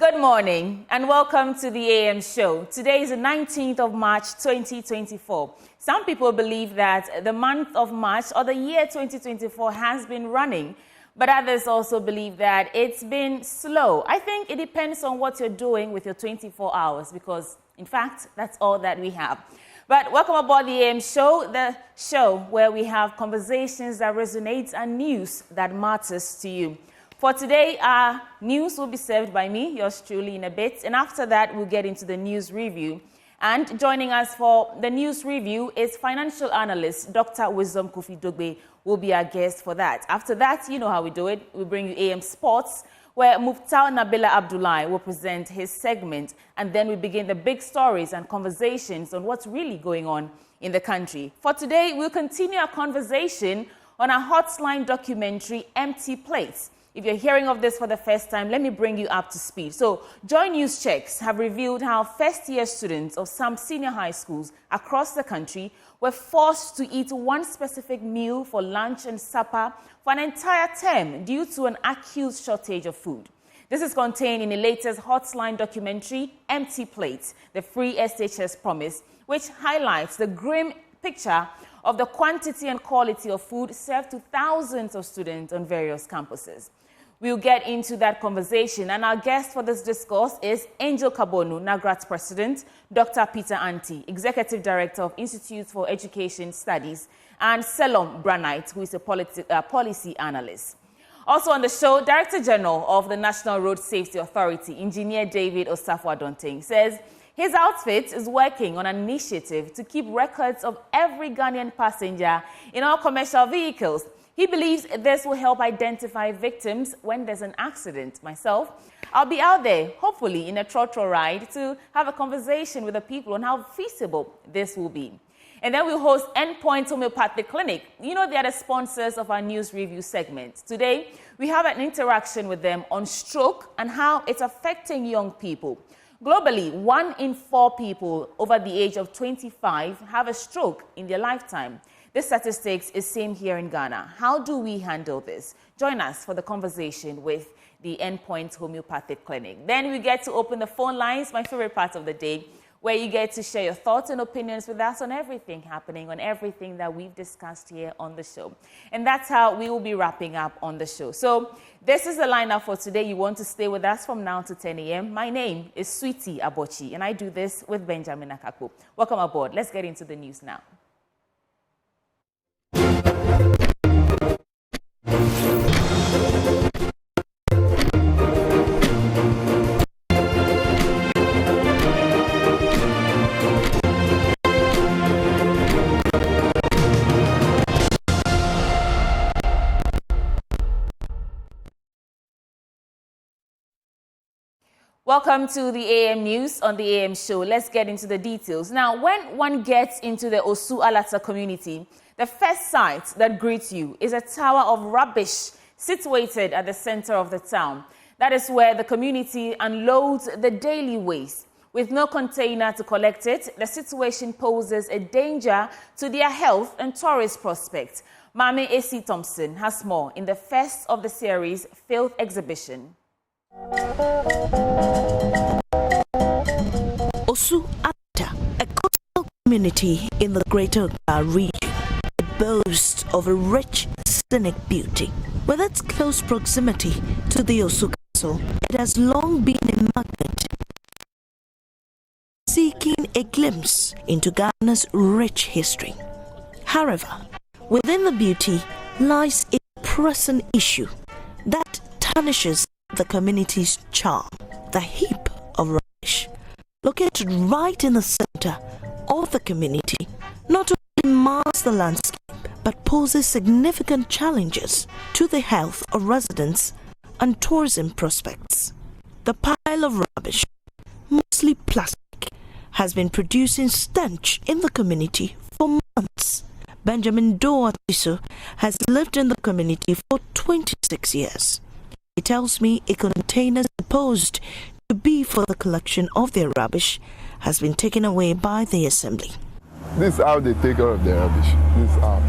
Good morning and welcome to the AM show. Today is the 19th of March 2024. Some people believe that the month of March or the year 2024 has been running, but others also believe that it's been slow. I think it depends on what you're doing with your 24 hours because, in fact, that's all that we have. But welcome aboard the AM show, the show where we have conversations that resonate and news that matters to you. For today, our news will be served by me, yours truly, in a bit. And after that, we'll get into the news review. And joining us for the news review is financial analyst Dr. Dogbey will be our guest for that. After that, you know how we do it. We bring you AM Sports, where Muftau Nabila Abdullahi will present his segment. And then we begin the big stories and conversations on what's really going on in the country. For today, we'll continue our conversation on our Hotline documentary, Empty Plates. If you're hearing of this for the first time, let me bring you up to speed. So, Joy News checks have revealed how first-year students of some senior high schools across the country were forced to eat one specific meal for lunch and supper for an entire term due to an acute shortage of food. This is contained in the latest Hotline documentary, Empty Plates, the free SHS promise, which highlights the grim picture of the quantity and quality of food served to thousands of students on various campuses. We'll get into that conversation, and our guest for this discourse is Angel Kabonu, NAGRAT's president, Dr. Peter Anti, executive director of Institute for Education Studies, and Selom Branite, who is a policy analyst. Also on the show, Director General of the National Road Safety Authority, Engineer David Osafo-Adonting, says his outfit is working on an initiative to keep records of every Ghanaian passenger in all commercial vehicles. He believes this will help identify victims when there's an accident. Myself, I'll be out there, hopefully in a trotro ride, to have a conversation with the people on how feasible this will be. And then we'll host Endpoint Homeopathic Clinic. You know, they are the sponsors of our news review segment. Today, we have an interaction with them on stroke and how it's affecting young people. Globally, 1 in 4 people over the age of 25 have a stroke in their lifetime. This statistics is same here in Ghana. How do we handle this? Join us for the conversation with the Endpoint Homeopathic Clinic. Then we get to open the phone lines, my favorite part of the day, where you get to share your thoughts and opinions with us on everything happening, on everything that we've discussed here on the show. And that's how we will be wrapping up on the show. So this is the lineup for today. You want to stay with us from now to 10 a.m. My name is Sweetie Abochi, and I do this with Benjamin Akakpo. Welcome aboard. Let's get into the news now. Welcome to the AM News on the AM Show. Let's get into the details. Now, when one gets into the Osu Alata community, the first sight that greets you is a tower of rubbish situated at the center of the town. That is where the community unloads the daily waste. With no container to collect it, the situation poses a danger to their health and tourist prospects. Mame A.C. Thompson has more in the first of the series, Filth Exhibition. Osu Alata, a coastal community in the Greater Accra region, it boasts of a rich scenic beauty. With its close proximity to the Osu Castle, it has long been a magnet, seeking a glimpse into Ghana's rich history. However, within the beauty lies a pressing issue that tarnishes the community's charm: the heap of rubbish. Located right in the center of the community, not only mars the landscape, but poses significant challenges to the health of residents and tourism prospects. The pile of rubbish, mostly plastic, has been producing stench in the community for months. Benjamin Doatiso has lived in the community for 26 years. He tells me a container supposed to be for the collection of their rubbish has been taken away by the assembly. This is how they take care of the rubbish. This is how.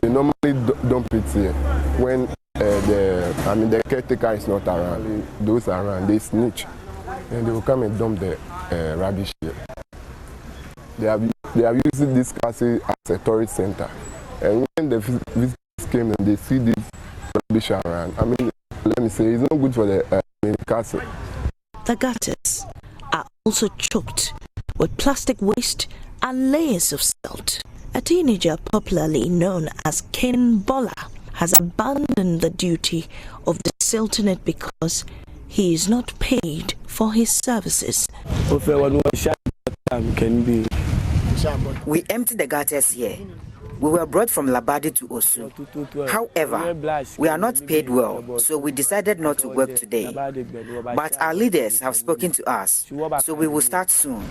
They normally dump it here. When the caretaker is not around, those around, they snitch. and they will come and dump the rubbish here. They are using this castle as a tourist center. And when the visitors came and they see this rubbish around, I mean, let me say, it's not good for the castle. The gutters are also choked with plastic waste and layers of silt. A teenager popularly known as Ken Bola has abandoned the duty of desilting it because he is not paid for his services. We emptied the gutters here. We were brought from Labadi to Osu. However, we are not paid well, so we decided not to work today. But our leaders have spoken to us, so we will start soon.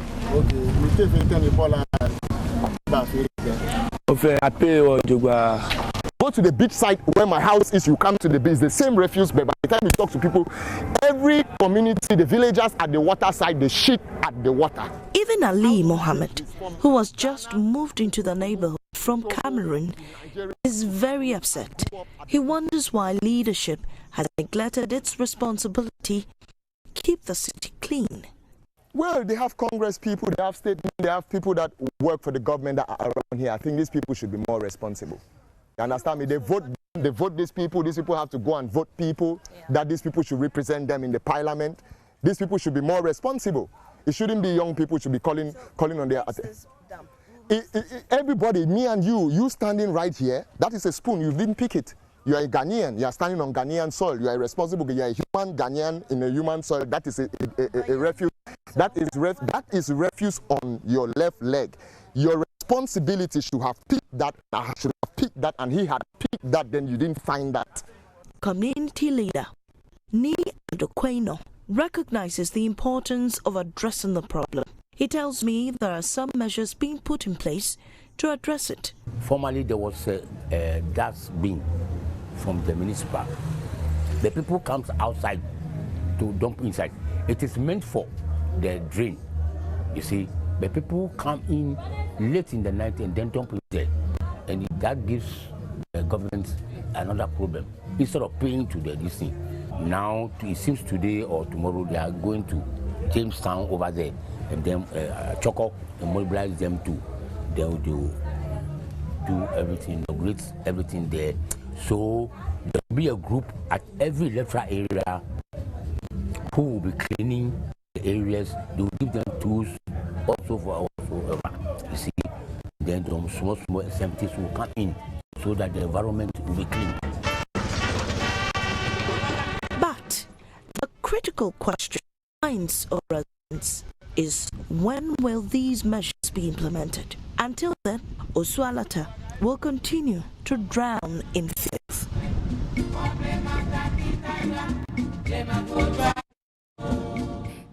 Go to the beach side where my house is, you come to the beach, it's the same refuse, but by the time you talk to people, every community, the villagers at the water side, they shit at the water. Even Ali Mohammed, who was just moved into the neighborhood from Cameroon, is very upset. He wonders why leadership has neglected its responsibility to keep the city clean. Well, they have Congress people, they have state, they have people that work for the government that are around here. I think these people should be more responsible. You understand me? They vote these people have to go and vote people, that these people should represent them in the parliament. These people should be more responsible. It shouldn't be young people should be calling on their... Everybody, me and you standing right here, that is a spoon, you didn't pick it. You are a Ghanaian, you are standing on Ghanaian soil, you are responsible, you are a human Ghanaian in a human soil, that is a refuse. That is refuse on your left leg. Your responsibility should have picked that, and he had picked that, then you didn't find that. Community leader Ni Adokweno recognizes the importance of addressing the problem. He tells me there are some measures being put in place to address it. Formerly, there was a dust bin from the municipal. The people come outside to dump inside. It is meant for the drain, you see. The people come in late in the night and then dump it there. And that gives the government another problem. Instead of paying to this thing, now it seems today or tomorrow they are going to Jamestown over there and then Choco and mobilize them to they will do everything, integrate everything there. So there will be a group at every electoral area who will be cleaning the areas. They will give them tools also for you see. Then some small incentives will come in so that the environment will be clean. But the critical question minds of residents is when will these measures be implemented? Until then, Osualata will continue to drown in filth.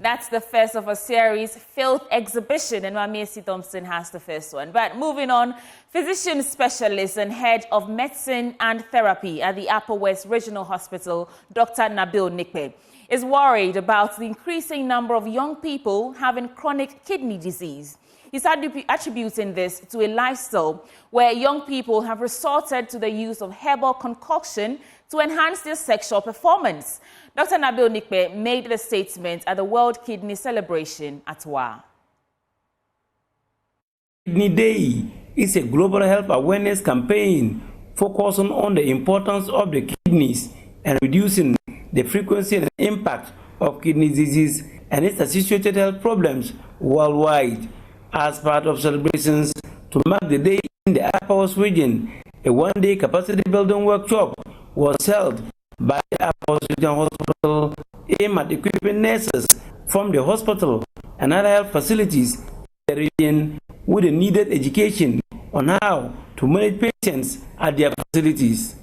That's the first of a series, Filth Exhibition, and Mamiesi Thompson has the first one. But moving on, physician specialist and head of medicine and therapy at the Upper West Regional Hospital, Dr. Dogbey, is worried about the increasing number of young people having chronic kidney disease. He's attributing this to a lifestyle where young people have resorted to the use of herbal concoction to enhance their sexual performance. Dr. Dogbey made the statement at the World Kidney Celebration at WA. Kidney Day is a global health awareness campaign focusing on the importance of the kidneys and reducing the frequency and impact of kidney disease and its associated health problems worldwide. As part of celebrations to mark the day in the Upper West region, a one-day capacity building workshop was held by the Upper West Regional Hospital aimed at equipping nurses from the hospital and other health facilities in the region with the needed education on how to manage patients at their facilities.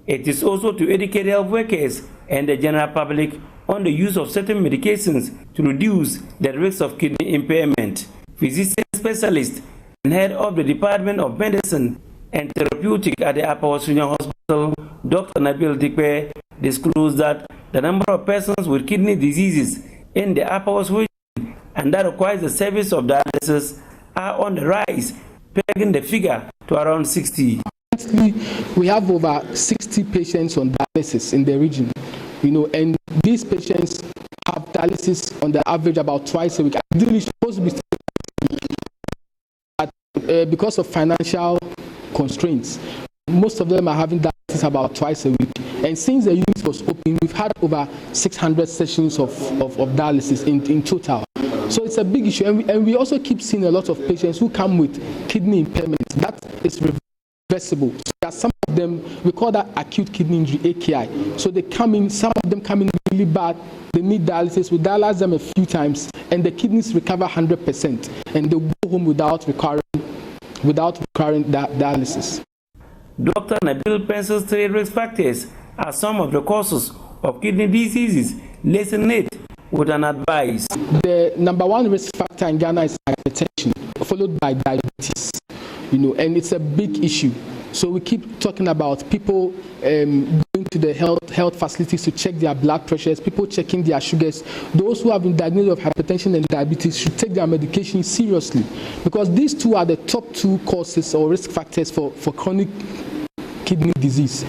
It is also to educate health workers and the general public on the use of certain medications to reduce the risk of kidney impairment. Physician specialist and head of the Department of Medicine and Therapeutic at the Upper West Regional Hospital, Dr. Dogbey, disclosed that the number of persons with kidney diseases in the Upper West region and that requires the service of dialysis are on the rise, pegging the figure to around 60. We have over 60 patients on dialysis in the region, and these patients have dialysis on the average about twice a week. Ideally, it's supposed to be because of financial constraints. Most of them are having dialysis about twice a week. And since the unit was open, we've had over 600 sessions of dialysis in total. So it's a big issue. And we also keep seeing a lot of patients who come with kidney impairment. That is reversible. So there are some of them, we call that acute kidney injury, AKI. So they come in, some of them come in really bad. They need dialysis. We dialyze them a few times, and the kidneys recover 100%. And they go home without requiring dialysis. Dr. Nabil pencils 3 risk factors as some of the causes of kidney diseases. Listen it with an advice. The number 1 risk factor in Ghana is hypertension, followed by diabetes. And it's a big issue. So we keep talking about people going to the health facilities to check their blood pressures, people checking their sugars. Those who have been diagnosed with hypertension and diabetes should take their medication seriously, because these two are the top 2 causes or risk factors for chronic kidney disease.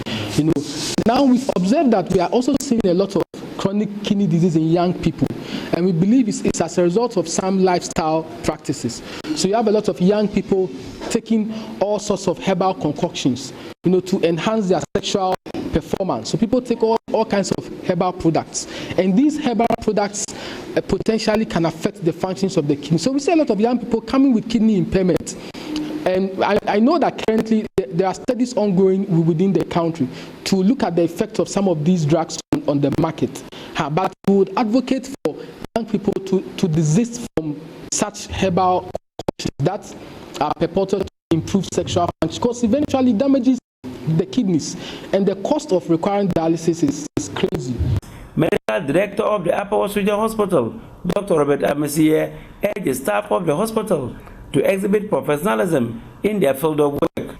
Now we've observed that we are also seeing a lot of chronic kidney disease in young people, and we believe it's as a result of some lifestyle practices. So you have a lot of young people taking all sorts of herbal concoctions, to enhance their sexual performance. So people take all kinds of herbal products, and these herbal products potentially can affect the functions of the kidney. So we see a lot of young people coming with kidney impairment. And I know that currently there are studies ongoing within the country to look at the effect of some of these drugs on the market. But we would advocate for young people to desist from such herbal that are purported to improve sexual function, because eventually damages the kidneys, and the cost of requiring dialysis is crazy. Medical Director of the Upper West Region Hospital, Dr. Robert Amesiye, urged the staff of the hospital to exhibit professionalism in their field of work.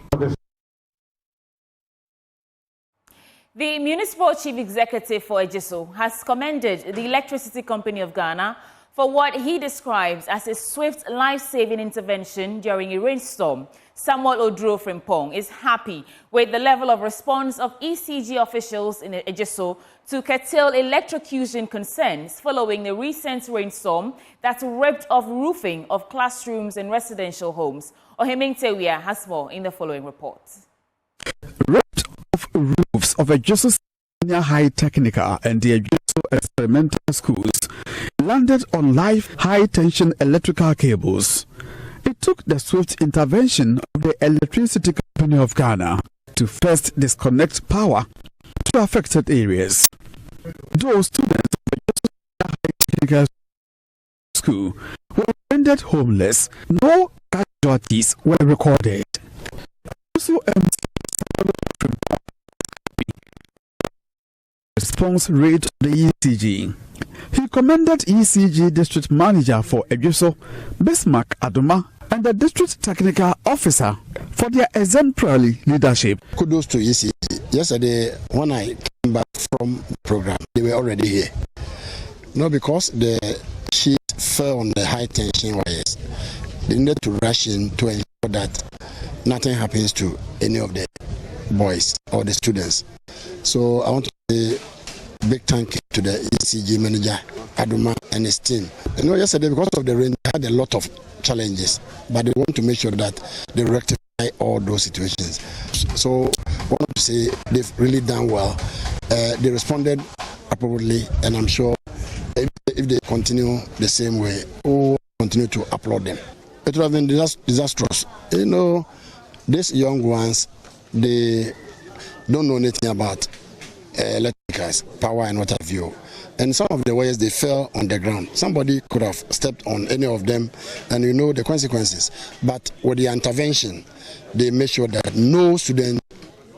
The Municipal Chief Executive for Ejiso has commended the Electricity Company of Ghana for what he describes as a swift life-saving intervention during a rainstorm. Samuel Odro Frimpong is happy with the level of response of ECG officials in Ejiso to curtail electrocution concerns following the recent rainstorm that ripped off roofing of classrooms and residential homes. Ohemeng Tewia has more in the following report. Ripped off roofs of Ejiso Senior High Technical and the Ejiso Experimental Schools landed on live high-tension electrical cables. It took the swift intervention of the Electricity Company of Ghana to first disconnect power to affected areas. Those students of the Ejiso High Technical School were rendered homeless. No casualties were recorded. Also, response rate of the ECG. He commended ECG District Manager for Ejiso, Bismarck Adoma, and the District Technical Officer for their exemplary leadership. Kudos to ECG. Yesterday, when I came back from the program, they were already here. No, because the sheet fell on the high tension wires. They needed to rush in to ensure that nothing happens to any of the boys or the students. So I want to say big thank you to the ECG manager, Adoma, and his team. Yesterday, because of the rain, they had a lot of challenges, but they want to make sure that they rectify all those situations. So I want to say they've really done well. They responded appropriately, and I'm sure if they continue the same way, we'll continue to applaud them. It would have been disastrous. These young ones, they don't know anything about electricals, power and what have you. And some of the wires, they fell on the ground. Somebody could have stepped on any of them, and the consequences. But with the intervention, they made sure that no student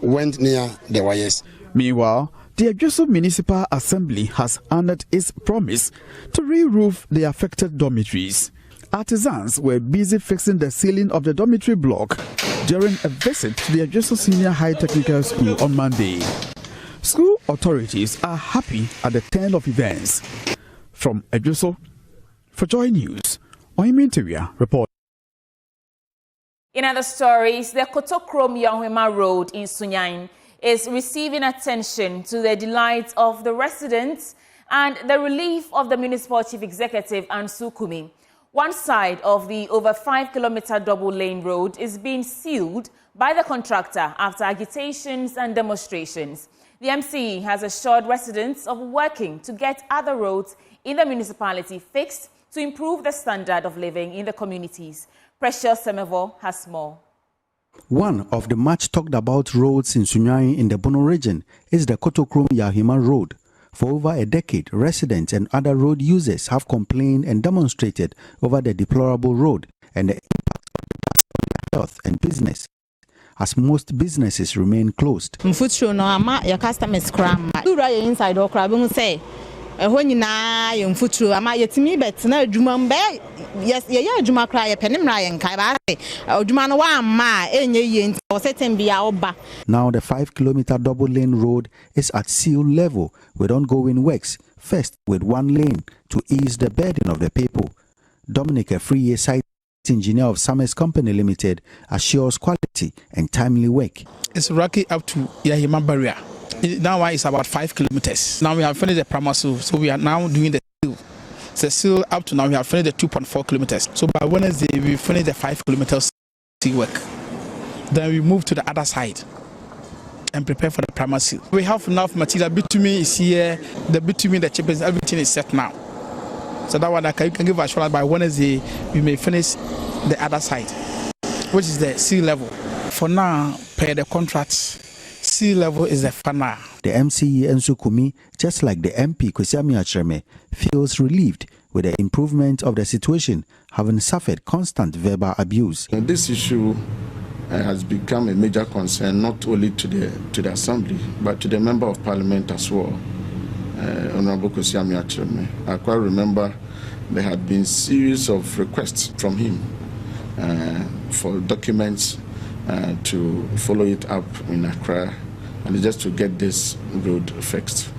went near the wires. Meanwhile, the Ejiso Municipal Assembly has honored its promise to re-roof the affected dormitories. Artisans were busy fixing the ceiling of the dormitory block during a visit to the Ejiso Senior High Technical School on Monday. School authorities are happy at the turn of events. From Ejiso, for Joy News, Ohemeng Tewia report. In other stories, the Kotokrom Yonhwema Road in Sunyani is receiving attention to the delight of the residents and the relief of the municipal chief executive, Ansu Kumi. One side of the over 5-kilometer double-lane road is being sealed by the contractor after agitations and demonstrations. The MCE has assured residents of working to get other roads in the municipality fixed to improve the standard of living in the communities. Precious Semevo has more. One of the much talked about roads in Sunyani in the Bono region is the Kotokrom-Yahima Road. For over a decade, residents and other road users have complained and demonstrated over the deplorable road and the impact on their health and business, as most businesses remain closed. Your customers cram. Do right inside or crab say, when you na young futuro, am I yet me bet no Jumambe? Yes, yeah, Juma cry a penimra and Kaibate, or Jumanawa ma, any yin or setting be our back. Now the 5-kilometer double-lane road is at seal level with ongoing works, first with one lane to ease the burden of the people. Dominic, a 3-year site engineer of Summers Company Limited, assures quality and timely work. It's rocky up to Yahima barrier. Now it's about 5 kilometers. Now we have finished the primary, so we are now doing the seal. The seal up to now we have finished the 2.4 kilometers. So by Wednesday we finish the 5 kilometers seal work. Then we move to the other side and prepare for the primary seal. We have enough material. Bitumen is here. The bitumen, the chippings, everything is set now. So that one I can give assurance by Wednesday we may finish the other side, which is the sea level. For now, per the contracts, sea level is the final. The MCE Ansu Kumi, just like the MP Kwesiami Achreme, feels relieved with the improvement of the situation, having suffered constant verbal abuse. This issue has become a major concern not only to the Assembly but to the Member of Parliament as well, Honorable Kwesiami Achreme. I quite remember there had been series of requests from him for documents to follow it up in Accra and just to get this road fixed.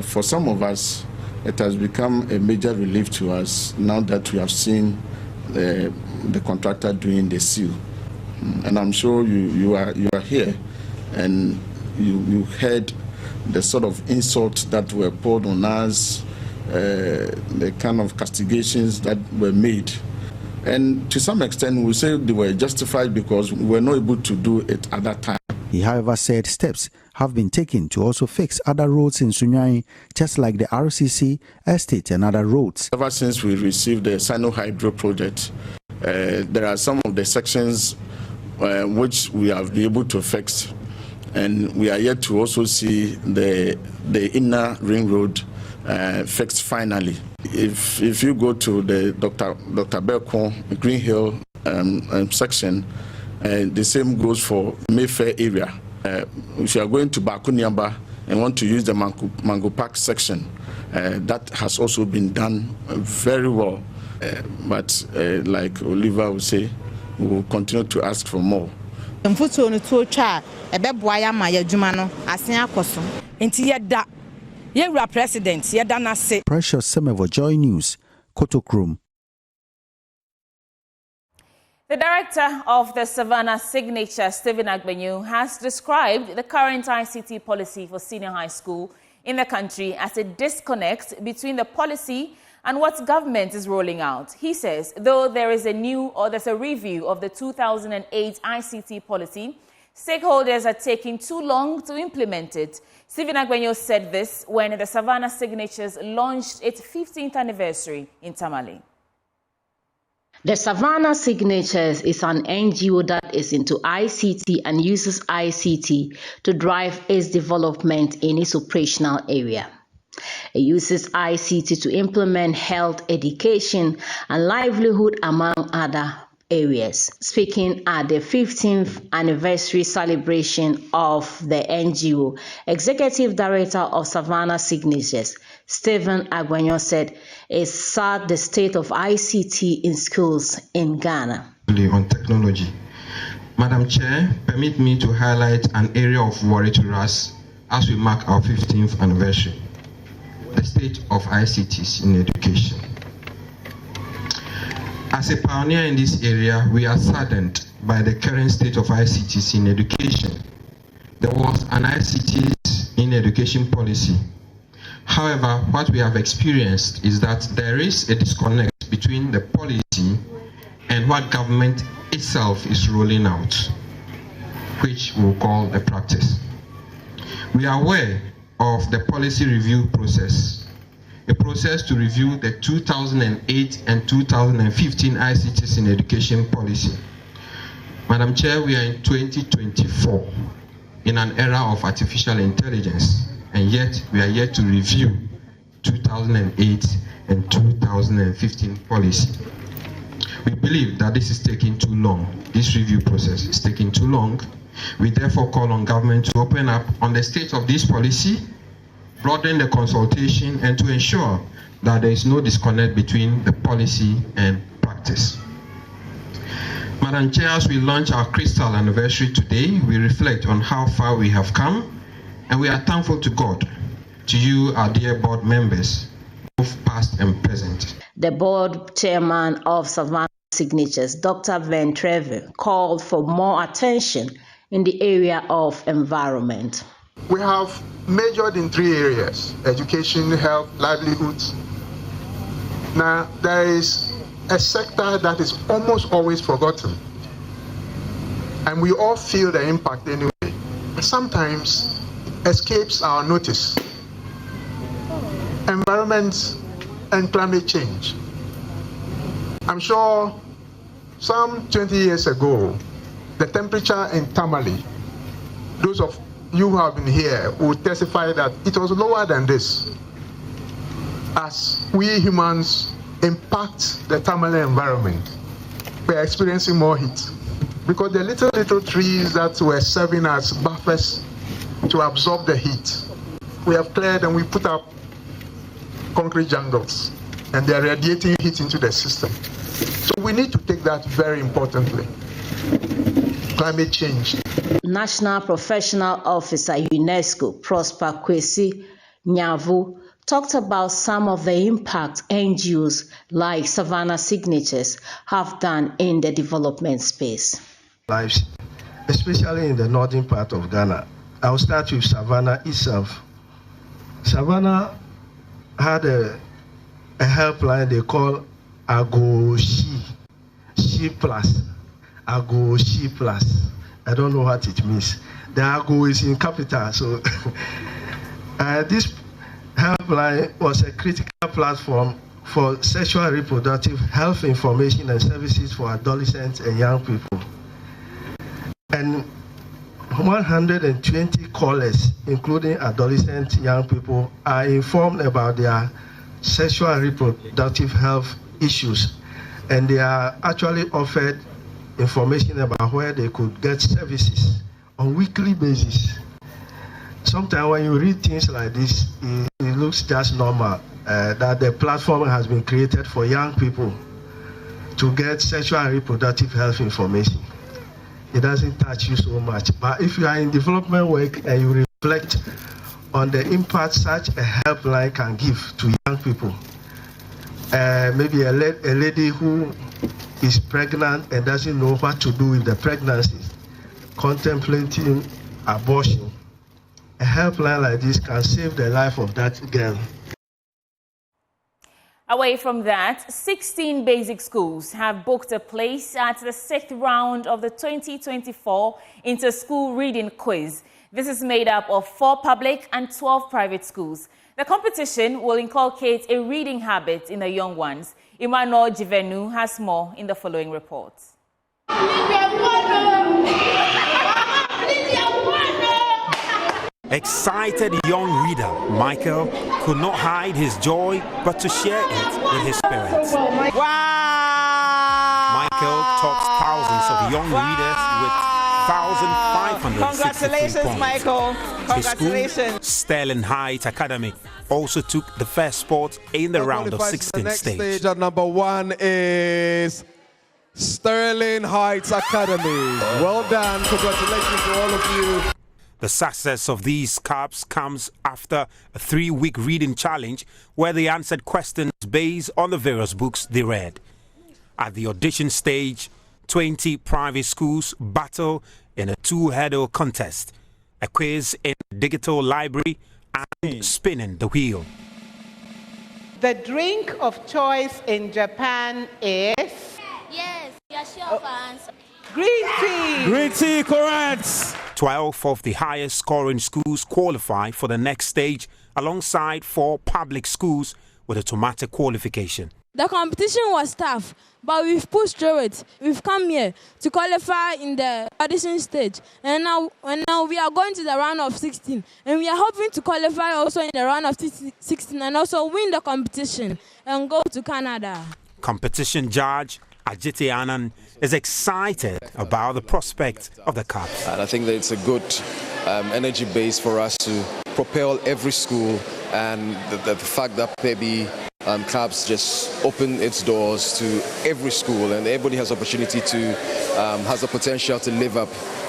For some of us, it has become a major relief to us now that we have seen the contractor doing the seal. And I'm sure you are here and you heard the sort of insults that were poured on us, the kind of castigations that were made. And to some extent, we say they were justified because we were not able to do it at that time. He, however, said steps have been taken to also fix other roads in Sunyani, just like the RCC, estate and other roads. Ever since we received the Sino Hydro project, there are some of the sections which we have been able to fix, and we are yet to also see the inner ring road fixed finally. If you go to the Dr. Belko Green Hill section, the same goes for Mayfair area. If you are going to Bakuniamba and want to use the Mango Park section, that has also been done very well. But like Oliver will say, we will continue to ask for more. Precious Semevo, Joy News, Kotokrom. The director of the Savannah Signature, Stephen Agbenyu, has described the current ICT policy for senior high school in the country as a disconnect between the policy and what government is rolling out. He says, though there's a review of the 2008 ICT policy, stakeholders are taking too long to implement it. Stephen Agbenyu said this when the Savannah Signatures launched its 15th anniversary in Tamale. The Savannah Signatures is an NGO that is into ICT and uses ICT to drive its development in its operational area. It uses ICT to implement health, education, and livelihood among other areas. Speaking at the 15th anniversary celebration of the NGO, Executive Director of Savannah Signatures, Stephen Agbenyu, said it's sad the state of ICT in schools in Ghana. On technology. Madam Chair, permit me to highlight an area of worry to us as we mark our 15th anniversary, the state of ICTs in education. As a pioneer in this area, we are saddened by the current state of ICTs in education. There was an ICTs in education policy, However, what we have experienced is that there is a disconnect between the policy and what government itself is rolling out, which we'll call a practice. We are aware of the policy review process, a process to review the 2008 and 2015 ICTs in education policy. Madam Chair, we are in 2024 in an era of artificial intelligence, and yet we are yet to review 2008 and 2015 policy. We believe that this is taking too long. This review process is taking too long. We therefore call on government to open up on the state of this policy, broaden the consultation, and to ensure that there is no disconnect between the policy and practice. Madam Chair, as we launch our crystal anniversary today, we reflect on how far we have come, and we are thankful to God, to you, our dear board members, both past and present. The board chairman of Savannah Signatures, Dr. Van Treve, called for more attention in the area of environment. We have majored in 3 areas: education, health, livelihoods. Now, there is a sector that is almost always forgotten, and we all feel the impact anyway, but sometimes escapes our notice: environment and climate change. I'm sure some 20 years ago, the temperature in Tamale, those of you who have been here will testify that it was lower than this. As we humans impact the Tamale environment, we are experiencing more heat because the little trees that were serving as buffers to absorb the heat, we have cleared and we put up concrete jungles, and they are radiating heat into the system. So we need to take that very importantly. Climate change. National Professional Officer UNESCO, Prosper Kwesi Nyavu, talked about some of the impact NGOs like Savannah Signatures have done in the development space. Lives, especially in the northern part of Ghana. I'll start with Savannah itself. Savannah had a helpline they call Ago She Plus. Ago She Plus. I don't know what it means. The Ago is in capital, so this helpline was a critical platform for sexual reproductive health information and services for adolescents and young people. And 120 callers, including adolescent young people, are informed about their sexual reproductive health issues, and they are actually offered information about where they could get services on weekly basis. Sometimes when you read things like this, it looks just normal, that the platform has been created for young people to get sexual and reproductive health information. It doesn't touch you so much. But if you are in development work and you reflect on the impact such a helpline can give to young people, maybe a lady who is pregnant and doesn't know what to do with the pregnancy, contemplating abortion, a helpline like this can save the life of that girl. Away from that, 16 basic schools have booked a place at the 6th round of the 2024 Inter-School Reading Quiz. This is made up of 4 public and 12 private schools. The competition will inculcate a reading habit in the young ones. Emmanuel Jivenu has more in the following report. Excited young reader Michael could not hide his joy but to share it with his parents. Wow! Michael tops thousands of young readers with 1,563 points. Michael. Congratulations. His school, Sterling Heights Academy, also took the first spot in the round of 16 next stage. Stage at number 1 is Sterling Heights Academy. Well done. Congratulations to all of you. The success of these Cubs comes after a 3-week reading challenge where they answered questions based on the various books they read. At the audition stage, 20 private schools battle in a 2-hurdle contest, a quiz in the digital library, and spinning the wheel. The drink of choice in Japan is? Yes, we are sure of our answer. Green tea. Green tea, correct. 12 of the highest scoring schools qualify for the next stage, alongside 4 public schools with automatic qualification. The competition was tough, but we've pushed through it. We've come here to qualify in the audition stage, and now we are going to the round of 16, and we are hoping to qualify also in the round of 16 and also win the competition and go to Canada. Competition judge Ajite Anand is excited about the prospect of the Cups. And I think that it's a good energy base for us to propel every school, and the fact that maybe Cups just open its doors to every school, and everybody has opportunity to has the potential to live up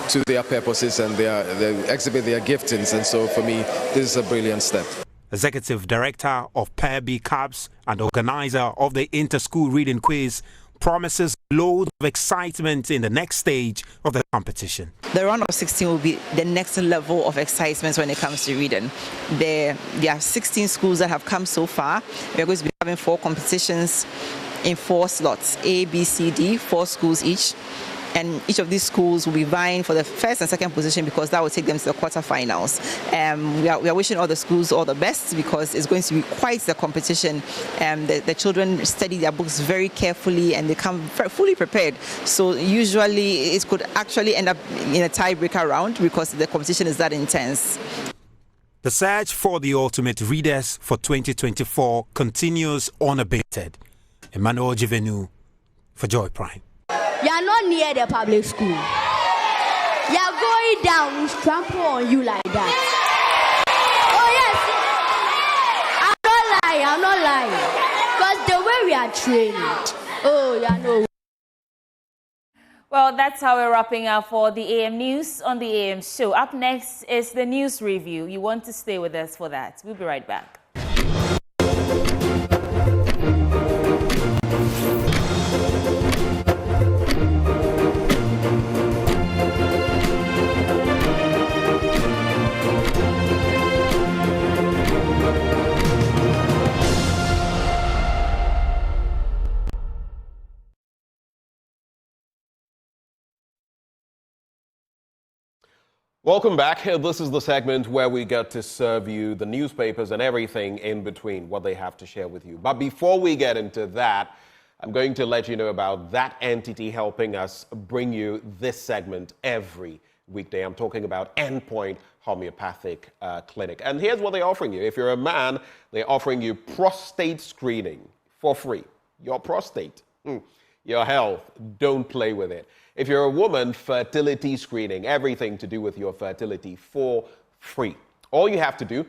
to their purposes and they exhibit their giftings. And so for me, this is a brilliant step. Executive Director of PERB Cups and organizer of the Inter-School Reading Quiz promises loads of excitement in the next stage of the competition. The round of 16 will be the next level of excitement when it comes to reading. There are 16 schools that have come so far. We're going to be having 4 competitions in 4 slots, A, B, C, D, 4 schools each. And each of these schools will be vying for the first and second position because that will take them to the quarterfinals. We are wishing all the schools all the best because it's going to be quite the competition. The children study their books very carefully and they come fully prepared. So usually it could actually end up in a tiebreaker round because the competition is that intense. The search for the ultimate readers for 2024 continues unabated. Emmanuel Jivenu for Joy Prime. You are not near the public school. You are going down, we trample on you like that. Oh yes, I'm not lying. Because the way we are trained. Oh, you know. Well, that's how we're wrapping up for the AM News on the AM Show. Up next is the news review. You want to stay with us for that. We'll be right back. Welcome back. This is the segment where we get to serve you the newspapers and everything in between, what they have to share with you. But before we get into that, I'm going to let you know about that entity helping us bring you this segment every weekday. I'm talking about Endpoint Homeopathic Clinic. And here's what they're offering you. If you're a man, they're offering you prostate screening for free. Your prostate, your health, don't play with it. If you're a woman, fertility screening, everything to do with your fertility for free. All you have to do,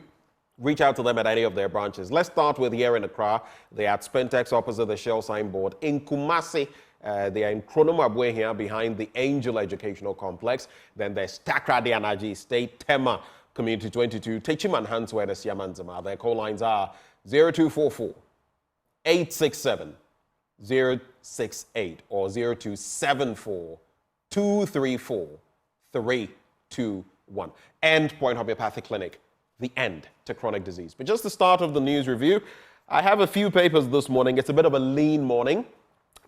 reach out to them at any of their branches. Let's start with here in Accra. They're at Spentex opposite the Shell signboard. In Kumasi, they are in Kronomabwe here behind the Angel Educational Complex. Then there's Takra Dianaji State, Tema Community 22, Techiman Hansware, the Siamanzama. Their call lines are 0244 867 068 or 0274 234 321. Endpoint Homeopathic Clinic, the end to chronic disease. But just the start of the news review, I have a few papers this morning. It's a bit of a lean morning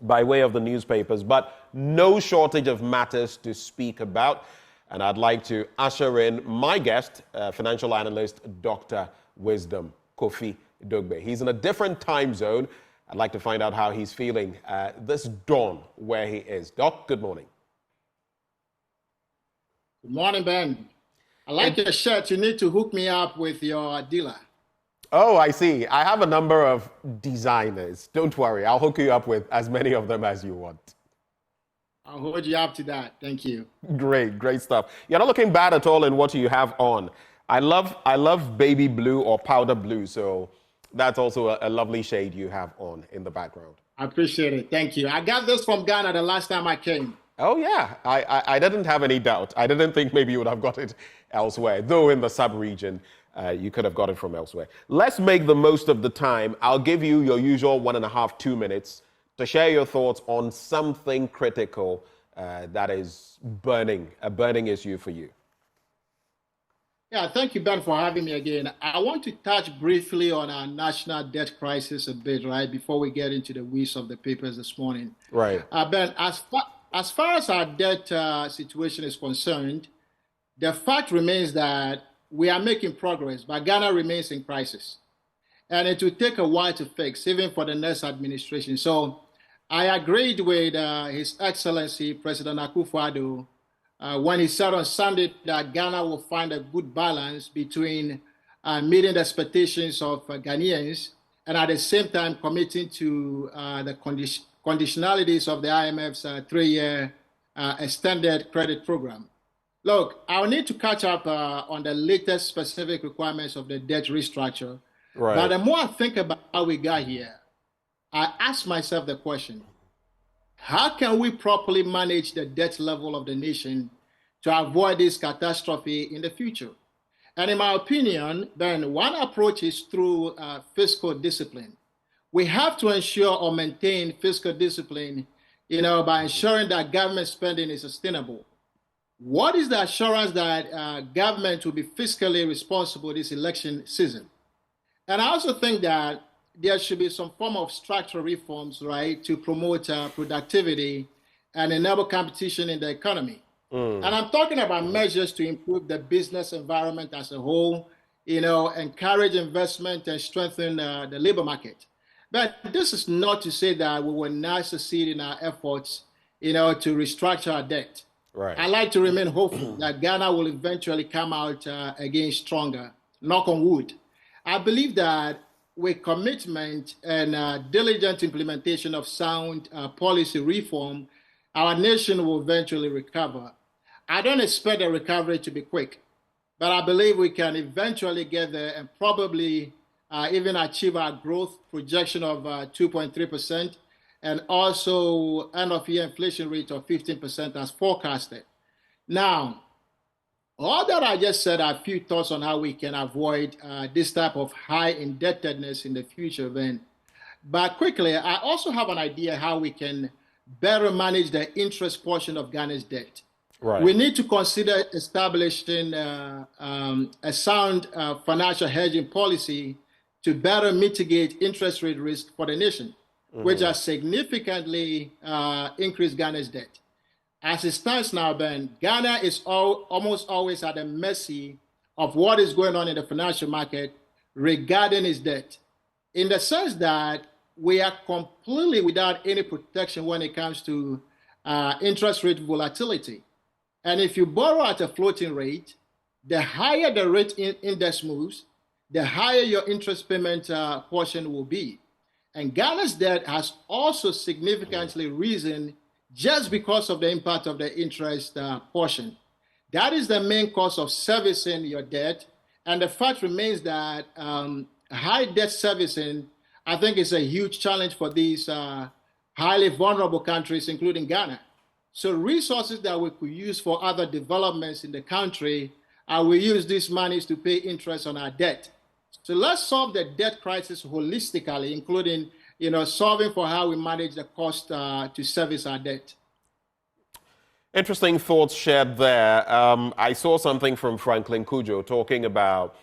by way of the newspapers, but no shortage of matters to speak about. And I'd like to usher in my guest, financial analyst, Dr. Wisdom Kofi Dogbey. He's in a different time zone. I'd like to find out how he's feeling this dawn where he is. Doc, good morning. Good morning, Ben. I like your shirt. You need to hook me up with your dealer. Oh, I see. I have a number of designers. Don't worry. I'll hook you up with as many of them as you want. I'll hold you up to that. Thank you. Great stuff. You're not looking bad at all in what you have on. I love baby blue or powder blue, so that's also a lovely shade you have on in the background. I appreciate it. Thank you. I got this from Ghana the last time I came. Oh, yeah. I didn't have any doubt. I didn't think maybe you would have got it elsewhere, though in the sub-region, you could have got it from elsewhere. Let's make the most of the time. I'll give you your usual 1.5, 2 minutes to share your thoughts on something critical that is a burning issue for you. Yeah, thank you, Ben, for having me again. I want to touch briefly on our national debt crisis a bit, right, before we get into the weeds of the papers this morning. Right. Ben, as far as our debt situation is concerned, the fact remains that we are making progress, but Ghana remains in crisis. And it will take a while to fix, even for the next administration. So I agreed with His Excellency, President Akufo-Addo, when he said on Sunday that Ghana will find a good balance between meeting the expectations of Ghanaians and at the same time committing to the conditionalities of the IMF's 3-year extended credit program. Look, I'll need to catch up on the latest specific requirements of the debt restructure. Right. But the more I think about how we got here, I ask myself the question, how can we properly manage the debt level of the nation to avoid this catastrophe in the future? And in my opinion, then one approach is through fiscal discipline. We have to ensure or maintain fiscal discipline, by ensuring that government spending is sustainable. What is the assurance that government will be fiscally responsible this election season? And I also think that there should be some form of structural reforms, right, to promote productivity and enable competition in the economy. And I'm talking about measures to improve the business environment as a whole, encourage investment and strengthen the labor market. But this is not to say that we will not succeed in our efforts, to restructure our debt. Right. I like to remain hopeful that Ghana will eventually come out again stronger, knock on wood. I believe that with commitment and diligent implementation of sound policy reform, our nation will eventually recover. I don't expect the recovery to be quick, but I believe we can eventually get there and probably even achieve our growth projection of 2.3% and also end-of-year inflation rate of 15% as forecasted. Now, all that I just said are a few thoughts on how we can avoid this type of high indebtedness in the future, Ben. But quickly, I also have an idea how we can better manage the interest portion of Ghana's debt. Right. We need to consider establishing a sound financial hedging policy to better mitigate interest rate risk for the nation, which has significantly increased Ghana's debt. As it stands now, Ben, Ghana is almost always at the mercy of what is going on in the financial market regarding its debt, in the sense that we are completely without any protection when it comes to interest rate volatility. And if you borrow at a floating rate, the higher the rate index moves, the higher your interest payment portion will be. And Ghana's debt has also significantly risen just because of the impact of the interest portion. That is the main cost of servicing your debt. And the fact remains that high debt servicing, I think, is a huge challenge for these highly vulnerable countries, including Ghana. So resources that we could use for other developments in the country, we use these monies to pay interest on our debt. So let's solve the debt crisis holistically, including solving for how we manage the cost to service our debt. Interesting thoughts shared there. I saw something from Franklin Kujo talking about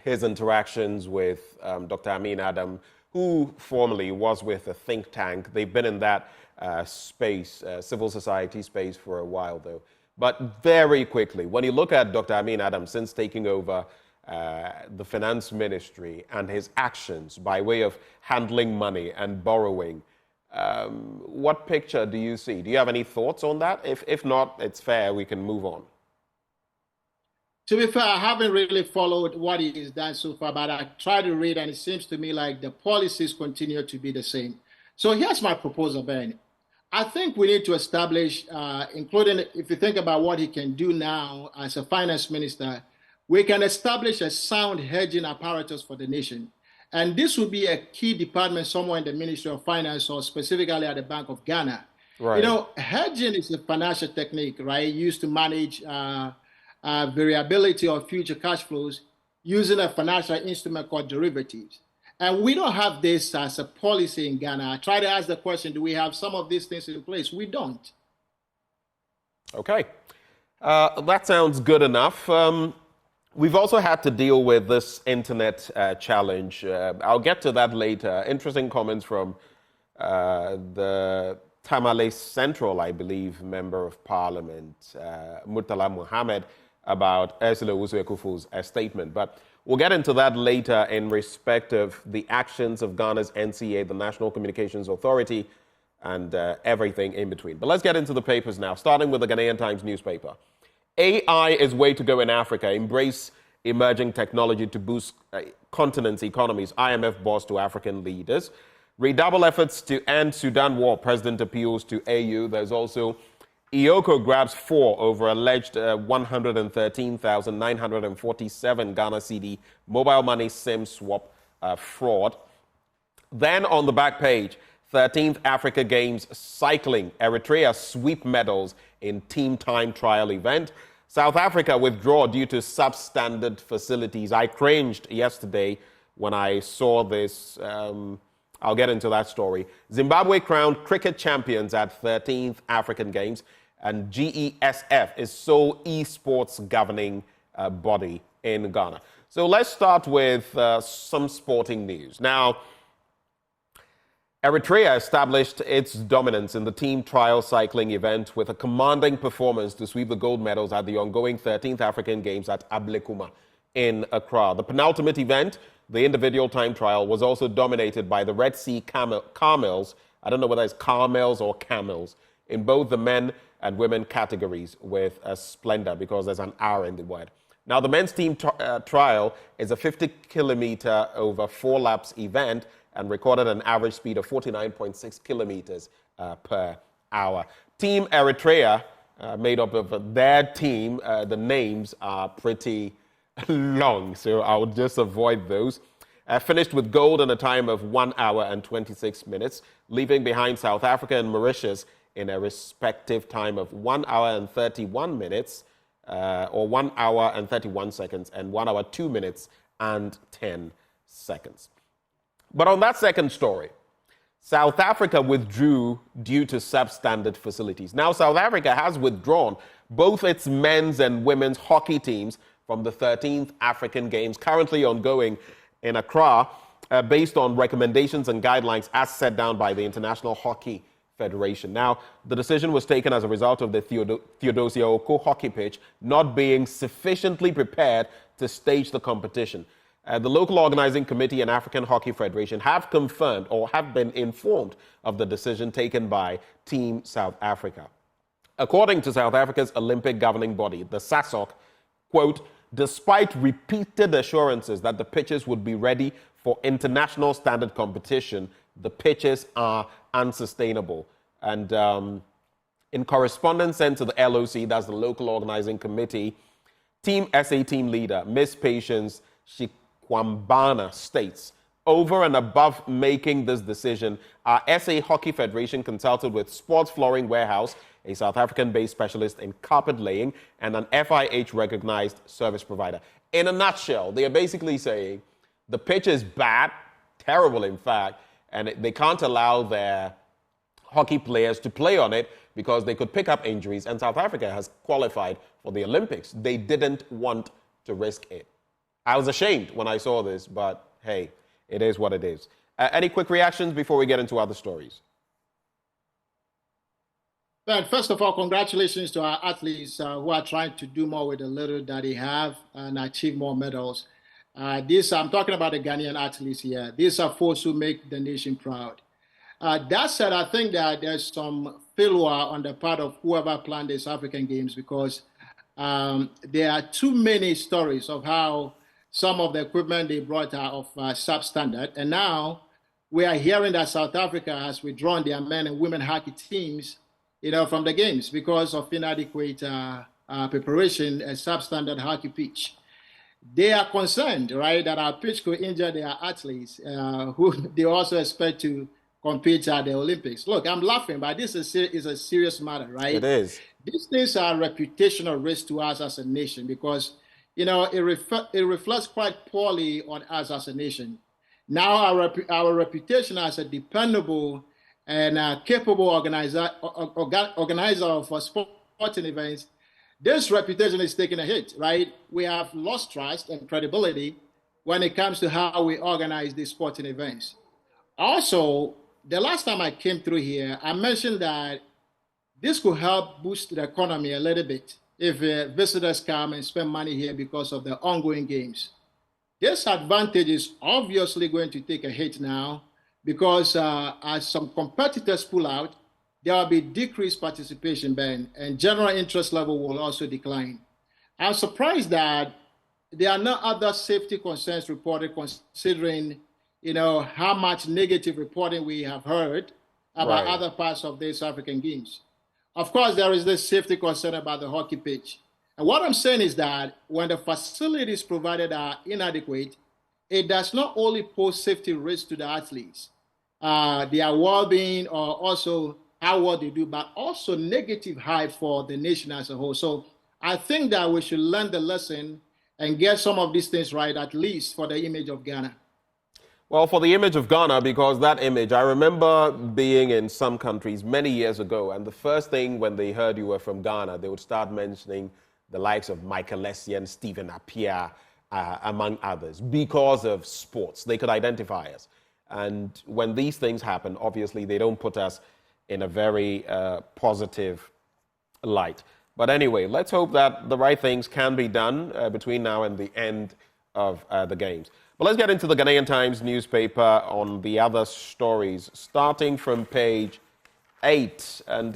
his interactions with Dr. Amin Adam, who formerly was with a think tank. They've been in that space, civil society space for a while, though. But very quickly, when you look at Dr. Amin Adam since taking over the finance ministry and his actions by way of handling money and borrowing, what picture do you see? Do you have any thoughts on that? If not, it's fair, we can move on. To be fair, I haven't really followed what he has done so far, but I try to read, and it seems to me like the policies continue to be the same. So here's my proposal, Ben. I think we need to establish, including if you think about what he can do now as a finance minister, we can establish a sound hedging apparatus for the nation. And this would be a key department somewhere in the Ministry of Finance or specifically at the Bank of Ghana. Right. Hedging is a financial technique, right, used to manage variability of future cash flows using a financial instrument called derivatives. And we don't have this as a policy in Ghana. I try to ask the question, do we have some of these things in place? We don't. Okay. That sounds good enough. We've also had to deal with this internet challenge. I'll get to that later. Interesting comments from the Tamale Central, I believe, Member of Parliament, Murtala Mohammed, about Ursula Owusu-Ekufu's statement. But we'll get into that later in respect of the actions of Ghana's NCA, the National Communications Authority, and everything in between. But let's get into the papers now, starting with the Ghanaian Times newspaper. AI is way to go in Africa. Embrace emerging technology to boost continent's economies. IMF boss to African leaders. Redouble efforts to end Sudan war. President appeals to AU. There's also Ioko grabs 4 over alleged 113,947 Ghana cedi mobile money SIM swap fraud. Then on the back page, 13th Africa Games cycling. Eritrea sweep medals in team time trial event. South Africa withdraw due to substandard facilities. I cringed yesterday when I saw this. I'll get into that story. Zimbabwe crowned cricket champions at 13th African Games, and GESF is sole esports governing body in Ghana. So let's start with some sporting news. Now, Eritrea established its dominance in the team trial cycling event with a commanding performance to sweep the gold medals at the ongoing 13th African Games at Ablekuma in Accra. The penultimate event, the individual time trial, was also dominated by the Red Sea Camels. I don't know whether it's Carmels or Camels, in both the men and women categories with a splendor, because there's an R in the word. Now, the men's team trial is a 50-kilometer over 4 laps event and recorded an average speed of 49.6 kilometers per hour. Team Eritrea, made up of their team, the names are pretty long, so I'll just avoid those. Finished with gold in a time of 1 hour and 26 minutes, leaving behind South Africa and Mauritius in a respective time of 1 hour and 31 minutes, or 1 hour and 31 seconds, and 1 hour, 2 minutes and 10 seconds. But on that second story, South Africa withdrew due to substandard facilities. Now, South Africa has withdrawn both its men's and women's hockey teams from the 13th African Games, currently ongoing in Accra, based on recommendations and guidelines as set down by the International Hockey Federation. Now, the decision was taken as a result of the Theodosia Oko hockey pitch not being sufficiently prepared to stage the competition. The local organizing committee and African Hockey Federation have confirmed or have been informed of the decision taken by Team South Africa. According to South Africa's Olympic governing body, the SASOC, quote, despite repeated assurances that the pitches would be ready for international standard competition, the pitches are unsustainable. And in correspondence sent to the LOC, that's the local organizing committee, Team SA team leader, Miss Patience Kwambana states, over and above making this decision, our SA Hockey Federation consulted with Sports Flooring Warehouse, a South African-based specialist in carpet laying, and an FIH-recognized service provider. In a nutshell, they are basically saying the pitch is bad, terrible in fact, and they can't allow their hockey players to play on it because they could pick up injuries, and South Africa has qualified for the Olympics. They didn't want to risk it. I was ashamed when I saw this, but hey, it is what it is. Any quick reactions before we get into other stories? Well, first of all, congratulations to our athletes who are trying to do more with the little that they have and achieve more medals. I'm talking about the Ghanaian athletes here. These are folks who make the nation proud. That said, I think that there's some failure on the part of whoever planned these African Games, because there are too many stories of how some of the equipment they brought are of substandard. And now we are hearing that South Africa has withdrawn their men and women hockey teams, from the games because of inadequate preparation and substandard hockey pitch. They are concerned, right, that our pitch could injure their athletes who they also expect to compete at the Olympics. Look, I'm laughing, but this is a serious matter, right? It is. These things are reputational risk to us as a nation because, it reflects quite poorly on us as a nation. Now our reputation as a dependable and capable organizer of sporting events this reputation is taking a hit, right? We have lost trust and credibility when it comes to how we organize these sporting events. Also, the last time I came through here, I mentioned that this could help boost the economy a little bit if visitors come and spend money here because of the ongoing games. This advantage is obviously going to take a hit now because as some competitors pull out, there will be decreased participation, Ben, and general interest level will also decline. I'm surprised that there are no other safety concerns reported, considering, how much negative reporting we have heard about other parts of these African games. Of course, there is this safety concern about the hockey pitch. And what I'm saying is that when the facilities provided are inadequate, it does not only pose safety risks to the athletes, their well-being, or also how well they do, but also negative hype for the nation as a whole. So I think that we should learn the lesson and get some of these things right, at least for the image of Ghana. Well, for the image of Ghana, because that image, I remember being in some countries many years ago, and the first thing when they heard you were from Ghana, they would start mentioning the likes of Michael Essien, Stephen Appiah, among others, because of sports. They could identify us. And when these things happen, obviously they don't put us in a very positive light. But anyway, let's hope that the right things can be done between now and the end of the games. But let's get into the Ghanaian Times newspaper on the other stories, starting from page 8. And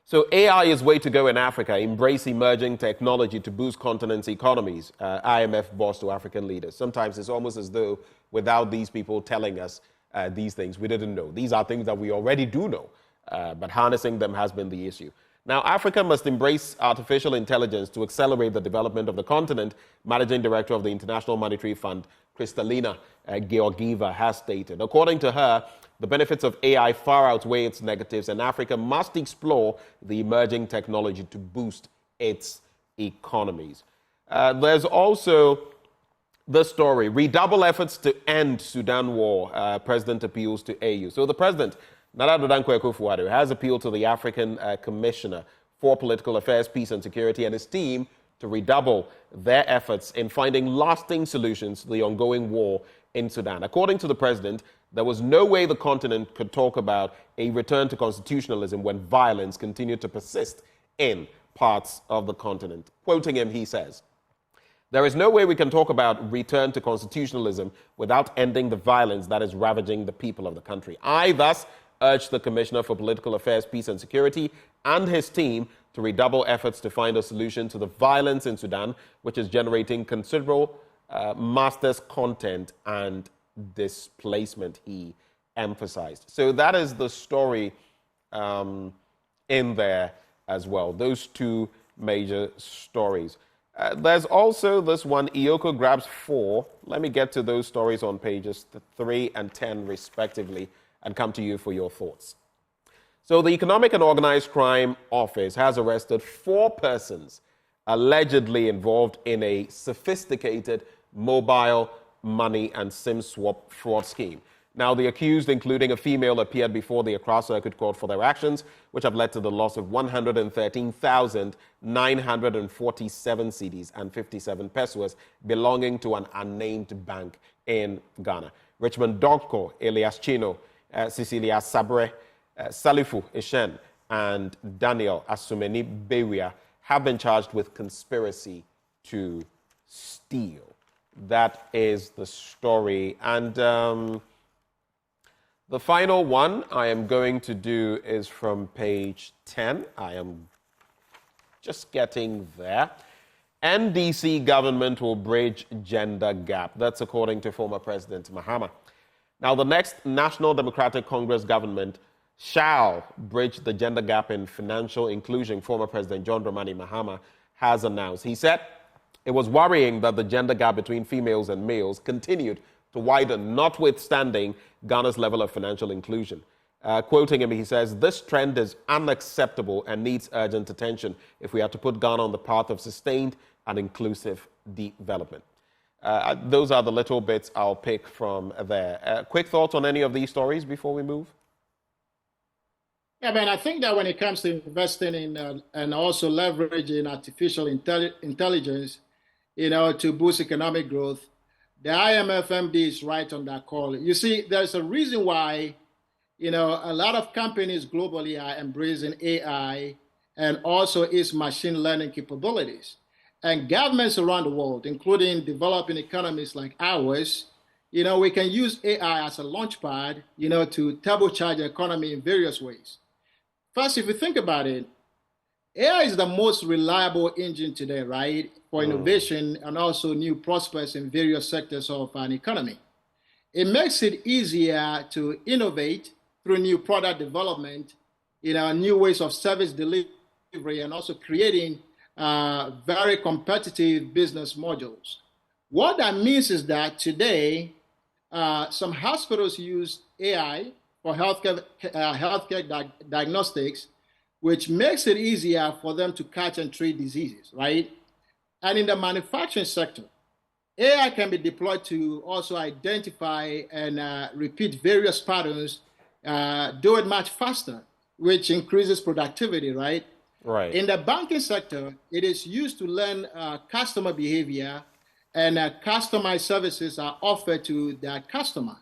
so AI is way to go in Africa. Embrace emerging technology to boost continent's economies. IMF boss to African leaders. Sometimes it's almost as though without these people telling us these things, we didn't know. These are things that we already do know, but harnessing them has been the issue. Now, Africa must embrace artificial intelligence to accelerate the development of the continent, Managing Director of the International Monetary Fund, Kristalina Georgieva, has stated. According to her, the benefits of AI far outweigh its negatives, and Africa must explore the emerging technology to boost its economies. There's also the story, redouble efforts to end Sudan war, President appeals to AU. So the President, Nana Dankwa Akufo-Addo, has appealed to the African Commissioner for Political Affairs, Peace and Security and his team to redouble their efforts in finding lasting solutions to the ongoing war in Sudan. According to the President, there was no way the continent could talk about a return to constitutionalism when violence continued to persist in parts of the continent. Quoting him, he says, "There is no way we can talk about return to constitutionalism without ending the violence that is ravaging the people of the country. I thus urge the Commissioner for Political Affairs, Peace and Security and his team to redouble efforts to find a solution to the violence in Sudan, which is generating considerable master's content and displacement," he emphasized. So that is the story in there as well. Those two major stories. There's also this one, Iyoko grabs 4. Let me get to those stories on pages 3 and 10 respectively and come to you for your thoughts. So the Economic and Organized Crime Office has arrested 4 persons allegedly involved in a sophisticated mobile money and SIM swap fraud scheme. Now, the accused, including a female, appeared before the Accra Circuit Court for their actions, which have led to the loss of 113,947 cedis and 57 pesos belonging to an unnamed bank in Ghana. Richmond Dogko, Elias Chino, Cecilia Sabre, Salifu Ishen, and Daniel Asumeni Bewia have been charged with conspiracy to steal. That is the story. And the final one I am going to do is from page 10. I am just getting there. NDC government will bridge gender gap. That's according to former President Mahama. Now, the next National Democratic Congress government shall bridge the gender gap in financial inclusion, former President John Dramani Mahama has announced. He said it was worrying that the gender gap between females and males continued to widen, notwithstanding Ghana's level of financial inclusion. Quoting him, he says, "This trend is unacceptable and needs urgent attention if we are to put Ghana on the path of sustained and inclusive development." Those are the little bits I'll pick from there. Quick thoughts on any of these stories before we move? Yeah, man, I think that when it comes to investing in and also leveraging artificial intelligence, to boost economic growth, the IMF MD is right on that call. You see, there's a reason why, a lot of companies globally are embracing AI and also its machine learning capabilities. And governments around the world, including developing economies like ours, we can use AI as a launchpad, to turbocharge the economy in various ways. First, if you think about it, AI is the most reliable engine today, right, for innovation and also new prospects in various sectors of an economy. It makes it easier to innovate through new product development, new ways of service delivery, and also creating very competitive business modules. What that means is that today, some hospitals use AI for healthcare diagnostics, which makes it easier for them to catch and treat diseases, right? And in the manufacturing sector, AI can be deployed to also identify and repeat various patterns, do it much faster, which increases productivity, right? Right. In the banking sector, it is used to learn customer behavior, and customized services are offered to that customer.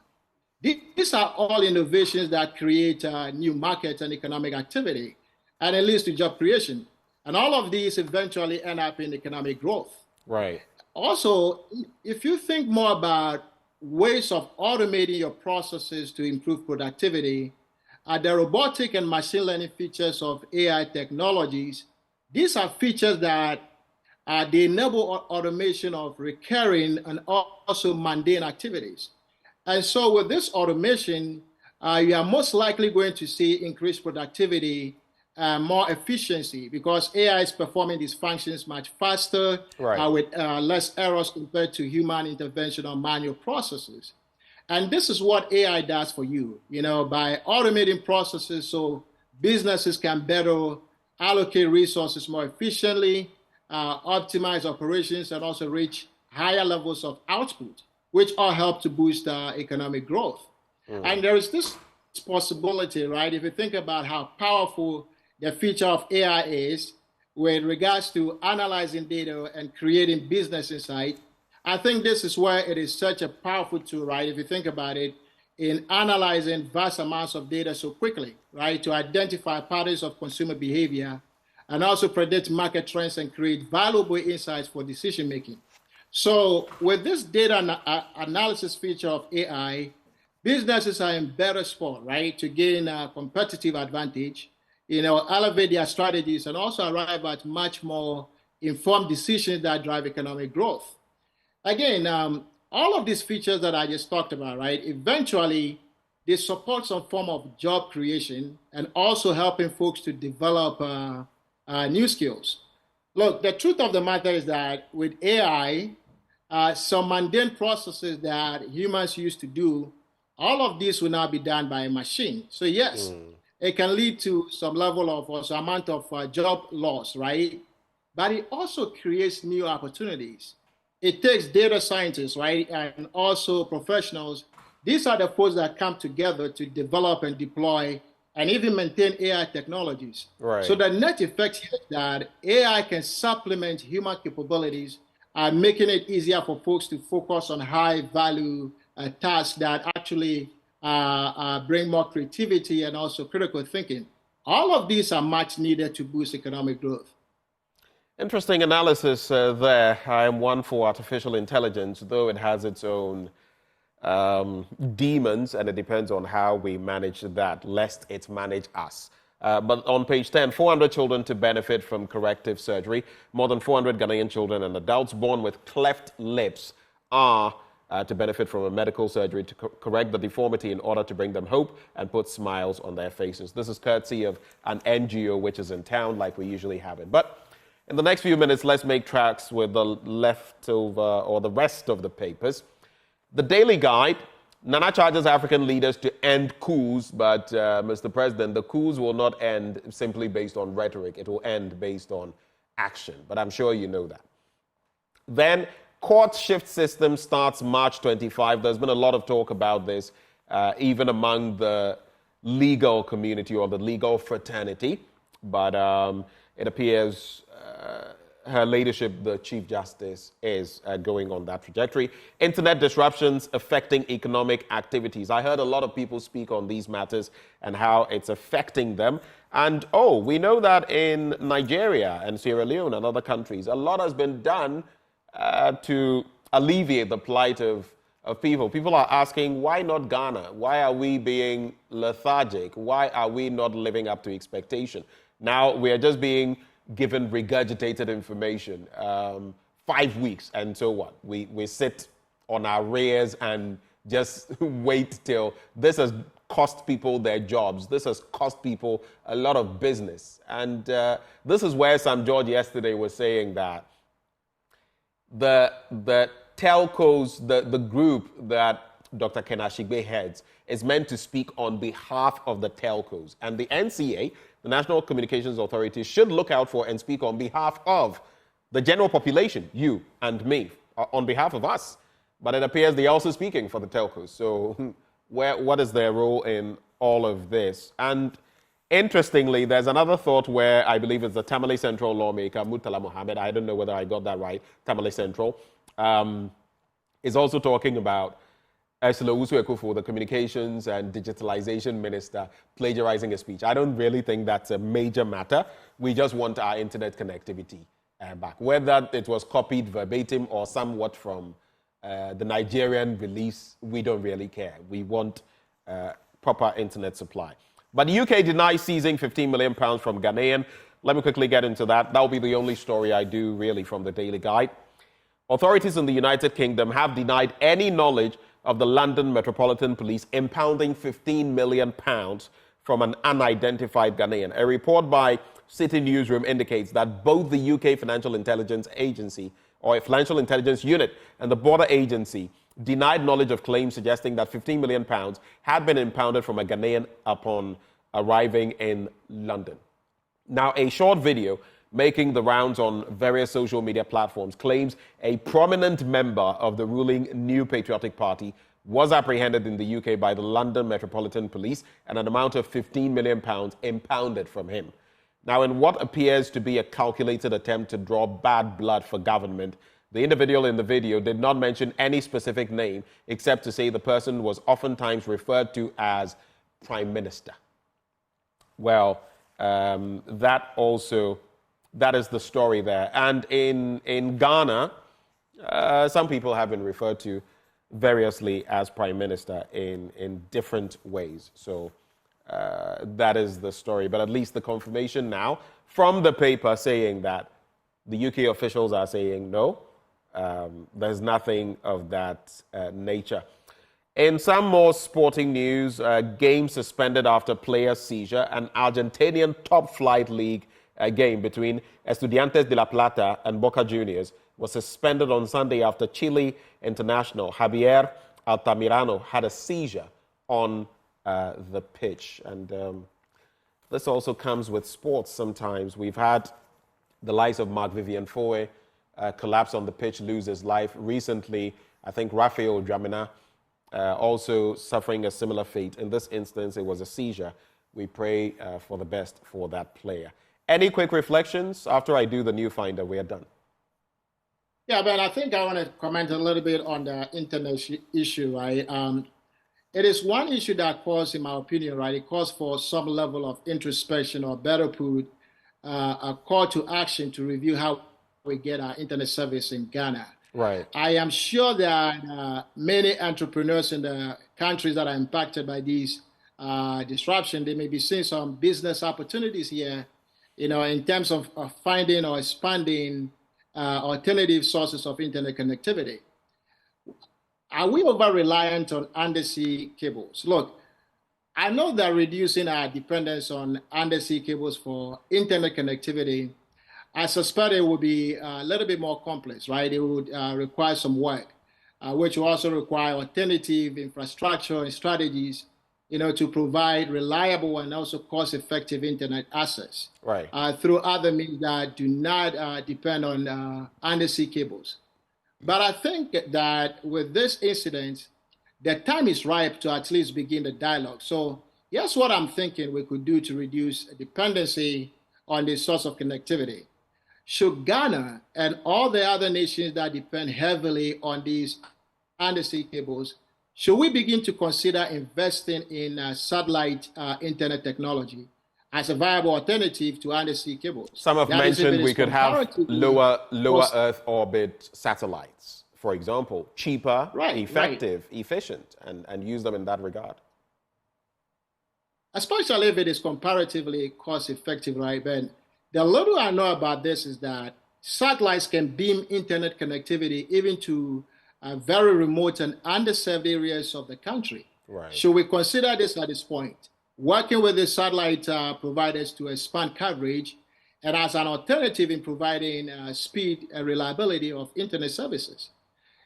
These are all innovations that create new markets and economic activity, and it leads to job creation. And all of these eventually end up in economic growth. Right. Also, if you think more about ways of automating your processes to improve productivity, the robotic and machine learning features of AI technologies, these are features that they enable automation of recurring and also mundane activities. And so with this automation, you are most likely going to see increased productivity, more efficiency, because AI is performing these functions much faster, Right. With less errors compared to human intervention on manual processes. And this is what AI does for you, by automating processes so businesses can better allocate resources more efficiently, optimize operations, and also reach higher levels of output, which all help to boost economic growth. And there is this possibility, right? If you think about how powerful the feature of AI is with regards to analyzing data and creating business insight, I think this is where it is such a powerful tool, right? If you think about it, in analyzing vast amounts of data so quickly, right, to identify patterns of consumer behavior and also predict market trends and create valuable insights for decision making. So with this data analysis feature of AI, businesses are in better spot, right, to gain a competitive advantage, elevate their strategies, and also arrive at much more informed decisions that drive economic growth. Again, all of these features that I just talked about, right, eventually they support some form of job creation and also helping folks to develop new skills. Look, the truth of the matter is that with AI, some mundane processes that humans used to do, all of this will now be done by a machine. So yes, it can lead to some level of also amount of job loss, right? But it also creates new opportunities. It takes data scientists, right, and also professionals. These are the folks that come together to develop and deploy and even maintain AI technologies. Right. So the net effect here is that AI can supplement human capabilities, making it easier for folks to focus on high-value tasks that actually bring more creativity and also critical thinking. All of these are much needed to boost economic growth. Interesting analysis there. I am one for artificial intelligence, though it has its own demons, and it depends on how we manage that, lest it manage us. But on page 10, 400 children to benefit from corrective surgery. More than 400 Ghanaian children and adults born with cleft lips are to benefit from a medical surgery to correct the deformity in order to bring them hope and put smiles on their faces. This is courtesy of an NGO which is in town, like we usually have it. But in the next few minutes, let's make tracks with the leftover or the rest of the papers. The Daily Guide. Nana charges African leaders to end coups, but Mr. President, the coups will not end simply based on rhetoric. It will end based on action, but I'm sure you know that. Then, court shift system starts March 25. There's been a lot of talk about this, even among the legal community or the legal fraternity. But it appears her ladyship, the Chief Justice, is going on that trajectory. Internet disruptions affecting economic activities. I heard a lot of people speak on these matters and how it's affecting them. And, we know that in Nigeria and Sierra Leone and other countries, a lot has been done to alleviate the plight of people. People are asking, why not Ghana? Why are we being lethargic? Why are we not living up to expectation? Now, we are just being given regurgitated information, 5 weeks, and so what? We sit on our rears and just wait till this has cost people their jobs. This has cost people a lot of business. And this is where Sam George yesterday was saying that the telcos, the group that Dr. Kenashigbe heads, is meant to speak on behalf of the telcos. And the NCA, the National Communications Authority, should look out for and speak on behalf of the general population, you and me, on behalf of us. But it appears they're also speaking for the telcos. So what is their role in all of this? And interestingly, there's another thought where I believe it's the Tamale Central lawmaker, Murtala Mohammed, I don't know whether I got that right, Tamale Central, is also talking about Ursula Usu-Ekufo, the Communications and Digitalization Minister, plagiarizing a speech. I don't really think that's a major matter. We just want our internet connectivity back. Whether it was copied verbatim or somewhat from the Nigerian release, we don't really care. We want proper internet supply. But the UK denies seizing £15 million from Ghanaian. Let me quickly get into that. That will be the only story I do really from the Daily Guide. Authorities in the United Kingdom have denied any knowledge of the London Metropolitan Police impounding £15 million from an unidentified Ghanaian. A report by City Newsroom indicates that both the UK Financial Intelligence Agency, or a Financial Intelligence Unit, and the Border Agency denied knowledge of claims suggesting that £15 million had been impounded from a Ghanaian upon arriving in London. Now, a short video making the rounds on various social media platforms claims a prominent member of the ruling New Patriotic Party was apprehended in the UK by the London Metropolitan Police and an amount of £15 million impounded from him. Now, in what appears to be a calculated attempt to draw bad blood for government, the individual in the video did not mention any specific name except to say the person was oftentimes referred to as Prime Minister. Well, that is the story there. And in Ghana, some people have been referred to variously as Prime Minister in different ways. So that is the story. But at least the confirmation now from the paper saying that the UK officials are saying no, there's nothing of that nature. In some more sporting news, game suspended after player seizure. An Argentinian top flight league game between Estudiantes de La Plata and Boca Juniors was suspended on Sunday after Chile international Javier Altamirano had a seizure on the pitch. And this also comes with sports sometimes. We've had the likes of Mark Vivian Foe collapse on the pitch, lose his life. Recently, I think Rafael Dramina also suffering a similar fate. In this instance, it was a seizure. We pray for the best for that player. Any quick reflections? After I do the new finder, we are done. Yeah, but I think I want to comment a little bit on the internet issue, right? It is one issue that calls, in my opinion, right, it calls for some level of introspection, or better put, a call to action to review how we get our internet service in Ghana. Right. I am sure that many entrepreneurs in the countries that are impacted by these disruption, they may be seeing some business opportunities here, in terms of finding or expanding alternative sources of internet connectivity. Are we over-reliant on undersea cables? Look, I know that reducing our dependence on undersea cables for internet connectivity, I suspect it will be a little bit more complex, right? It would require some work, which will also require alternative infrastructure and strategies, to provide reliable and also cost-effective internet access, right, through other means that do not depend on undersea cables. But I think that with this incident, the time is ripe to at least begin the dialogue. So Here's what I'm thinking we could do to reduce dependency on this source of connectivity. Should Ghana and all the other nations that depend heavily on these undersea cables, should we begin to consider investing in satellite internet technology as a viable alternative to undersea cables? Some have mentioned we could have lower Earth orbit satellites, for example, cheaper, effective, efficient, and use them in that regard. Especially if it is comparatively cost-effective, right, Ben? The little I know about this is that satellites can beam internet connectivity even to very remote and underserved areas of the country. Right. Should we consider this at this point? Working with the satellite providers to expand coverage and as an alternative in providing speed and reliability of internet services.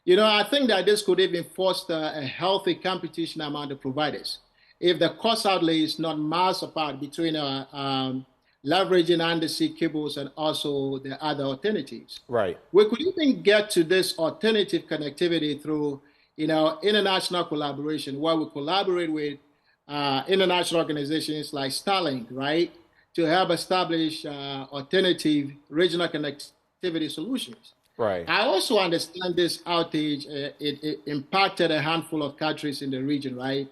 You know, I think that this could even foster a healthy competition among the providers. If the cost outlay is not miles apart between leveraging undersea cables and also the other alternatives. Right. We could even get to this alternative connectivity through, you know, international collaboration, where we collaborate with international organizations like Starlink, right, to help establish alternative regional connectivity solutions. Right. I also understand this outage, it impacted a handful of countries in the region, right?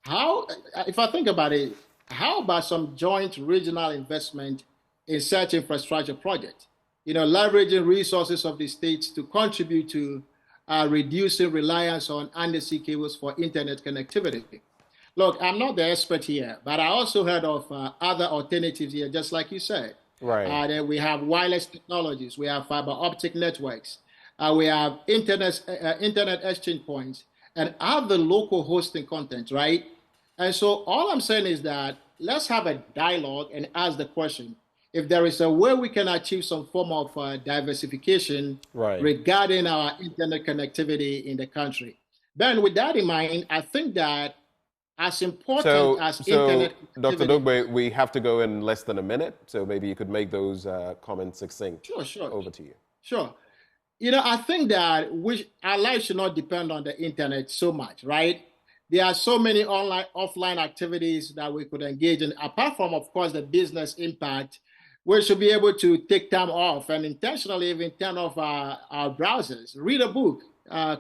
How, if I think about it, how about some joint regional investment in such infrastructure projects? You know, leveraging resources of the states to contribute to reducing reliance on undersea cables for internet connectivity. Look, I'm not the expert here, but I also heard of other alternatives here, just like you said. Right. We have wireless technologies, we have fiber optic networks, we have internet exchange points, and other local hosting content, right? And so all I'm saying is that let's have a dialogue and ask the question, if there is a way we can achieve some form of diversification regarding our internet connectivity in the country. Ben, with that in mind, I think that as important as internet connectivity... Dr. Dogbey, we have to go in less than a minute, so maybe you could make those comments succinct. Sure. Over to you. Sure. You know, I think that our life should not depend on the internet so much, right? There are so many online, offline activities that we could engage in, apart from, of course, the business impact. We should be able to take time off and intentionally even turn off our browsers, read a book,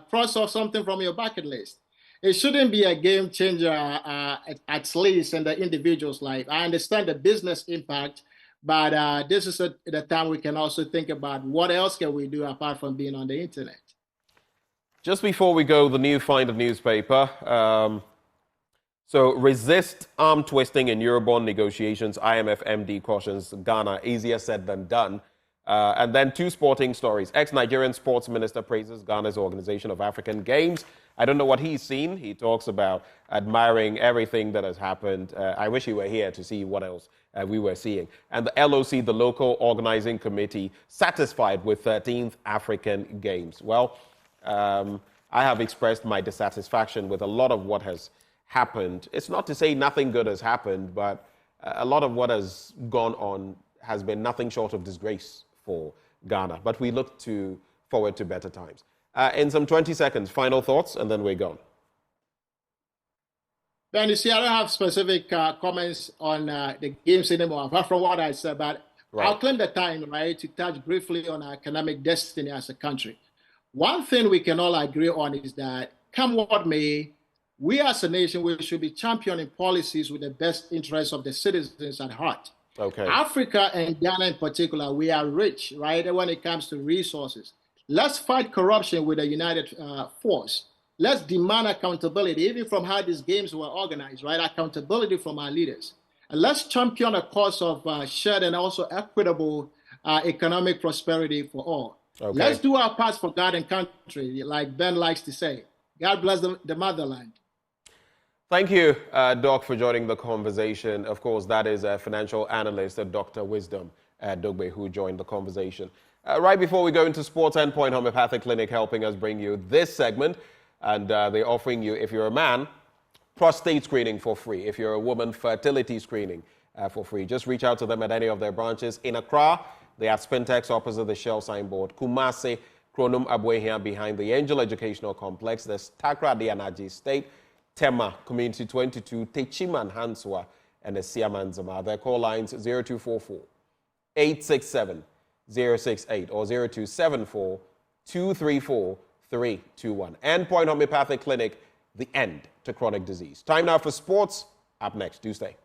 cross off something from your bucket list. It shouldn't be a game changer, at least in the individual's life. I understand the business impact, but this is the time we can also think about what else can we do apart from being on the internet. Just before we go, the new find of newspaper. So resist arm twisting in Eurobond negotiations. IMF MD cautions Ghana, easier said than done. And then two sporting stories. Ex-Nigerian sports minister praises Ghana's organization of African Games. I don't know what he's seen. He talks about admiring everything that has happened. I wish he were here to see what else we were seeing. And the LOC, the local organizing committee, satisfied with 13th African Games. Well, I have expressed my dissatisfaction with a lot of what has happened. It's not to say nothing good has happened, but a lot of what has gone on has been nothing short of disgrace for Ghana. But we look forward to better times. In some 20 seconds, final thoughts, and then we're gone. Ben, you see, I don't have specific comments on the games anymore, apart from what I said, but I'll claim the time, right, to touch briefly on our economic destiny as a country. One thing we can all agree on is that, come what may, we as a nation, we should be championing policies with the best interests of the citizens at heart. Okay. Africa and Ghana in particular, we are rich, right, when it comes to resources. Let's fight corruption with a united force. Let's demand accountability, even from how these games were organized, right? Accountability from our leaders. And let's champion a cause of shared and also equitable economic prosperity for all. Okay. Let's do our part for God and country, like Ben likes to say. God bless the motherland. Thank you, Doc, for joining the conversation. Of course, that is a financial analyst at Dr. Wisdom Dogbey, who joined the conversation. Right before we go into Sports Endpoint Homeopathic Clinic helping us bring you this segment, and they're offering you, if you're a man, prostate screening for free. If you're a woman, fertility screening for free. Just reach out to them at any of their branches. In Accra, they have Spintex opposite the Shell signboard. Kumasi, Kronum Abuehia behind the Angel Educational Complex. There's Takra Dianaji State. Tema, Community 22, Techiman Hanswa, and Siamanzama. Their call lines 0244 867 068 or 0274 234 321. Endpoint Homeopathic Clinic, the end to chronic disease. Time now for sports. Up next, do stay.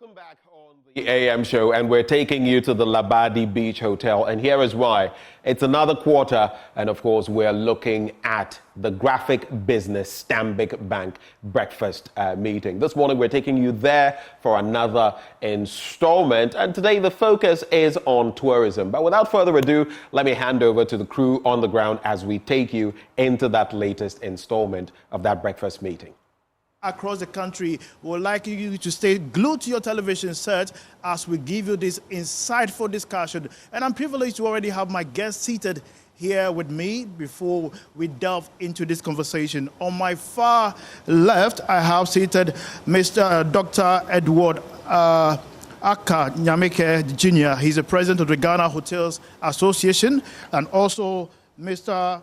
Welcome back on the AM show, and we're taking you to the Labadi Beach Hotel, and here is why. It's another quarter, and of course, we're looking at the Graphic Business Stanbic Bank breakfast meeting. This morning, we're taking you there for another installment, and today the focus is on tourism. But without further ado, let me hand over to the crew on the ground as we take you into that latest installment of that breakfast meeting. Across the country, we would like you to stay glued to your television set as we give you this insightful discussion. And I'm privileged to already have my guest seated here with me before we delve into this conversation. On my far left, I have seated Mr. Dr. Edward Aka Nyameke Jr. He's the president of the Ghana Hotels Association, and also Mr.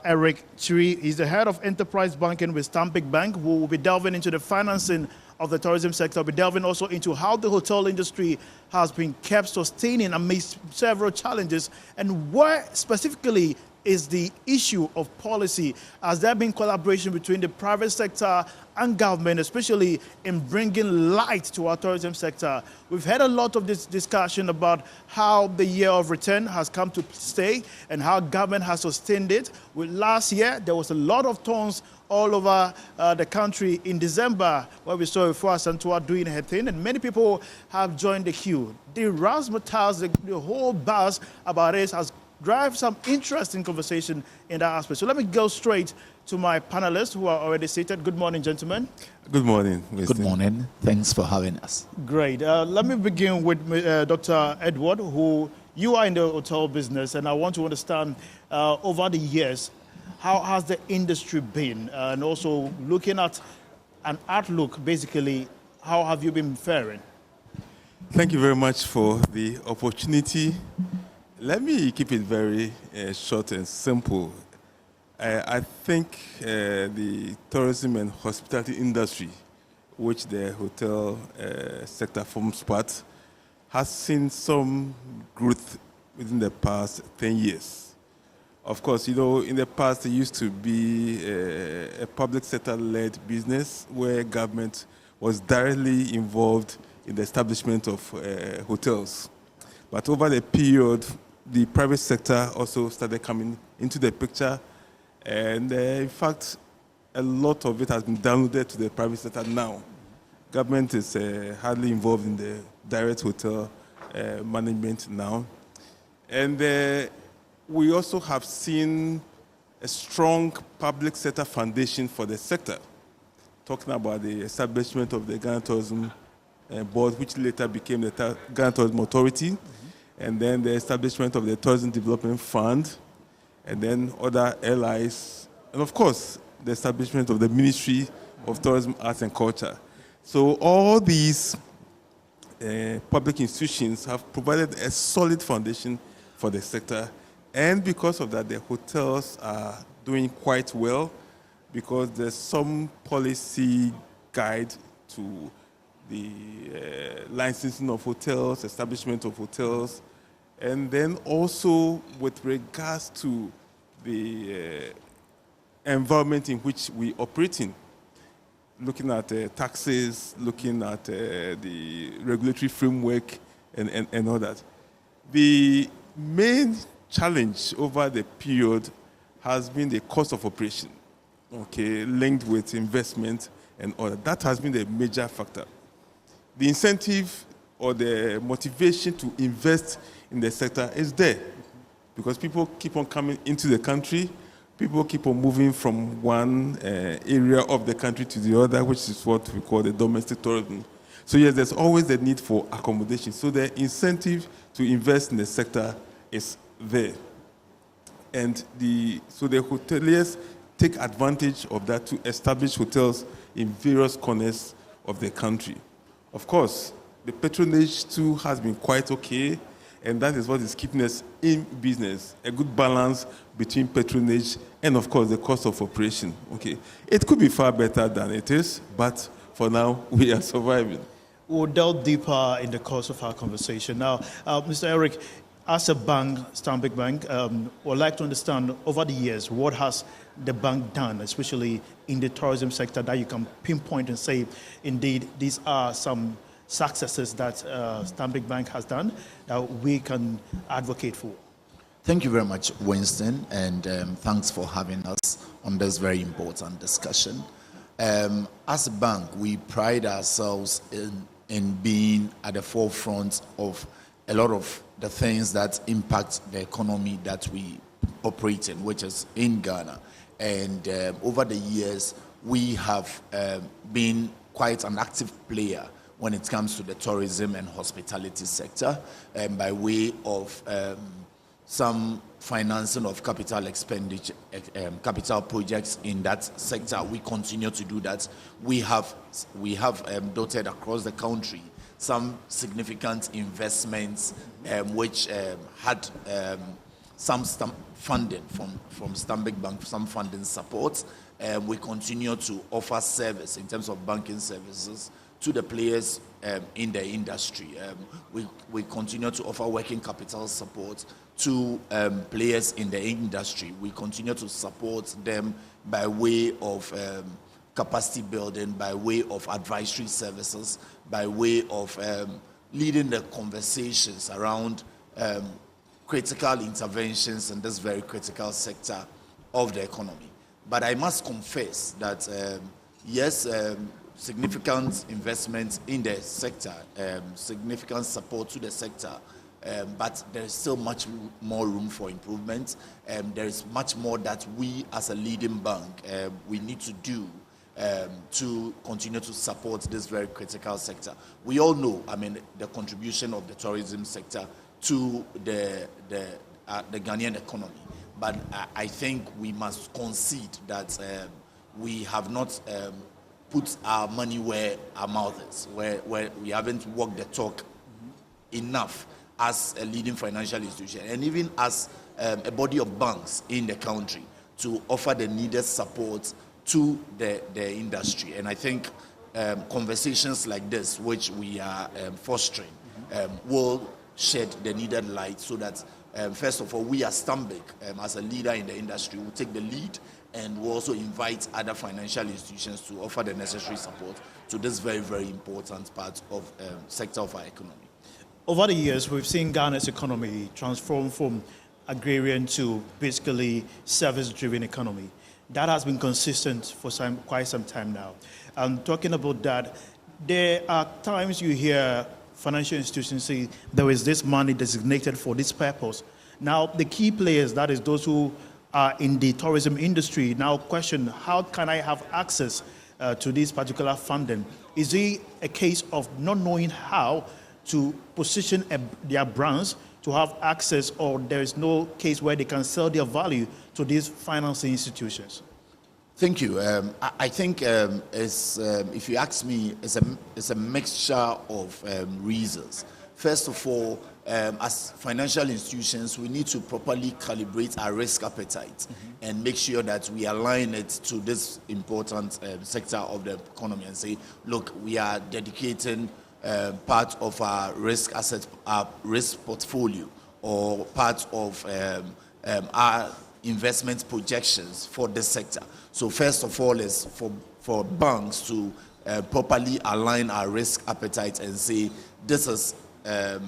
Eric Chiri. He's the head of enterprise banking with Stanbic Bank, who will be delving into the financing of the tourism sector. We'll be delving also into how the hotel industry has been kept sustaining amidst several challenges, and where specifically is the issue of policy. Has there been collaboration between the private sector and government, especially in bringing light to our tourism sector? We've had a lot of this discussion about how the year of return has come to stay and how government has sustained it. Last year, there was a lot of tones all over the country in December where we saw Ifua Santua doing her thing, and many people have joined the queue. The razzmatazz, the whole buzz about this has drive some interesting conversation in that aspect. So let me go straight to my panelists who are already seated. Good morning, gentlemen. Good morning. Good morning. Thanks for having us. Great. Let me begin with Dr. Edward, who you are in the hotel business, and I want to understand over the years, how has the industry been? And also looking at an outlook, basically, how have you been faring? Thank you very much for the opportunity. Let me keep it very short and simple. I think the tourism and hospitality industry, which the hotel sector forms part, has seen some growth within the past 10 years. Of course, you know, in the past, it used to be a public sector-led business where government was directly involved in the establishment of hotels. But over the period, the private sector also started coming into the picture, and in fact, a lot of it has been downloaded to the private sector now. Government is hardly involved in the direct hotel management now, and we also have seen a strong public sector foundation for the sector, talking about the establishment of the Ghana Tourism Board, which later became the Ghana Tourism Authority. And then the establishment of the Tourism Development Fund, and then other allies, and of course, the establishment of the Ministry of Tourism, Arts and Culture. So all these public institutions have provided a solid foundation for the sector, and because of that, the hotels are doing quite well, because there's some policy guide to the licensing of hotels, establishment of hotels, and then also with regards to the environment in which we operate in, looking at taxes, looking at the regulatory framework, and all that. The main challenge over the period has been the cost of operation, okay, linked with investment and all that. That has been the major factor. The incentive or the motivation to invest in the sector is there because people keep on coming into the country, people keep on moving from one area of the country to the other, which is what we call the domestic tourism. So yes, there's always the need for accommodation. So the incentive to invest in the sector is there. And so the hoteliers take advantage of that to establish hotels in various corners of the country. Of course, the patronage too has been quite okay, and that is what is keeping us in business, a good balance between patronage and, of course, the cost of operation. Okay, it could be far better than it is, but for now, we are surviving. We'll delve deeper in the course of our conversation. Now, Mr. Eric, as a bank, Stanbic Bank, would like to understand over the years, what has the bank done, especially in the tourism sector, that you can pinpoint and say, indeed, these are some successes that Stanbic Bank has done that we can advocate for? Thank you very much, Winston, and thanks for having us on this very important discussion. As a bank, we pride ourselves in being at the forefront of a lot of the things that impact the economy that we operate in, which is in Ghana. And over the years, we have been quite an active player when it comes to the tourism and hospitality sector, by way of some financing of capital expenditure, capital projects in that sector. We continue to do that. We have dotted across the country some significant investments which had some funding from Stanbic Bank, some funding support. We continue to offer service in terms of banking services to the players in the industry. We continue to offer working capital support to players in the industry. We continue to support them by way of capacity building, by way of advisory services, by way of leading the conversations around critical interventions in this very critical sector of the economy. But I must confess that, yes, significant investment in the sector, significant support to the sector, but there is still much more room for improvement. There is much more that we as a leading bank, we need to do to continue to support this very critical sector. We all know, the contribution of the tourism sector to the Ghanaian economy. But I think we must concede that we have not put our money where our mouth is, where we haven't walked the talk enough as a leading financial institution, and even as a body of banks in the country, to offer the needed support to the industry. And I think conversations like this, which we are fostering, will shed the needed light so that, first of all, we as Stanbic, as a leader in the industry, will take the lead, and will also invite other financial institutions to offer the necessary support to this very, very important part of sector of our economy. Over the years, we've seen Ghana's economy transform from agrarian to basically service-driven economy. That has been consistent for quite some time now. And talking about that, there are times you hear financial institutions say there is this money designated for this purpose. Now, the key players, that is those who are in the tourism industry, now question, how can I have access to this particular funding? Is it a case of not knowing how to position their brands to have access, or there is no case where they can sell their value to these financing institutions? Thank you. I think, if you ask me, it's a mixture of reasons. First of all, as financial institutions, we need to properly calibrate our risk appetite and make sure that we align it to this important sector of the economy and say, look, we are dedicating part of our risk asset, our risk portfolio, or part of our investment projections for this sector. So first of all is for banks to properly align our risk appetite and say this is a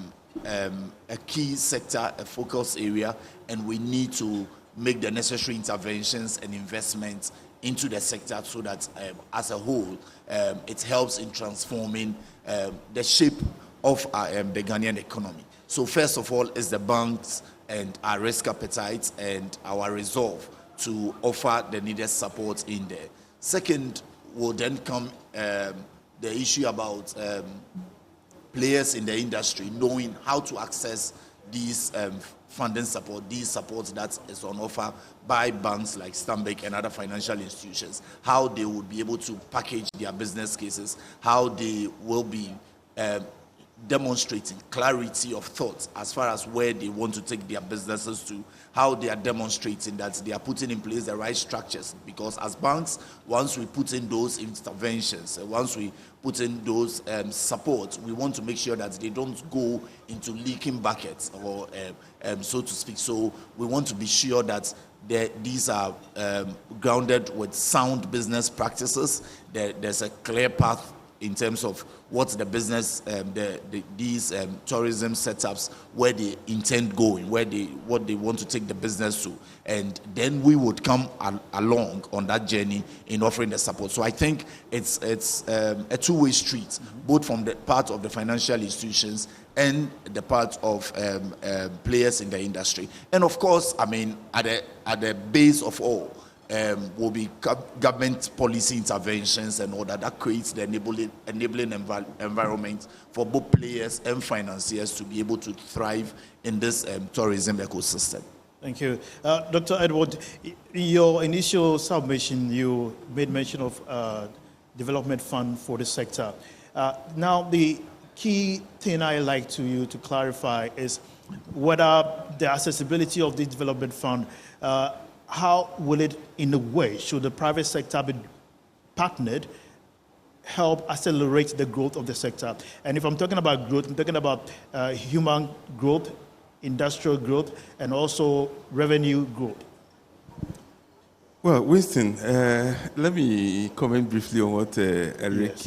key sector, a focus area, and we need to make the necessary interventions and investments into the sector so that as a whole it helps in transforming the shape of the Ghanaian economy. So first of all is the banks and our risk appetite and our resolve to offer the needed support in there. Second will then come the issue about players in the industry knowing how to access these funding support, these supports that is on offer by banks like Stanbic and other financial institutions, how they would be able to package their business cases, how they will be demonstrating clarity of thought as far as where they want to take their businesses to, how they are demonstrating that they are putting in place the right structures. Because as banks, once we put in those interventions, once we put in those support, we want to make sure that they don't go into leaking buckets, or so to speak. So we want to be sure that these are grounded with sound business practices. There's a clear path in terms of what's the business, these tourism setups, where they intend going, what they want to take the business to, and then we would come along on that journey in offering the support. So I think it's a two-way street, both from the part of the financial institutions and the part of players in the industry. And of course, I mean, at the base of all, will be government policy interventions and all that creates the enabling environment for both players and financiers to be able to thrive in this tourism ecosystem. Thank you. Dr. Edward, in your initial submission, you made mention of development fund for the sector. Now, the key thing I like to clarify is whether the accessibility of the development fund, how will it, in a way, should the private sector be partnered, help accelerate the growth of the sector? And if I'm talking about growth, I'm talking about human growth, industrial growth, and also revenue growth. Well, Winston, let me comment briefly on what Eric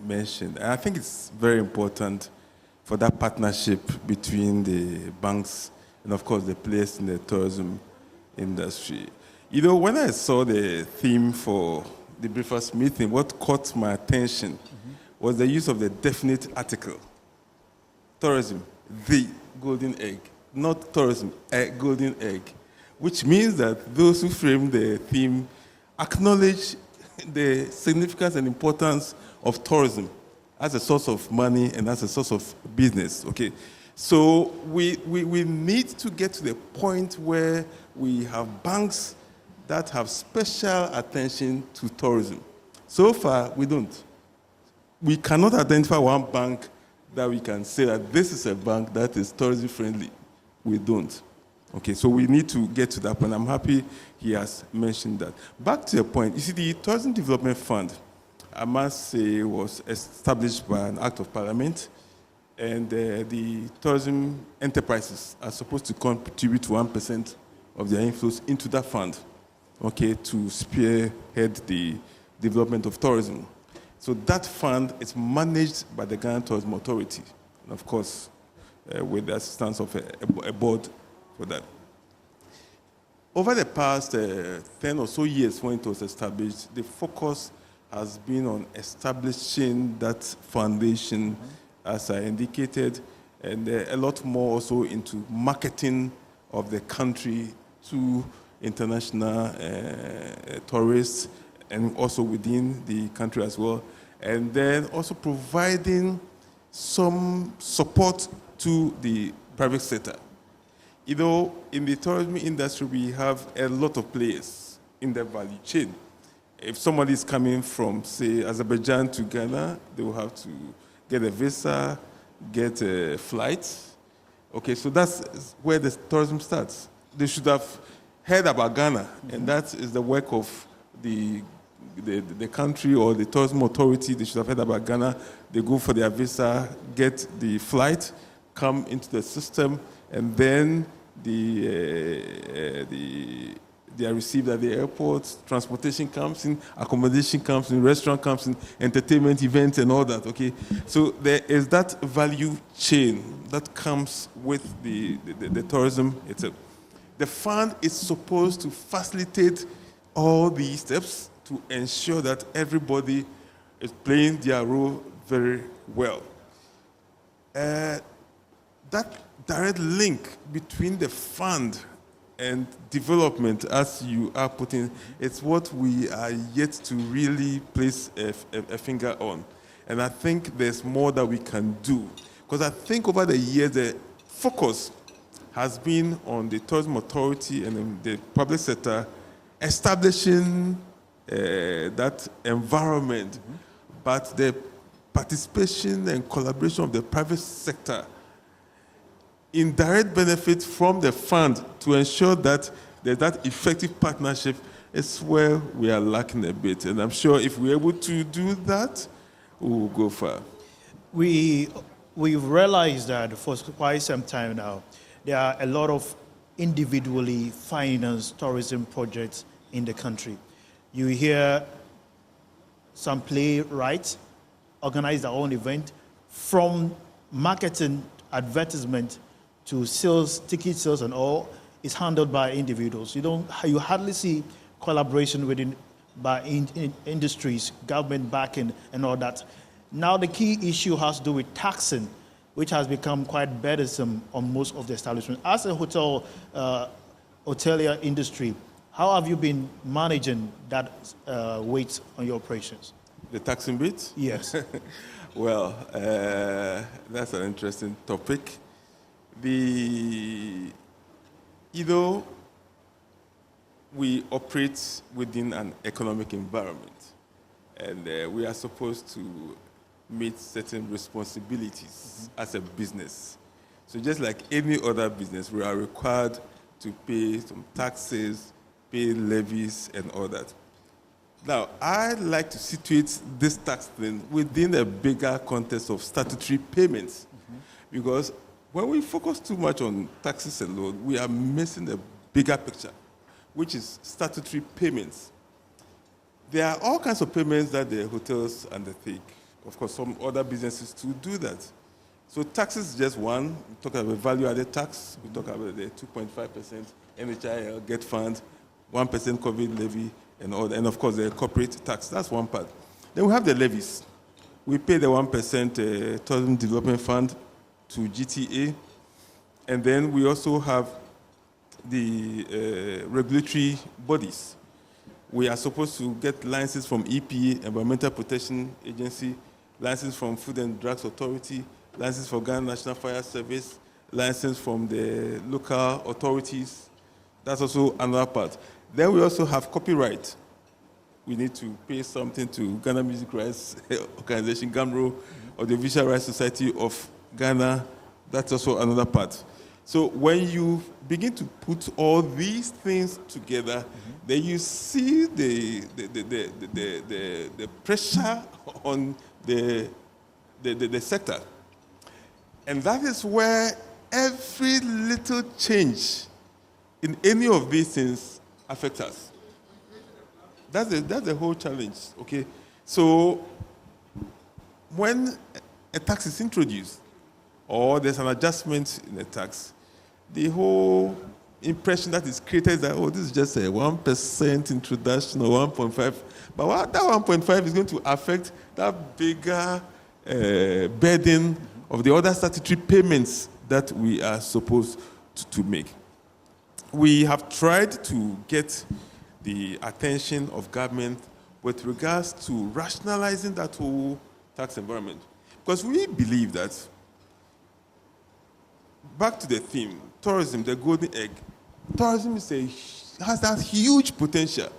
mentioned. I think it's very important for that partnership between the banks and, of course, the players in the tourism industry. You know, when I saw the theme for the breakfast meeting, what caught my attention was the use of the definite article. Tourism, the golden egg. Not tourism, a golden egg. Which means that those who frame the theme acknowledge the significance and importance of tourism as a source of money and as a source of business, okay? So we need to get to the point where we have banks that have special attention to tourism. So far, we don't. We cannot identify one bank that we can say that this is a bank that is tourism friendly. We don't. Okay, so we need to get to that point. I'm happy he has mentioned that. Back to the point, you see, the Tourism Development Fund, I must say, was established by an act of parliament. And the tourism enterprises are supposed to contribute 1% of their inflows into that fund, okay, to spearhead the development of tourism. So that fund is managed by the Ghana Tourism Authority, and of course, with the assistance of a board for that. Over the past 10 or so years when it was established, the focus has been on establishing that foundation, as I indicated, and a lot more also into marketing of the country to international tourists and also within the country as well. And then also providing some support to the private sector. You know, in the tourism industry, we have a lot of players in the value chain. If somebody is coming from, say, Azerbaijan to Ghana, they will have to get a visa, get flights. Okay, so that's where the tourism starts. They should have heard about Ghana, and that is the work of the country or the tourism authority. They should have heard about Ghana. They go for their visa, get the flight, come into the system, and then they are received at the airport. Transportation comes in, accommodation comes in, restaurant comes in, entertainment events and all that. Okay, so there is that value chain that comes with the tourism itself. The fund is supposed to facilitate all these steps to ensure that everybody is playing their role very well. That direct link between the fund and development, as you are putting, it's what we are yet to really place a finger on. And I think there's more that we can do. Because I think over the years, the focus has been on the tourism authority and in the public sector establishing that environment, but the participation and collaboration of the private sector in direct benefit from the fund to ensure that there's that effective partnership is where we are lacking a bit. And I'm sure if we're able to do that, we will go far. We've realized that for quite some time now, there are a lot of individually financed tourism projects in the country. You hear some playwrights organize their own event, from marketing, advertisement, to sales, ticket sales and all, is handled by individuals. You hardly see collaboration by industries, government backing and all that. Now the key issue has to do with taxing, which has become quite burdensome on most of the establishments. As a hotelier industry, how have you been managing that weight on your operations? The taxing bit? Yes. Well, that's an interesting topic. We operate within an economic environment, and we are supposed to meet certain responsibilities as a business. So just like any other business, we are required to pay some taxes, pay levies, and all that. Now, I like to situate this tax thing within a bigger context of statutory payments, because when we focus too much on taxes alone, we are missing the bigger picture, which is statutory payments. There are all kinds of payments that the hotels undertake. Of course, some other businesses too do that. So taxes is just one. We talk about value-added tax. We talk about the 2.5% NHIL, GET fund, 1% COVID levy, and all that. And of course, the corporate tax. That's one part. Then we have the levies. We pay the 1% tourism development fund to GTA. And then we also have the regulatory bodies. We are supposed to get licenses from EPA, Environmental Protection Agency, license from Food and Drugs Authority, license for Ghana National Fire Service, license from the local authorities. That's also another part. Then we also have copyright. We need to pay something to Ghana Music Rights Organization, GAMRO, or the Visual Rights Society of Ghana. That's also another part. So when you begin to put all these things together, then you see the pressure on the sector. And that is where every little change in any of these things affects us. That's the whole challenge, okay? So when a tax is introduced, or there's an adjustment in the tax, the whole impression that is created is that, oh, this is just a 1% introduction or 1.5. But that 1.5 is going to affect that bigger burden of the other statutory payments that we are supposed to make. We have tried to get the attention of government with regards to rationalizing that whole tax environment. Because we believe that, back to the theme, tourism, the golden egg, tourism has that huge potential.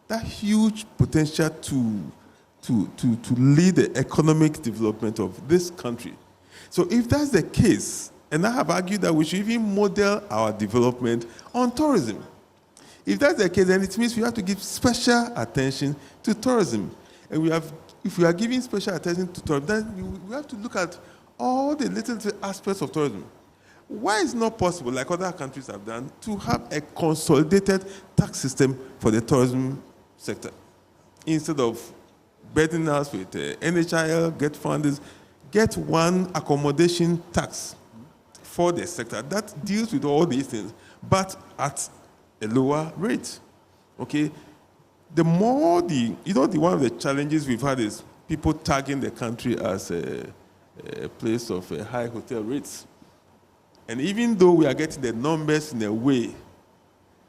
That huge potential to lead the economic development of this country. So if that's the case, and I have argued that we should even model our development on tourism. If that's the case, then it means we have to give special attention to tourism. And if we are giving special attention to tourism, then we have to look at all the little aspects of tourism. Why is it not possible, like other countries have done, to have a consolidated tax system for the tourism sector? Instead of burdening us with NHIL, get funders, get one accommodation tax for the sector that deals with all these things, but at a lower rate. Okay? One of the challenges we've had is people tagging the country as a place of high hotel rates. And even though we are getting the numbers in a way,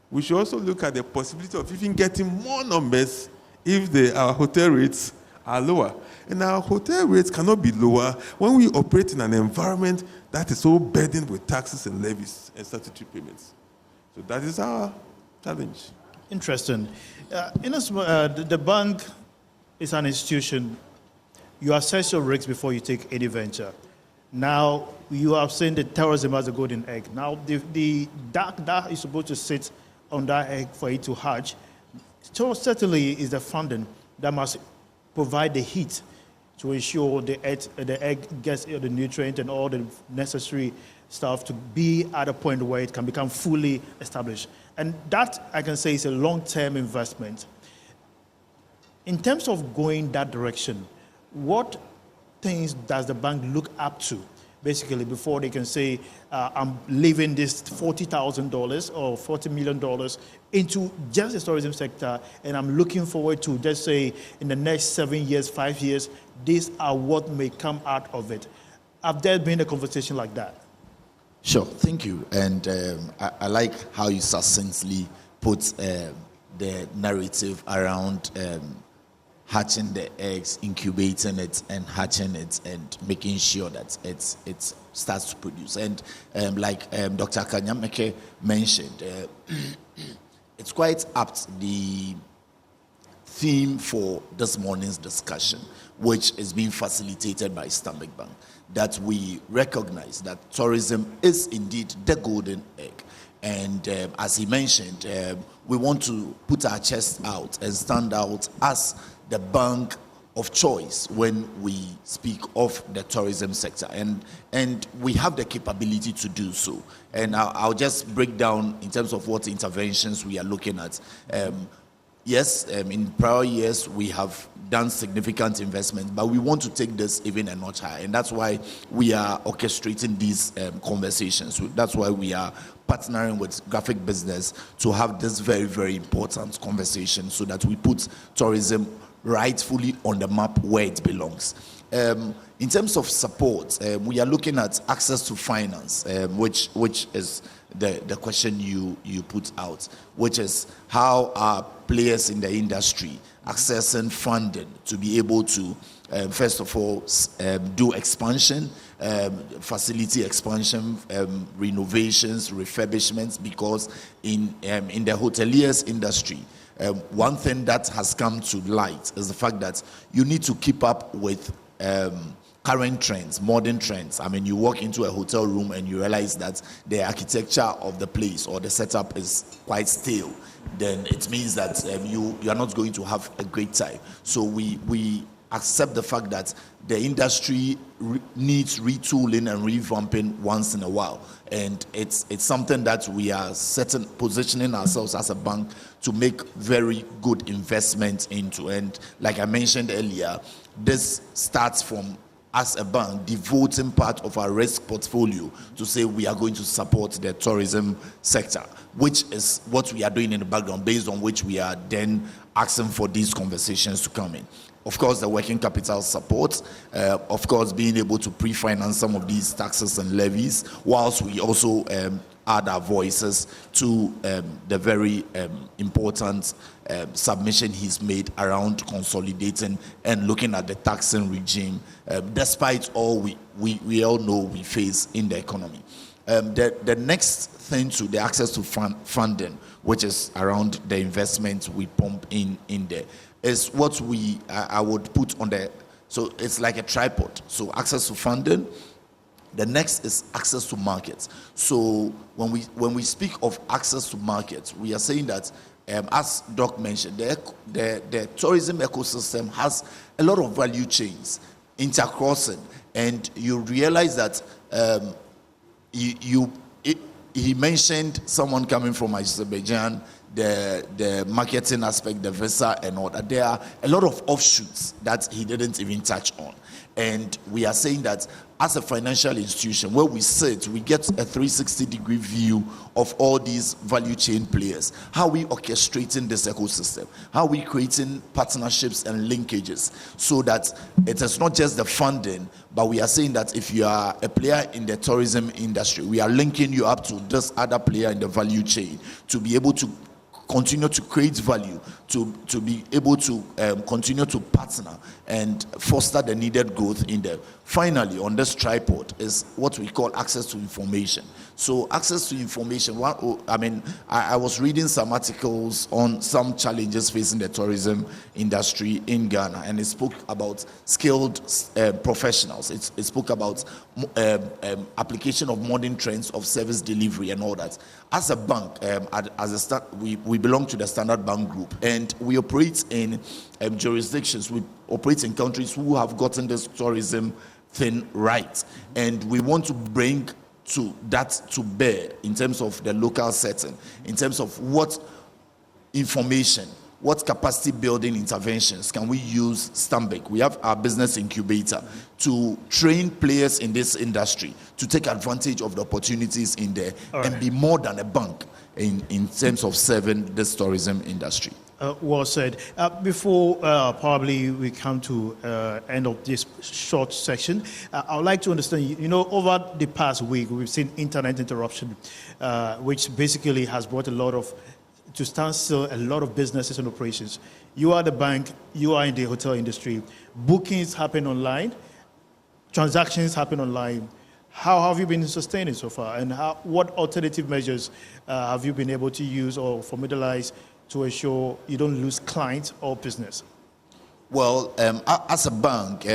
we should also look at the possibility of even getting more numbers if our hotel rates are lower. And our hotel rates cannot be lower when we operate in an environment that is so burdened with taxes and levies and statutory payments. So that is our challenge. Interesting. The bank is an institution. You assess your risks before you take any venture. Now, you have seen the tourism as a golden egg. Now, the duck that is supposed to sit on that egg for it to hatch, so certainly is the funding that must provide the heat to ensure the egg gets the nutrient and all the necessary stuff to be at a point where it can become fully established. And that, I can say, is a long-term investment. In terms of going that direction, what things does the bank look up to, basically, before they can say, I'm leaving this $40,000 or $40 million into just the tourism sector, and I'm looking forward to, just say, in the next 7 years, 5 years, these are what may come out of it. Have there been a conversation like that? Sure, thank you. And I like how you succinctly put the narrative around hatching the eggs, incubating it, and hatching it, and making sure that it starts to produce. And like Dr. Kanyameke mentioned, it's quite apt, the theme for this morning's discussion, which is being facilitated by Stanbic Bank, that we recognize that tourism is indeed the golden egg. And as he mentioned, we want to put our chest out and stand out as the bank of choice when we speak of the tourism sector, and we have the capability to do so. And I'll just break down in terms of what interventions we are looking at. Yes, in prior years we have done significant investments, but we want to take this even a notch higher, and that's why we are orchestrating these conversations. That's why we are partnering with graphic business to have this very, very important conversation, so that we put tourism rightfully on the map where it belongs. In terms of support, we are looking at access to finance, which is the question you put out, which is how are players in the industry accessing funding to be able to, first of all, do expansion, facility expansion, renovations, refurbishments, because in the hoteliers industry, one thing that has come to light is the fact that you need to keep up with current trends, modern trends. I mean, you walk into a hotel room and you realize that the architecture of the place or the setup is quite stale. Then it means that you are not going to have a great time. So we accept the fact that the industry needs retooling and revamping once in a while, and it's something that we are positioning ourselves as a bank to make very good investments into. And like I mentioned earlier, this starts from, as a bank, devoting part of our risk portfolio to say we are going to support the tourism sector, which is what we are doing in the background, based on which we are then asking for these conversations to come in. Of course, the working capital support, of course, being able to pre-finance some of these taxes and levies, whilst we also add our voices to the very important submission he's made around consolidating and looking at the taxing regime, despite all we all know we face in the economy. The next thing to the access to funding, which is around the investment we pump in there, is what I would put on the, so it's like a tripod. So access to funding, The next is access to markets. So when we speak of access to markets, we are saying that, as Doc mentioned, the tourism ecosystem has a lot of value chains intercrossing, and you realize that he mentioned someone coming from Azerbaijan, the marketing aspect, the visa and all that. There are a lot of offshoots that he didn't even touch on. And we are saying that as a financial institution, where we sit, we get a 360-degree view of all these value chain players. How are we orchestrating this ecosystem? How are we creating partnerships and linkages so that it is not just the funding, but we are saying that if you are a player in the tourism industry, we are linking you up to this other player in the value chain to be able to continue to create value, to be able to continue to partner and foster the needed growth in there. Finally, on this tripod is what we call access to information. So access to information, I was reading some articles on some challenges facing the tourism industry in Ghana, and it spoke about skilled professionals. It spoke about application of modern trends of service delivery and all that. As a bank, we belong to the Standard Bank Group, and we operate in jurisdictions. We operate in countries who have gotten this tourism thing right, and we want to bring that to bear in terms of the local setting, in terms of what information, what capacity building interventions can we use Stanbic. We have our business incubator to train players in this industry to take advantage of the opportunities in there and be more than a bank in terms of serving this tourism industry. Well said. Before probably we come to end of this short section, I would like to understand, over the past week, we've seen internet interruption, which basically has brought to stand still a lot of businesses and operations. You are the bank, you are in the hotel industry, bookings happen online, transactions happen online. How have you been sustaining so far, and what alternative measures have you been able to use or formalize to ensure you don't lose clients or business? Well, as a bank,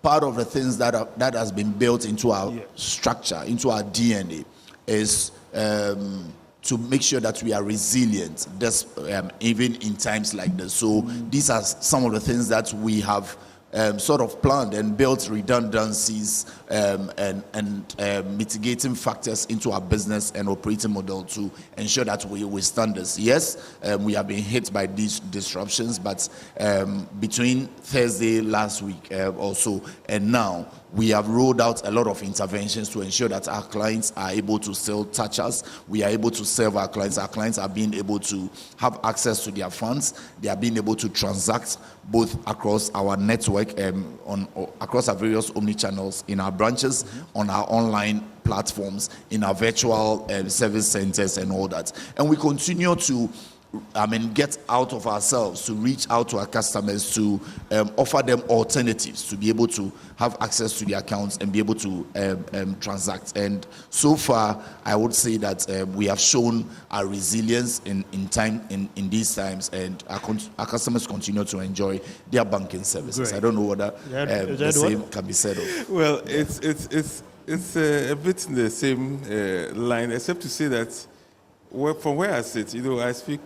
part of the things that has been built into our structure, into our DNA, is to make sure that we are resilient, even in times like this. So these are some of the things that we have sort of planned and built redundancies and mitigating factors into our business and operating model to ensure that we withstand this. Yes, we have been hit by these disruptions, but between Thursday last week also and now, we have rolled out a lot of interventions to ensure that our clients are able to still touch us. We are able to serve our clients. Our clients are being able to have access to their funds. They are being able to transact both across our network, across our various omni-channels, in our branches, on our online platforms, in our virtual service centers and all that. And we continue to get out of ourselves to reach out to our customers to offer them alternatives to be able to have access to the accounts and be able to transact. And so far, I would say that we have shown our resilience in these times, and our customers continue to enjoy their banking services. Great. I don't know whether the same can be said of. Well, it's a bit in the same line, except to say that from where I sit, I speak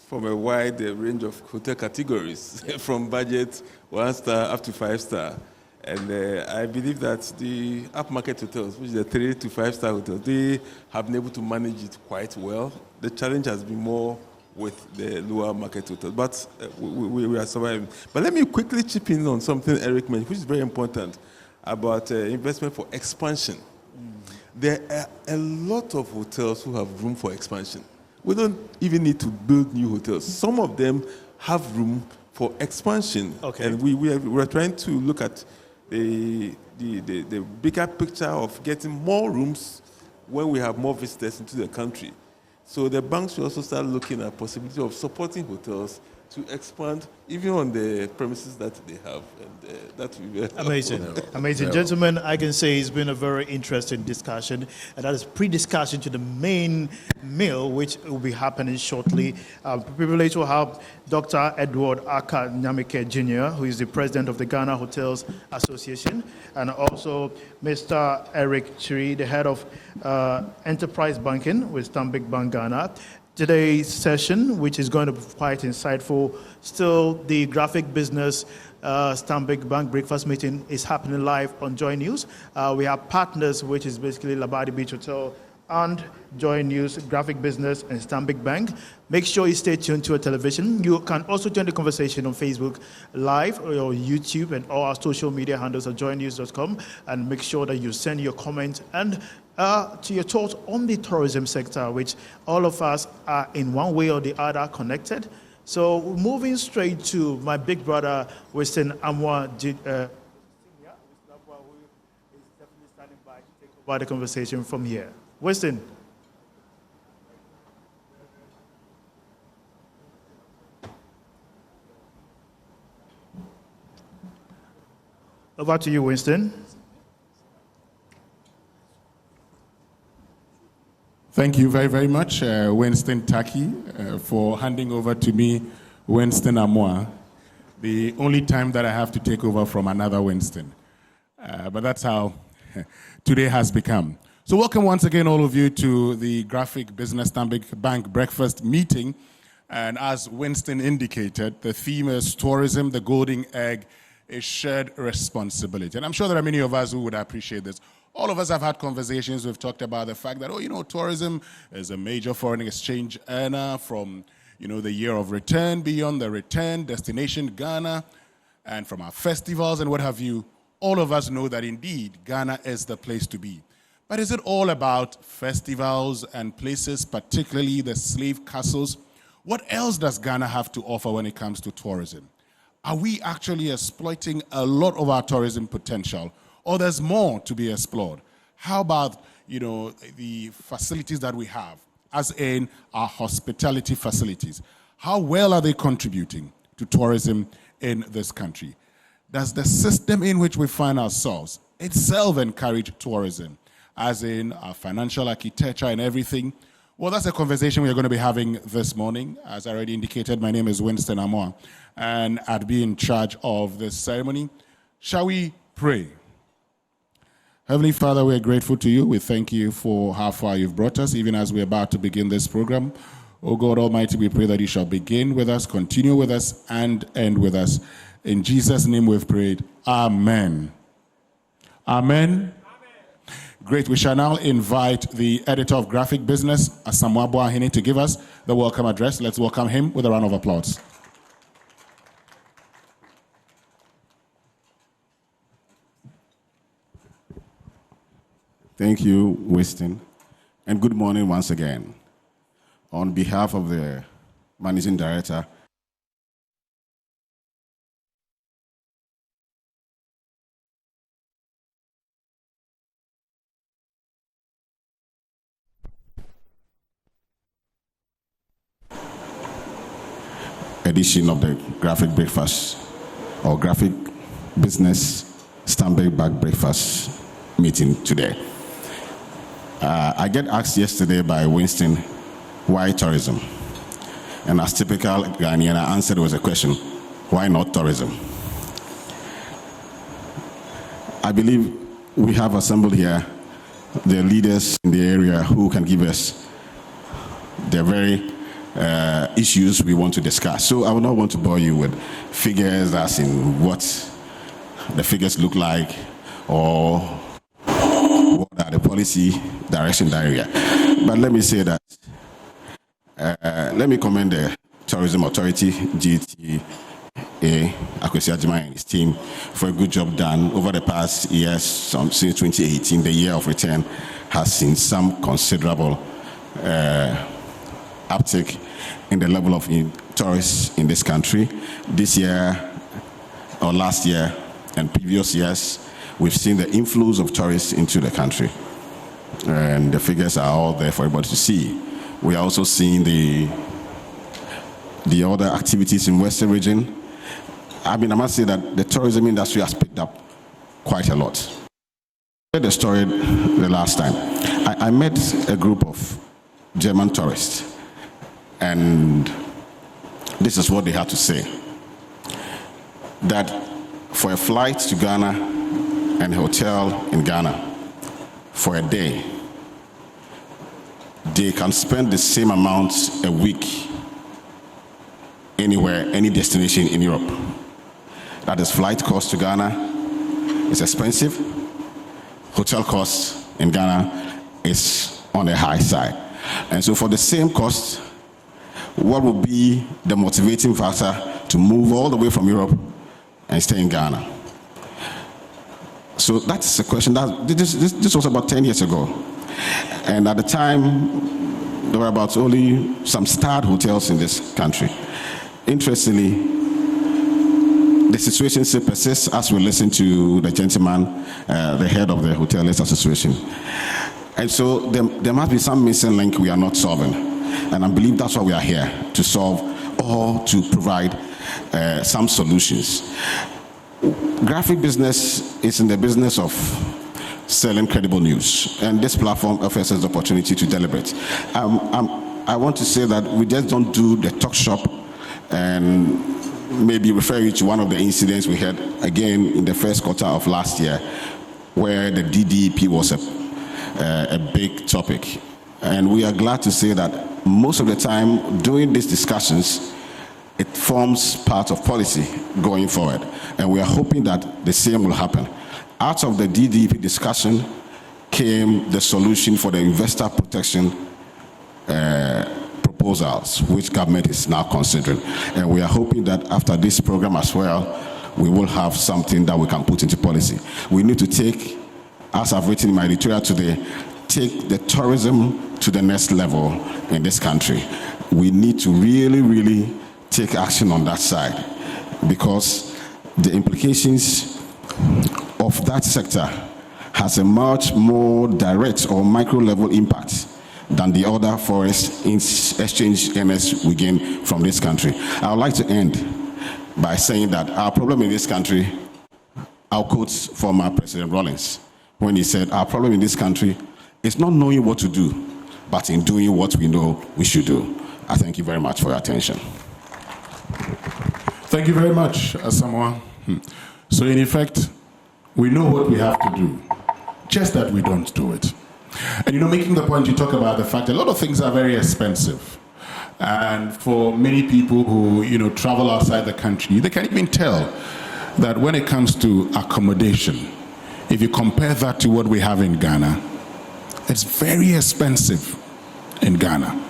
from a wide range of hotel categories, from budget 1-star up to 5-star. And I believe that the upmarket hotels, which are 3 to 5-star hotels, they have been able to manage it quite well. The challenge has been more with the lower market hotels, but we are surviving. But let me quickly chip in on something Eric mentioned, which is very important, about investment for expansion. There are a lot of hotels who have room for expansion. We don't even need to build new hotels. Some of them have room for expansion. Okay. And we are trying to look at the bigger picture of getting more rooms when we have more visitors into the country. So the banks should also start looking at possibility of supporting hotels to expand even on the premises that they have, and that will be very amazing. helpful. Amazing. Yeah. Gentlemen, I can say it's been a very interesting discussion, and that is pre-discussion to the main meal, which will be happening shortly. Privileged to have Dr. Edward Aka Nyamike Jr., who is the president of the Ghana Hotels Association, and also Mr. Eric Chiri, the head of enterprise banking with Stanbic Bank Ghana. Today's session, which is going to be quite insightful, still the graphic business Stanbic Bank breakfast meeting is happening live on Joy News. We have partners, which is basically Labadi Beach Hotel and Joy News, Graphic Business, and Stanbic Bank. Make sure you stay tuned to your television. You can also join the conversation on Facebook Live or YouTube and all our social media handles at joynews.com, and make sure that you send your comments and to your thoughts on the tourism sector, which all of us are in one way or the other connected. So moving straight to my big brother, Winston Amwa, who is definitely standing by to take over the conversation from here. Winston. Over to you, Winston. Thank you very, very much, Winston Taki, for handing over to me, Winston Amoa, the only time that I have to take over from another Winston. But that's how today has become. So welcome once again, all of you, to the Graphic Business Stanbic Bank Breakfast Meeting. And as Winston indicated, the theme is tourism, the golden egg, is shared responsibility. And I'm sure there are many of us who would appreciate this. All of us have had conversations. We've talked about the fact that, tourism is a major foreign exchange earner from, the year of return, beyond the return, destination Ghana, and from our festivals and what have you. All of us know that indeed Ghana is the place to be. But is it all about festivals and places, particularly the slave castles? What else does Ghana have to offer when it comes to tourism? Are we actually exploiting a lot of our tourism potential? Or there's more to be explored? How about, the facilities that we have, as in our hospitality facilities? How well are they contributing to tourism in this country? Does the system in which we find ourselves itself encourage tourism, as in our financial architecture and everything? Well, that's a conversation we're going to be having this morning. As I already indicated, my name is Winston Amoa, and I'd be in charge of this ceremony. Shall we pray? Heavenly Father, we are grateful to you. We thank you for how far you've brought us, even as we're about to begin this program. Oh God Almighty, we pray that you shall begin with us, continue with us, and end with us. In Jesus' name we've prayed. Amen. Amen. Great. We shall now invite the editor of Graphic Business, Asamoah Boahene, to give us the welcome address. Let's welcome him with a round of applause. Thank you, Winston, and good morning once again. On behalf of the Managing Director, edition of the Graphic Breakfast or Graphic Business Stanbic Bank Breakfast meeting today. I get asked yesterday by Winston, why tourism? And as typical Ghanaian, I answered with a question, why not tourism? I believe we have assembled here the leaders in the area who can give us the very issues we want to discuss. So I would not want to bore you with figures as in what the figures look like or what are the policy direction in that area. But let me say that, let me commend the Tourism Authority, GTA, Akwesi Ajimai and his team for a good job done over the past years. Since 2018, the year of return has seen some considerable uptick in the level of tourists in this country. This year, or last year, and previous years, we've seen the inflows of tourists into the country. And the figures are all there for everybody to see. We are also seeing the the other activities in Western region. I mean, I must say that the tourism industry has picked up quite a lot. I heard the story the last time. I met a group of German tourists, and this is what they had to say. That for a flight to Ghana and a hotel in Ghana for a day, they can spend the same amount a week anywhere, any destination in Europe. That is, flight cost to Ghana is expensive. Hotel cost in Ghana is on the high side. And so for the same cost, what would be the motivating factor to move all the way from Europe and stay in Ghana? So that's a question. This was about 10 years ago. And at the time, there were about only some starred hotels in this country. Interestingly, the situation still persists as we listen to the gentleman, the head of the Hoteliers Association. And so there must be some missing link we are not solving. And I believe that's why we are here, to solve or to provide some solutions. Graphic business is in the business of selling credible news, and this platform offers us the opportunity to deliberate. I want to say that we just don't do the talk shop and maybe refer you to one of the incidents we had again in the first quarter of last year, where the DDEP was a big topic. And we are glad to say that most of the time during these discussions, it forms part of policy going forward. And we are hoping that the same will happen. Out of the DDEP discussion came the solution for the investor protection proposals, which government is now considering. And we are hoping that after this program as well, we will have something that we can put into policy. We need to take, as I've written in my editorial today, take the tourism to the next level in this country. We need to really, really take action on that side, because the implications of that sector has a much more direct or micro level impact than the other forest exchange earners we gain from this country. I would like to end by saying that our problem in this country, I'll quote former President Rawlings when he said, our problem in this country is not knowing what to do, but in doing what we know we should do. I thank you very much for your attention. Thank you very much, Asamoah. So in effect, we know what we have to do, just that we don't do it. And making the point, you talk about the fact that a lot of things are very expensive. And for many people who, travel outside the country, they can even tell that when it comes to accommodation, if you compare that to what we have in Ghana, it's very expensive in Ghana.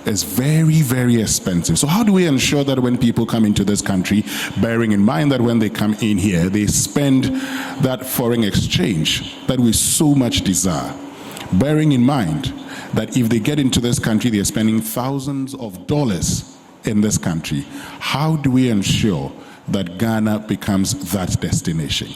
It's very, very expensive. So how do we ensure that when people come into this country, bearing in mind that when they come in here, they spend that foreign exchange that we so much desire, bearing in mind that if they get into this country, they're spending thousands of dollars in this country. How do we ensure that Ghana becomes that destination?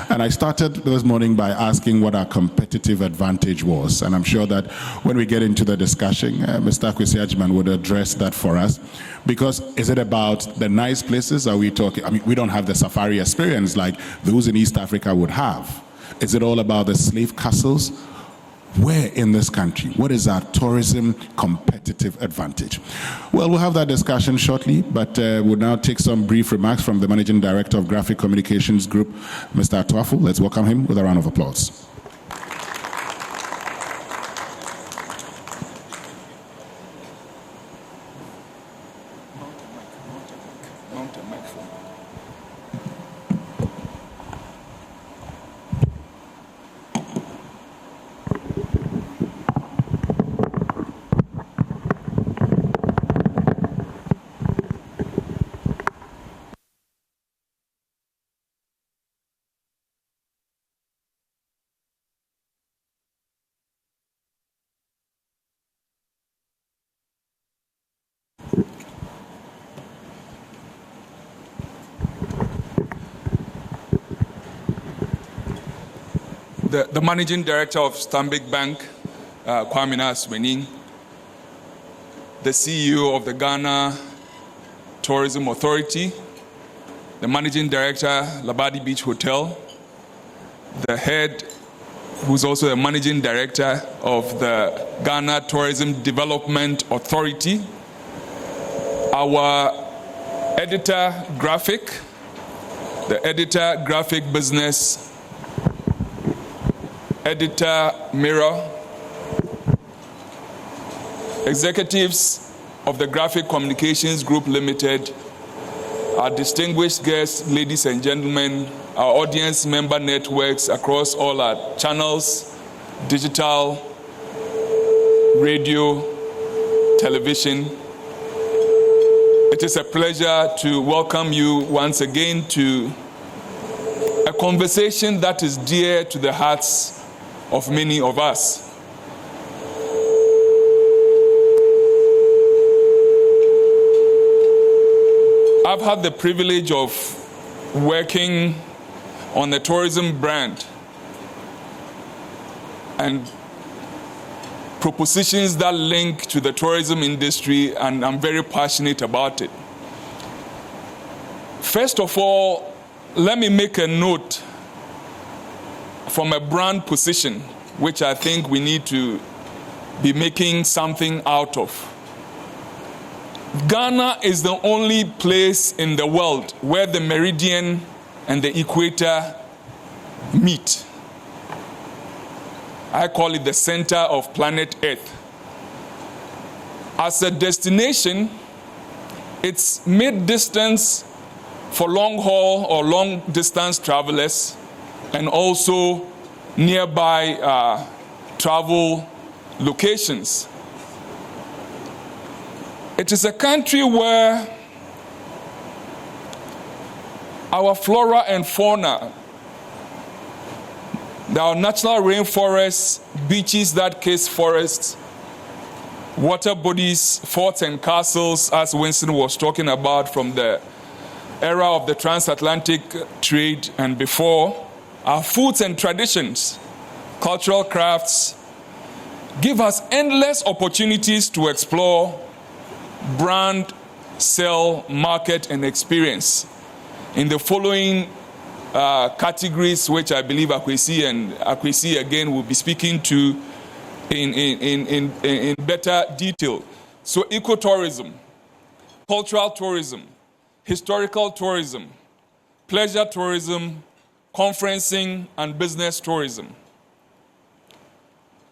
And I started this morning by asking what our competitive advantage was. And I'm sure that when we get into the discussion, Mr. Kwesi Agyeman would address that for us. Because is it about the nice places? Are we talking, we don't have the safari experience like those in East Africa would have. Is it all about the slave castles? Where in this country? What is our tourism competitive advantage? Well, we'll have that discussion shortly, but we'll now take some brief remarks from the Managing Director of Graphic Communications Group, Mr. Atuafu. Let's welcome him with a round of applause. The Managing Director of Stanbic Bank, Kwame Aswenin, the CEO of the Ghana Tourism Authority, the Managing Director, Labadi Beach Hotel, the head, who's also the Managing Director of the Ghana Tourism Development Authority, our editor graphic, the editor graphic business, editor Mirror, executives of the Graphic Communications Group Limited, our distinguished guests, ladies and gentlemen, our audience member networks across all our channels, digital, radio, television. It is a pleasure to welcome you once again to a conversation that is dear to the hearts of many of us. I've had the privilege of working on the tourism brand and propositions that link to the tourism industry, and I'm very passionate about it. First of all, let me make a note from a brand position, which I think we need to be making something out of. Ghana is the only place in the world where the meridian and the equator meet. I call it the center of planet Earth. As a destination, it's mid-distance for long-haul or long-distance travelers, and also nearby travel locations. It is a country where our flora and fauna, our natural rainforests, beaches that kiss forests, water bodies, forts and castles, as Winston was talking about from the era of the transatlantic trade and before, our foods and traditions, cultural crafts, give us endless opportunities to explore, brand, sell, market, and experience in the following categories, which I believe Akwesi again will be speaking to in better detail. So ecotourism, cultural tourism, historical tourism, pleasure tourism, conferencing, and business tourism.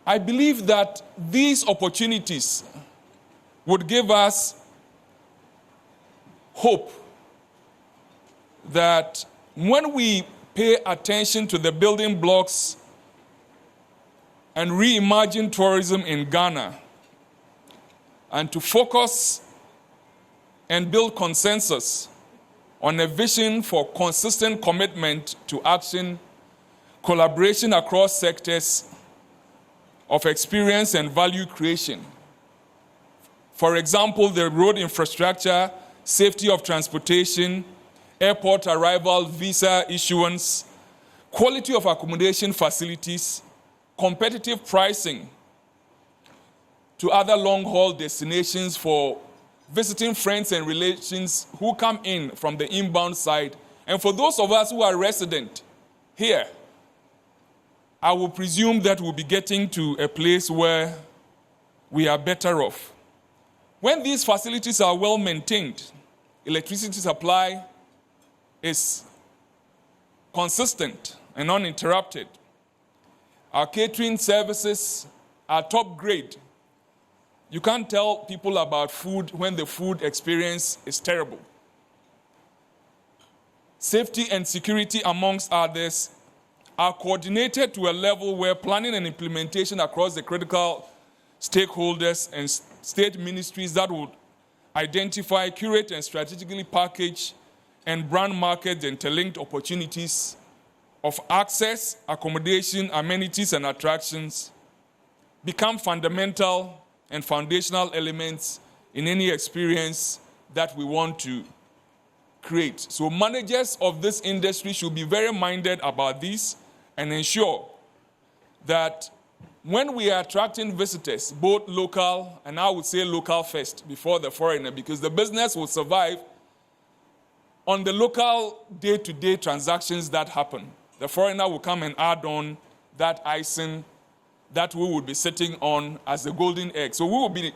I believe that these opportunities would give us hope that when we pay attention to the building blocks and reimagine tourism in Ghana, and to focus and build consensus on a vision for consistent commitment to action, collaboration across sectors of experience and value creation. For example, the road infrastructure, safety of transportation, airport arrival, visa issuance, quality of accommodation facilities, competitive pricing to other long-haul destinations for visiting friends and relations who come in from the inbound side. And for those of us who are resident here, I will presume that we'll be getting to a place where we are better off. When these facilities are well maintained, electricity supply is consistent and uninterrupted. Our catering services are top grade. You can't tell people about food when the food experience is terrible. Safety and security, amongst others, are coordinated to a level where planning and implementation across the critical stakeholders and state ministries that would identify, curate, and strategically package and brand market the interlinked opportunities of access, accommodation, amenities, and attractions become fundamental and foundational elements in any experience that we want to create. So managers of this industry should be very minded about this and ensure that when we are attracting visitors, both local, and I would say local first before the foreigner, because the business will survive on the local day-to-day transactions that happen. The foreigner will come and add on that icing that we will be sitting on as the golden egg. So we will be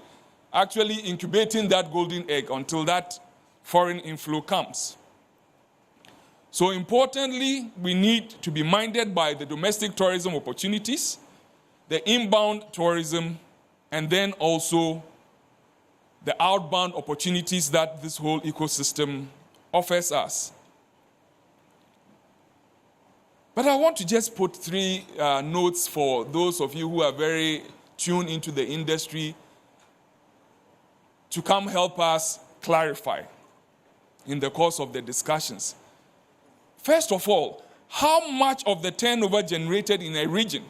actually incubating that golden egg until that foreign inflow comes. So importantly, we need to be minded by the domestic tourism opportunities, the inbound tourism, and then also the outbound opportunities that this whole ecosystem offers us. But I want to just put three notes for those of you who are very tuned into the industry to come help us clarify in the course of the discussions. First of all, how much of the turnover generated in a region?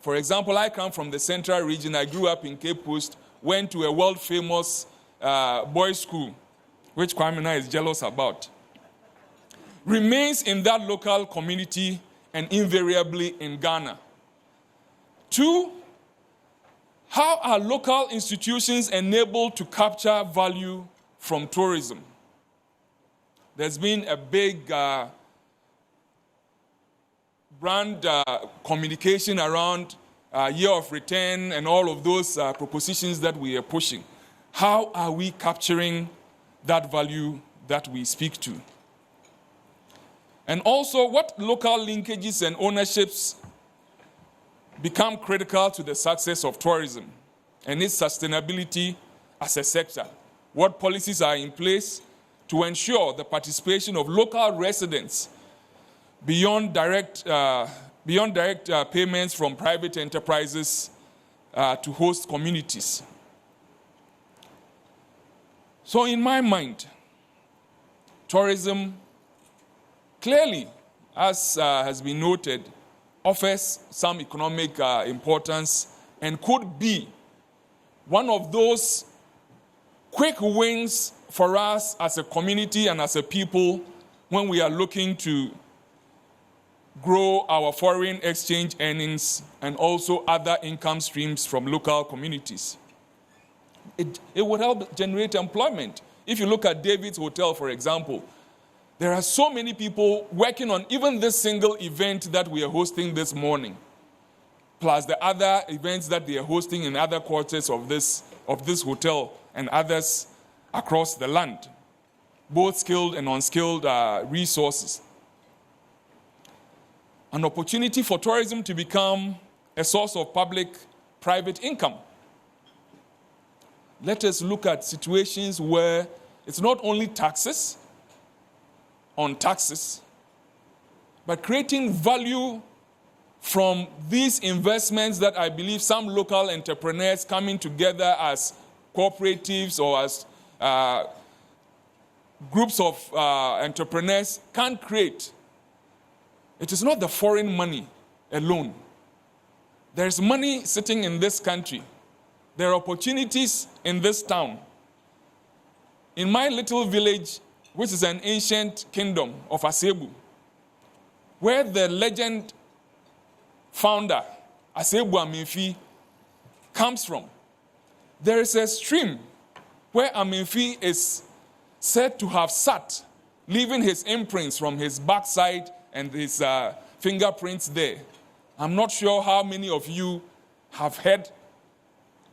For example, I come from the central region. I grew up in Cape Coast, went to a world-famous boys' school, which Kwamina is jealous about, remains in that local community and invariably in Ghana. 2, how are local institutions enabled to capture value from tourism? There's been a big brand communication around year of return and all of those propositions that we are pushing. How are we capturing that value that we speak to? And also, what local linkages and ownerships become critical to the success of tourism and its sustainability as a sector? What policies are in place to ensure the participation of local residents beyond direct payments from private enterprises to host communities? So in my mind, tourism clearly, as has been noted, offers some economic importance and could be one of those quick wins for us as a community and as a people when we are looking to grow our foreign exchange earnings and also other income streams from local communities. It would help generate employment. If you look at David's Hotel, for example, there are so many people working on even this single event that we are hosting this morning, plus the other events that they are hosting in other quarters of this hotel and others across the land, both skilled and unskilled resources. An opportunity for tourism to become a source of public-private income. Let us look at situations where it's not only taxes on taxes, but creating value from these investments that I believe some local entrepreneurs coming together as cooperatives or as groups of entrepreneurs can create. It is not the foreign money alone. There is money sitting in this country. There are opportunities in this town. In my little village, which is an ancient kingdom of Asebu, where the legend founder, Asebu Amenfi, comes from, there is a stream where Amenfi is said to have sat, leaving his imprints from his backside and his fingerprints there. I'm not sure how many of you have heard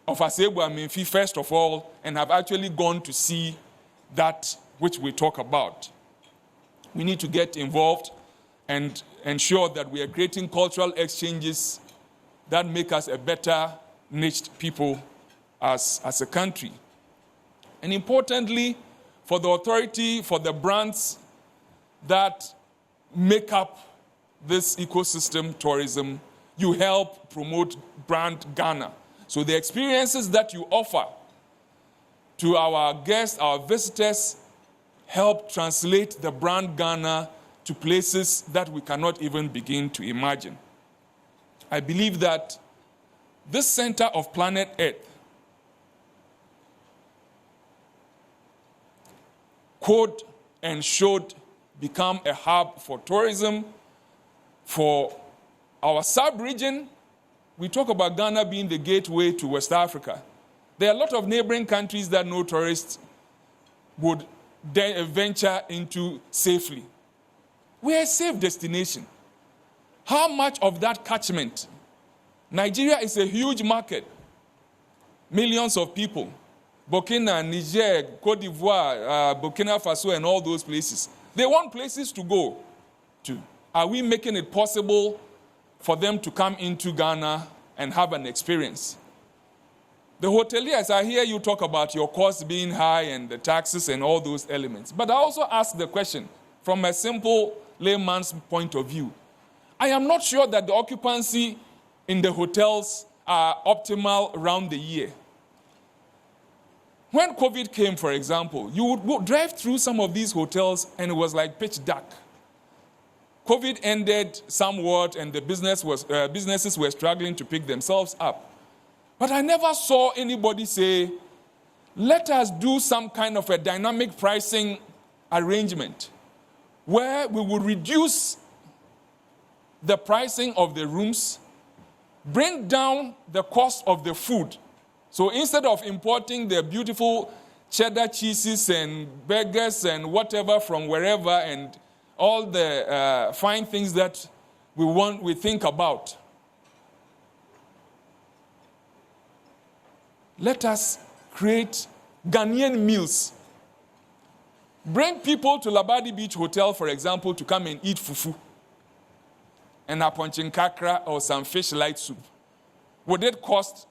of Asebu Amenfi, first of all, and have actually gone to see that which we talk about. We need to get involved and ensure that we are creating cultural exchanges that make us a better niched people as a country. And importantly, for the authority, for the brands that make up this ecosystem tourism, you help promote brand Ghana. So the experiences that you offer to our guests, our visitors, help translate the brand Ghana to places that we cannot even begin to imagine. I believe that this center of planet Earth could and should become a hub for tourism, for our sub-region. We talk about Ghana being the gateway to West Africa. There are a lot of neighboring countries that no tourists would venture into safely. We're a safe destination. How much of that catchment? Nigeria is a huge market. Millions of people. Burkina, Niger, Cote d'Ivoire, Burkina Faso, and all those places. They want places to go to. Are we making it possible for them to come into Ghana and have an experience? The hoteliers, I hear you talk about your costs being high and the taxes and all those elements. But I also ask the question from a simple layman's point of view. I am not sure that the occupancy in the hotels are optimal around the year. When COVID came, for example, you would drive through some of these hotels and it was like pitch dark. COVID ended somewhat and the businesses were struggling to pick themselves up. But I never saw anybody say, let us do some kind of a dynamic pricing arrangement where we will reduce the pricing of the rooms, bring down the cost of the food. So instead of importing the beautiful cheddar cheeses and burgers and whatever from wherever and all the fine things that we think about, let us create Ghanaian meals. Bring people to Labadi Beach Hotel, for example, to come and eat fufu and a ponchin kakra or some fish light soup. Would it cost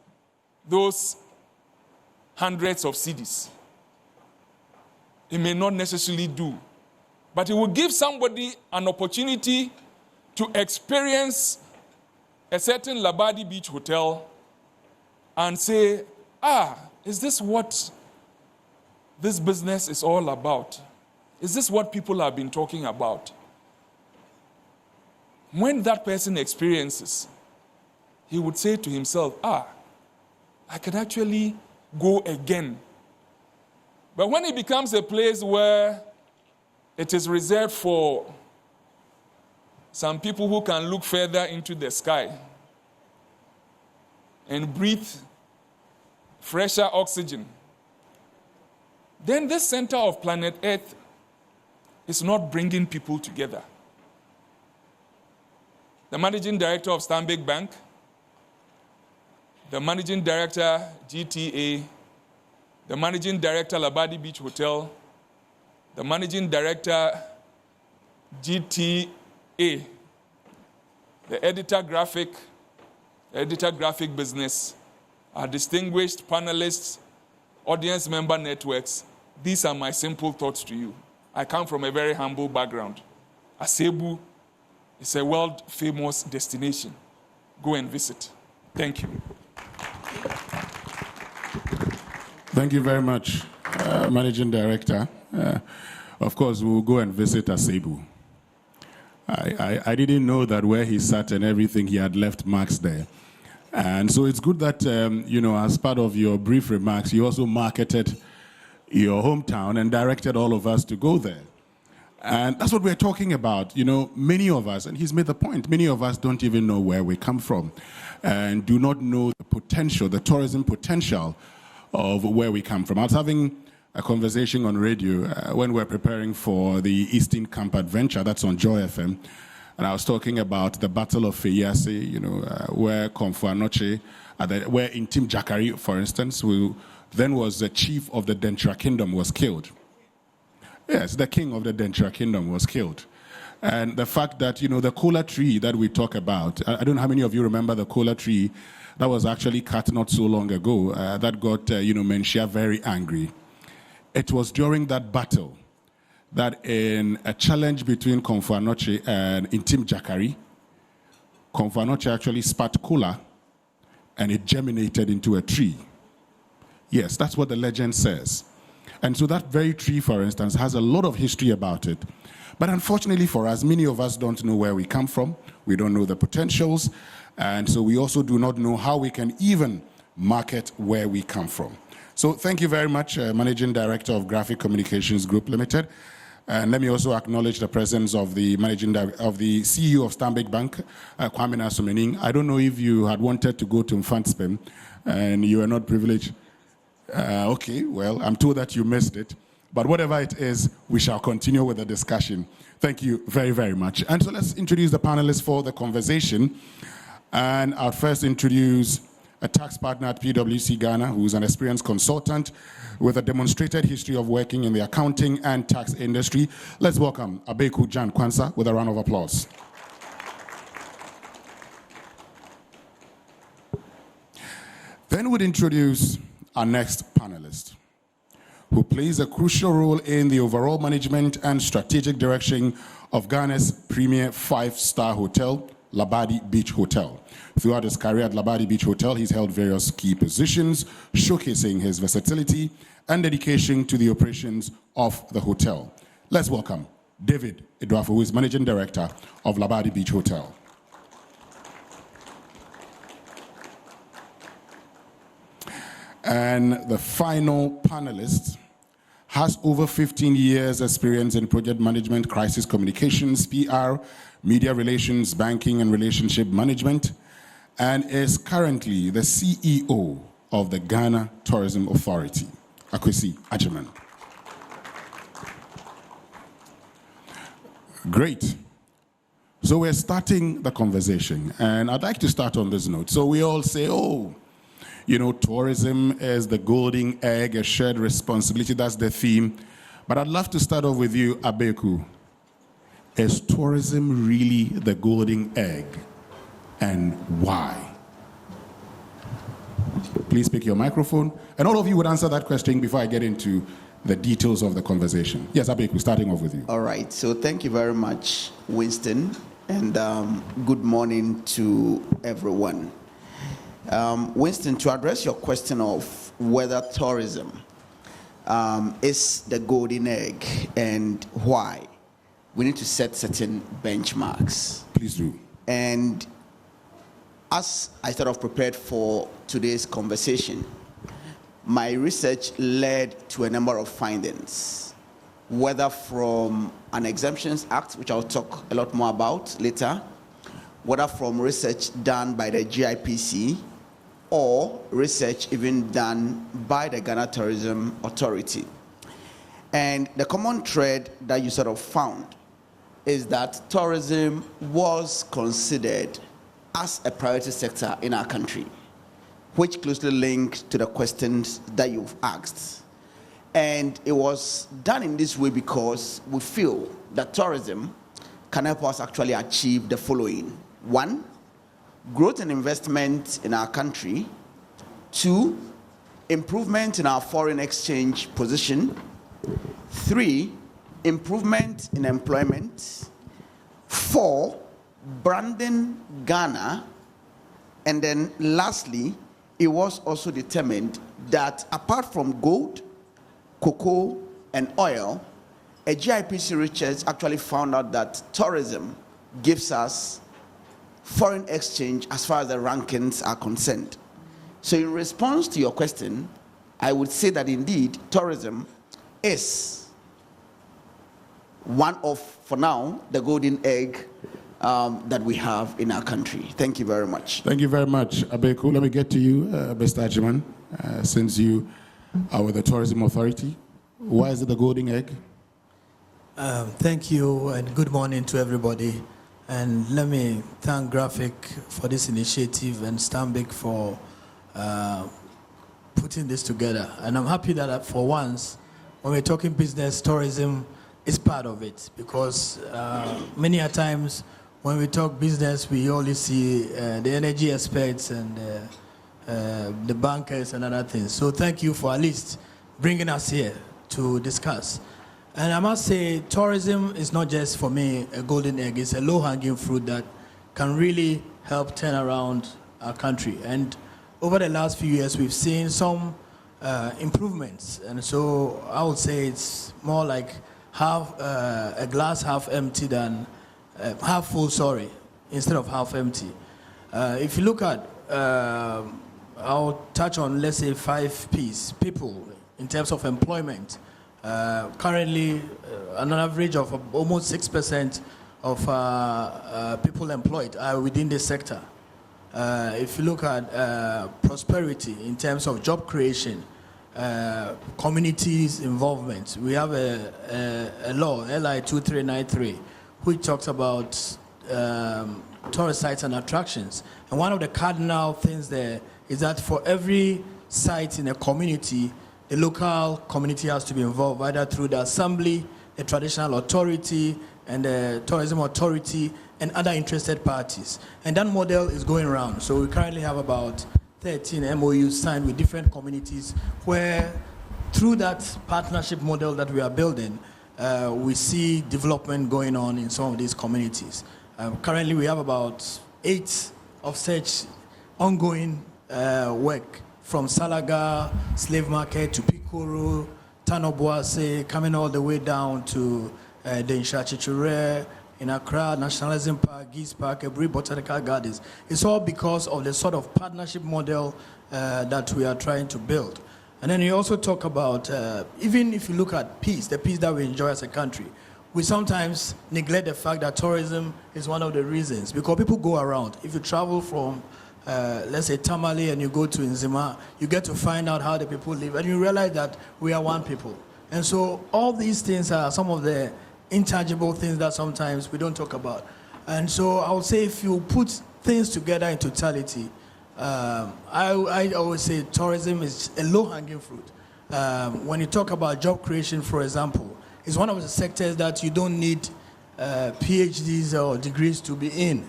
those hundreds of cedis? It may not necessarily do, but it will give somebody an opportunity to experience a certain Labadi Beach Hotel and say, is this what this business is all about? Is this what people have been talking about? When that person experiences, he would say to himself, I can actually go again. But when it becomes a place where it is reserved for some people who can look further into the sky and breathe fresher oxygen, then this center of planet Earth is not bringing people together. The managing director of Stanbic Bank, the managing director, GTA, the managing director, Labadi Beach Hotel, the managing director, GTA, the editor graphic business, our distinguished panelists, audience member networks. These are my simple thoughts to you. I come from a very humble background. Asebu is a world-famous destination. Go and visit. Thank you. Thank you very much, Managing Director. Of course, we'll go and visit Asebu. I didn't know that where he sat and everything, he had left marks there. And so it's good that, as part of your brief remarks, you also marketed your hometown and directed all of us to go there. And that's what we're talking about. Many of us, and he's made the point, many of us don't even know where we come from and do not know the potential, the tourism potential of where we come from. I was having a conversation on radio when we're preparing for the Eastern Camp Adventure, that's on Joy FM, and I was talking about the Battle of Feyase, where Komfo Anokye, where Intim Jakari, for instance, who then was the chief of the Dentra Kingdom, was killed. Yes, the king of the Dentra Kingdom was killed. And the fact that, the cola tree that we talk about, I don't know how many of you remember the cola tree that was actually cut not so long ago, that got, Menchia very angry. It was during that battle that in a challenge between Komfo Anokye and Intim Jakari, Komfo Anokye actually spat cola and it germinated into a tree. Yes, that's what the legend says. And so that very tree, for instance, has a lot of history about it. But unfortunately for us, many of us don't know where we come from. We don't know the potentials. And so we also do not know how we can even market where we come from. So thank you very much, Managing Director of Graphic Communications Group Limited. And let me also acknowledge the presence of the CEO of Stanbic Bank, Kwame Nasumening. I don't know if you had wanted to go to Mfantsipim and you were not privileged. Okay, well, I'm told that you missed it. But whatever it is, we shall continue with the discussion. Thank you very, very much. And so let's introduce the panelists for the conversation. And I'll first introduce a tax partner at PwC Ghana, who's an experienced consultant with a demonstrated history of working in the accounting and tax industry. Let's welcome Abeku Jan Kwansa with a round of applause. Then we'd introduce our next panelist, who plays a crucial role in the overall management and strategic direction of Ghana's premier five-star hotel, Labadi Beach Hotel. Throughout his career at Labadi Beach Hotel, he's held various key positions, showcasing his versatility and dedication to the operations of the hotel. Let's welcome David Edwafo, who is Managing Director of Labadi Beach Hotel. And the final panelist has over 15 years experience in project management, crisis communications, PR, media relations, banking and relationship management, and is currently the CEO of the Ghana Tourism Authority, Akwesi Agyemang. Great. So we're starting the conversation, and I'd like to start on this note. So we all say, oh, you know, tourism is the golden egg, a shared responsibility. That's the theme. But I'd love to start off with you, Abeku. Is tourism really the golden egg? And why? Please pick your microphone. And all of you would answer that question before I get into the details of the conversation. Yes, Abeku, starting off with you. All right. So thank you very much, Winston. And good morning to everyone. Winston, to address your question of whether tourism is the golden egg and why, we need to set certain benchmarks. Please do. And as I sort of prepared for today's conversation, my research led to a number of findings, whether from an Exemptions Act, which I'll talk a lot more about later, whether from research done by the GIPC, or research even done by the Ghana Tourism Authority. And the common thread that you sort of found is that tourism was considered as a priority sector in our country, which closely linked to the questions that you've asked. And it was done in this way because we feel that tourism can help us actually achieve the following. One, growth and investment in our country. 2, improvement in our foreign exchange position. 3, improvement in employment. 4, branding Ghana. And then lastly, it was also determined that apart from gold, cocoa, and oil, a GIPC research actually found out that tourism gives us foreign exchange as far as the rankings are concerned. So in response to your question, I would say that indeed tourism is one of, for now, the golden egg that we have in our country. Thank you very much. Thank you very much, Abeku. Let me get to you, Mr. Agyemang, since you are with the Tourism Authority. Why is it the golden egg? Thank you, and good morning to everybody. And let me thank Graphic for this initiative and Stanbic for putting this together. And I'm happy that for once, when we're talking business, tourism is part of it. Because many a times when we talk business, we only see the energy experts and the bankers and other things. So thank you for at least bringing us here to discuss. And I must say, tourism is not just, for me, a golden egg. It's a low-hanging fruit that can really help turn around our country. And over the last few years, we've seen some improvements. And so I would say it's more like a glass half empty than half full, sorry, instead of half empty. If you look at, I'll touch on, let's say, 5 P's, people, in terms of employment. Currently, an average of almost 6% of people employed are within this sector. If you look at prosperity in terms of job creation, communities' involvement. We have a law, LI 2393, which talks about tourist sites and attractions. And one of the cardinal things there is that for every site in a community, the local community has to be involved, either through the assembly, the traditional authority, and the tourism authority, and other interested parties. And that model is going around. So we currently have about 13 MOUs signed with different communities where through that partnership model that we are building, we see development going on in some of these communities. Currently we have about 8 of such ongoing work from Salaga, Slave Market to Pikuru, Tanoboase, coming all the way down to Densha Chichire, in Accra, Nationalism Park, Geese Park, Ebri Botanical Gardens. It's all because of the sort of partnership model that we are trying to build. And then you also talk about, even if you look at peace, the peace that we enjoy as a country, we sometimes neglect the fact that tourism is one of the reasons, because people go around. If you travel from, let's say, Tamale and you go to Nzima, you get to find out how the people live, and you realize that we are one people. And so all these things are some of the intangible things that sometimes we don't talk about. And so I would say if you put things together in totality, I always say tourism is a low-hanging fruit. When you talk about job creation, for example, it's one of the sectors that you don't need PhDs or degrees to be in.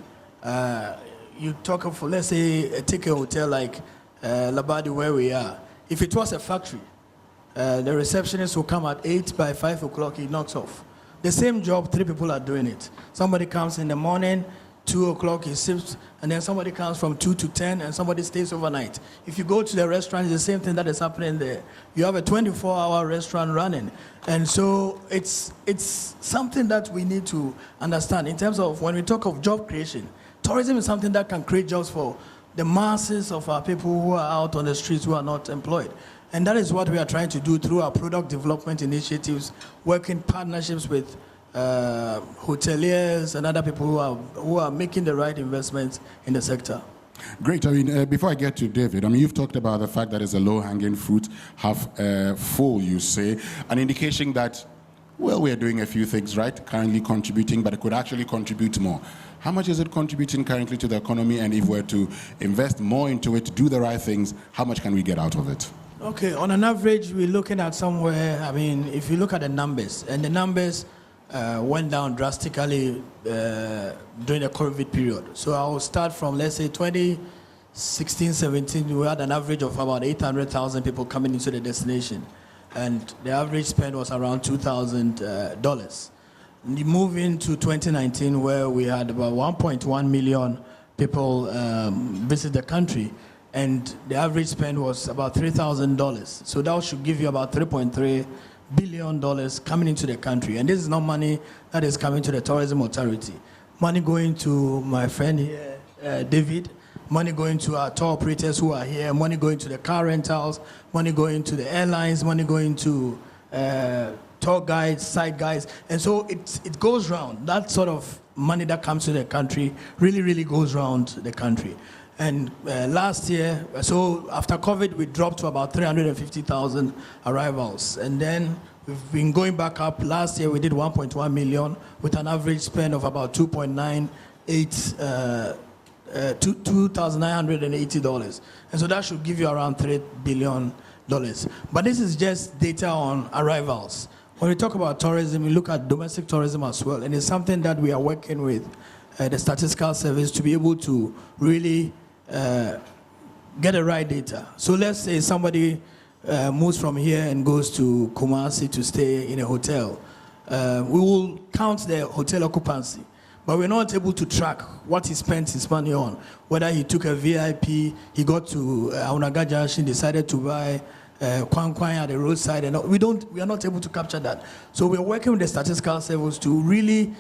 You talk of, let's say, take a hotel like Labadi where we are. If it was a factory, the receptionist will come at 8, by 5 o'clock, he knocks off. The same job, 3 people are doing it. Somebody comes in the morning, 2 o'clock he sips, and then somebody comes from 2 to 10, and somebody stays overnight. If you go to the restaurant, it's the same thing that is happening there. You have a 24-hour restaurant running. And so it's something that we need to understand in terms of when we talk of job creation. Tourism is something that can create jobs for the masses of our people who are out on the streets who are not employed. And that is what we are trying to do through our product development initiatives, working partnerships with hoteliers and other people who are making the right investments in the sector. Great. I mean, before I get to David, I mean, you've talked about the fact that it's a low-hanging fruit, half full, you say, an indication that, well, we're doing a few things right, currently contributing, but it could actually contribute more. How much is it contributing currently to the economy? And if we're to invest more into it, do the right things, how much can we get out of it? Okay, on an average, we're looking at somewhere, I mean, if you look at the numbers, and the numbers went down drastically during the COVID period. So I'll start from, let's say, 2016, 17, we had an average of about 800,000 people coming into the destination. And the average spend was around $2,000. You move into 2019, where we had about 1.1 million people visit the country. And the average spend was about $3,000. So that should give you about $3.3 billion coming into the country. And this is not money that is coming to the tourism authority. Money going to my friend here, David, money going to our tour operators who are here, money going to the car rentals, money going to the airlines, money going to tour guides, site guides. And so it goes round. That sort of money that comes to the country really, really goes round the country. And last year, so after COVID, we dropped to about 350,000 arrivals. And then we've been going back up. Last year, we did 1.1 million with an average spend of about $2,980. And so that should give you around $3 billion. But this is just data on arrivals. When we talk about tourism, we look at domestic tourism as well. And it's something that we are working with the Statistical Service to be able to really get the right data. So let's say somebody moves from here and goes to Kumasi to stay in a hotel. We will count the hotel occupancy, but we're not able to track what he spent his money on. Whether he took a VIP, he got to Aunaga Junction, decided to buy Kwan Kwan at the roadside, and we are not able to capture that. So we're working with the Statistical Service to really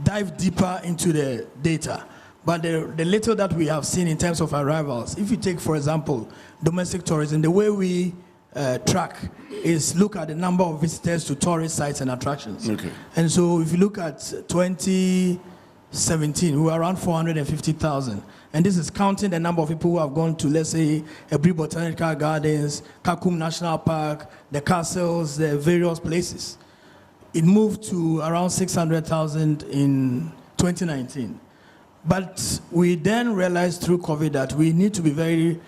dive deeper into the data. But the little that we have seen in terms of arrivals, if you take, for example, domestic tourism, the way we track is look at the number of visitors to tourist sites and attractions. Okay. And so if you look at 2016, 2017, we were around 450,000. And this is counting the number of people who have gone to, let's say, Ebri Botanical Gardens, Kakum National Park, the castles, the various places. It moved to around 600,000 in 2019. But we then realized through COVID that we need to be very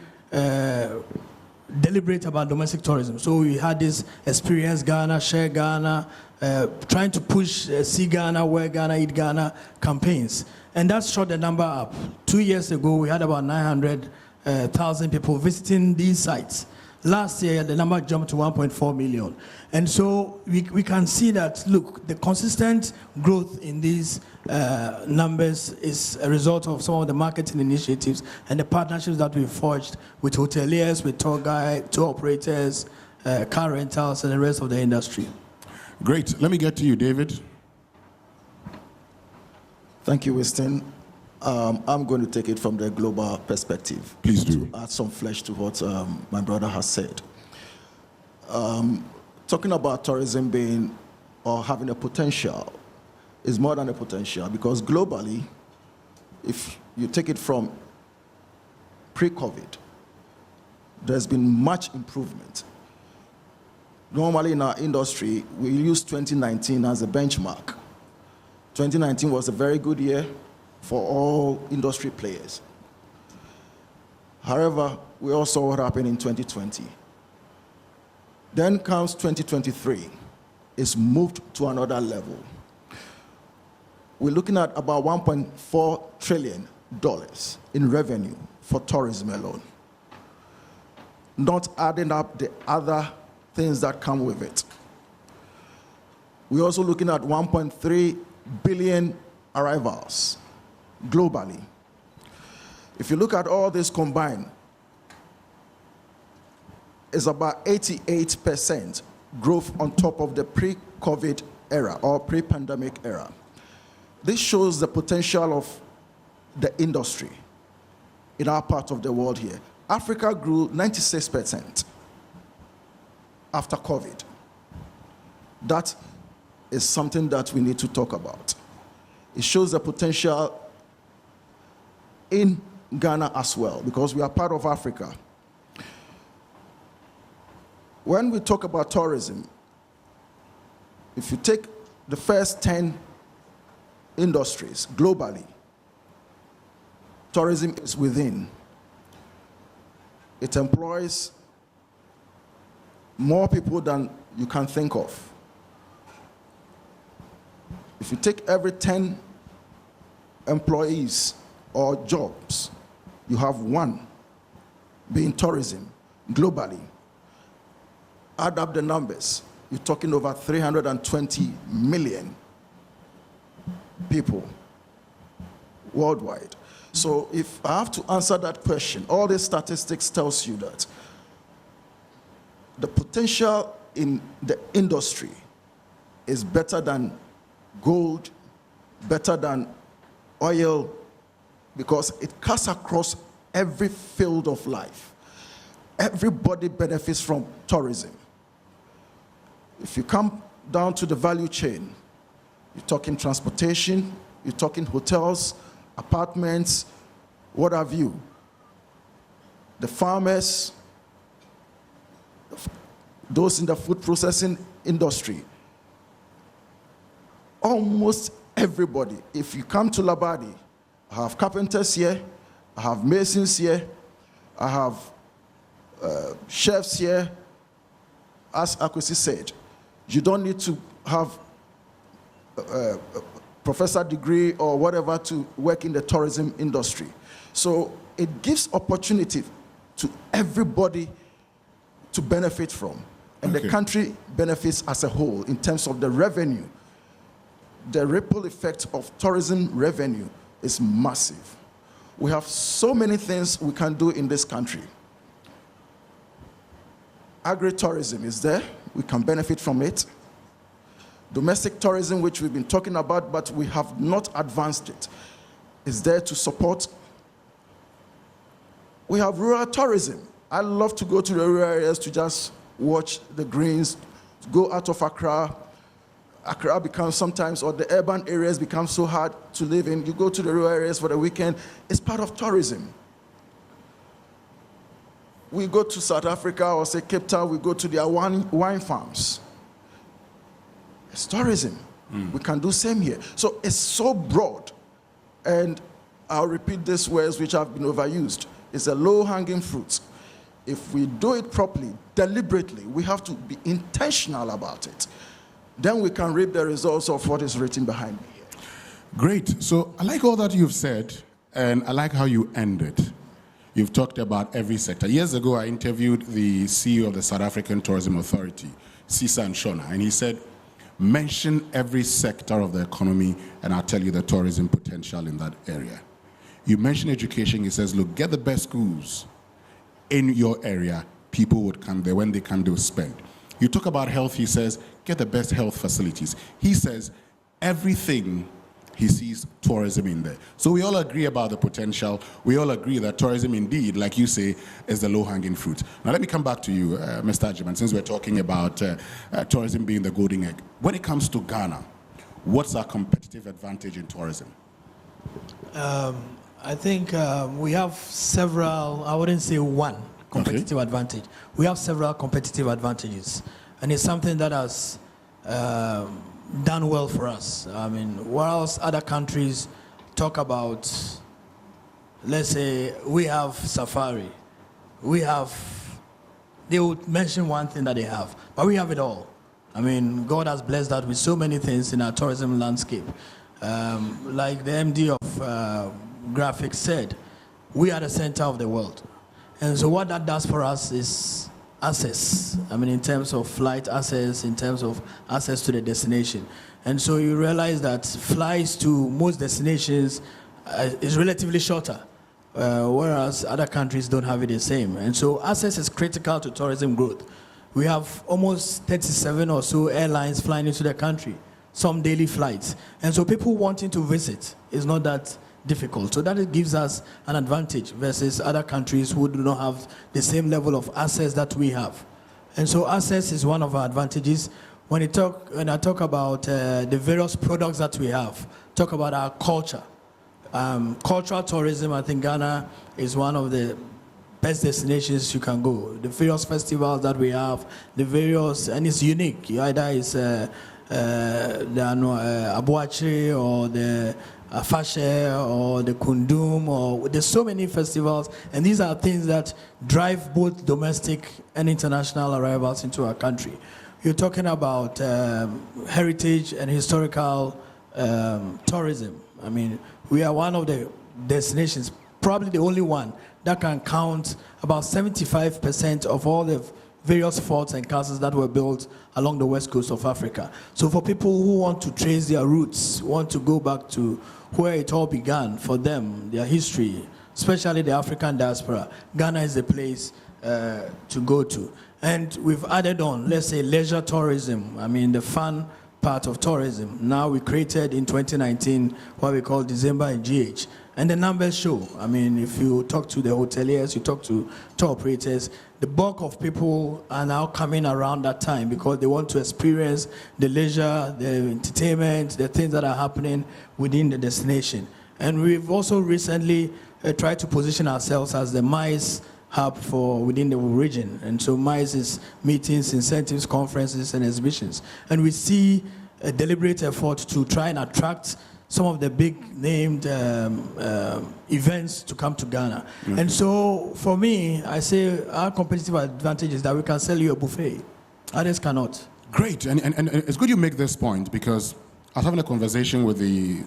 deliberate about domestic tourism. So we had this Experience Ghana, Share Ghana, trying to push See Ghana, Wear Ghana, Eat Ghana campaigns. And that shot the number up. 2 years ago, we had about 900,000 people visiting these sites. Last year, the number jumped to 1.4 million. And so we can see that, look, the consistent growth in these numbers is a result of some of the marketing initiatives and the partnerships that we've forged with hoteliers, with tour guides, tour operators, car rentals, and the rest of the industry. Great. Let me get to you, David. Thank you, Winston. I'm going to take it from the global perspective. Please do. To add some flesh to what my brother has said. Talking about tourism being or having a potential is more than a potential, because globally, if you take it from pre-COVID, there's been much improvement. Normally in our industry, we use 2019 as a benchmark. 2019 was a very good year for all industry players. However, we all saw what happened in 2020. Then comes 2023. It's moved to another level. We're looking at about $1.4 trillion in revenue for tourism alone, not adding up the other things that come with it. We're also looking at 1.3 billion arrivals globally. If you look at all this combined, it's about 88% growth on top of the pre-COVID era or pre-pandemic era. This shows the potential of the industry in our part of the world here. Africa grew 96% after COVID. That is something that we need to talk about. It shows the potential in Ghana as well, because we are part of Africa. When we talk about tourism, if you take the first 10 industries globally, tourism is within. It employs more people than you can think of. If you take every 10 employees or jobs, you have one being tourism globally. Add up the numbers, you're talking over 320 million people worldwide. So if I have to answer that question, all these statistics tells you that the potential in the industry is better than gold, better than oil, because it cuts across every field of life. Everybody benefits from tourism. If you come down to the value chain, you're talking transportation, you're talking hotels, apartments, what have you. The farmers, those in the food processing industry, almost everybody. If you come to Labadi, I have carpenters here, I have masons here, I have chefs here. As Akwesi said, you don't need to have a professor degree or whatever to work in the tourism industry. So it gives opportunity to everybody to benefit from. And the country benefits as a whole in terms of the revenue. The ripple effect of tourism revenue is massive. We have so many things we can do in this country. Agri-tourism is there. We can benefit from it. Domestic tourism, which we've been talking about, but we have not advanced it, is there to support. We have rural tourism. I love to go to the rural areas to just watch the greens, go out of Accra. Accra becomes sometimes, or the urban areas become so hard to live in. You go to the rural areas for the weekend. It's part of tourism. We go to South Africa or say Cape Town, we go to their wine farms. It's tourism. We can do same here. So it's so broad. And I'll repeat these words which have been overused. It's a low-hanging fruit. If we do it properly, deliberately, we have to be intentional about it. Then we can reap the results of what is written behind me here. Great. So I like all that you've said, and I like how you ended. You've talked about every sector. Years ago, I interviewed the CEO of the South African Tourism Authority, Sisa Nshona, and he said, mention every sector of the economy, and I'll tell you the tourism potential in that area. You mention education, he says, look, get the best schools in your area. People would come there. When they come, they'll spend. You talk about health, he says, get the best health facilities. He says, everything he sees tourism in there. So we all agree about the potential. We all agree that tourism indeed, like you say, is the low-hanging fruit. Now let me come back to you, Mr. Ajiman, since we're talking about tourism being the golden egg. When it comes to Ghana, what's our competitive advantage in tourism? I think we have several, I wouldn't say one competitive advantage. We have several competitive advantages. And it's something that has done well for us. I mean, whilst other countries talk about, let's say, we have safari, they would mention one thing that they have, but we have it all. I mean, God has blessed us with so many things in our tourism landscape. Like the MD of Graphics said, we are the center of the world. And so what that does for us is access. I mean, in terms of flight access, in terms of access to the destination. And so you realize that flights to most destinations is relatively shorter, whereas other countries don't have it the same. And so access is critical to tourism growth. We have almost 37 or so airlines flying into the country, some daily flights. And so people wanting to visit is not that difficult. So that gives us an advantage versus other countries who do not have the same level of access that we have. And so access is one of our advantages. When I talk about the various products that we have, talk about our culture. Cultural tourism, I think Ghana is one of the best destinations you can go. The various festivals that we have, the various, and it's unique. Either it's the Abuachi or the Afashe or the Kundum, or there's so many festivals, and these are things that drive both domestic and international arrivals into our country. You're talking about heritage and historical tourism. I mean, we are one of the destinations, probably the only one, that can count about 75% of all the various forts and castles that were built along the west coast of Africa. So for people who want to trace their roots, want to go back to where it all began, for them, their history, especially the African diaspora, Ghana is the place to go to. And we've added on, let's say, leisure tourism, I mean, the fun part of tourism. Now we created in 2019 what we call December in GH. And the numbers show. I mean, if you talk to the hoteliers, you talk to tour operators, the bulk of people are now coming around that time because they want to experience the leisure, the entertainment, the things that are happening within the destination. And we've also recently tried to position ourselves as the MICE hub for within the region. And so MICE is meetings, incentives, conferences, and exhibitions. And we see a deliberate effort to try and attract some of the big named events to come to Ghana. Mm-hmm. And so for me, I say our competitive advantage is that we can sell you a buffet. Others cannot. Great, and it's good you make this point, because I was having a conversation with the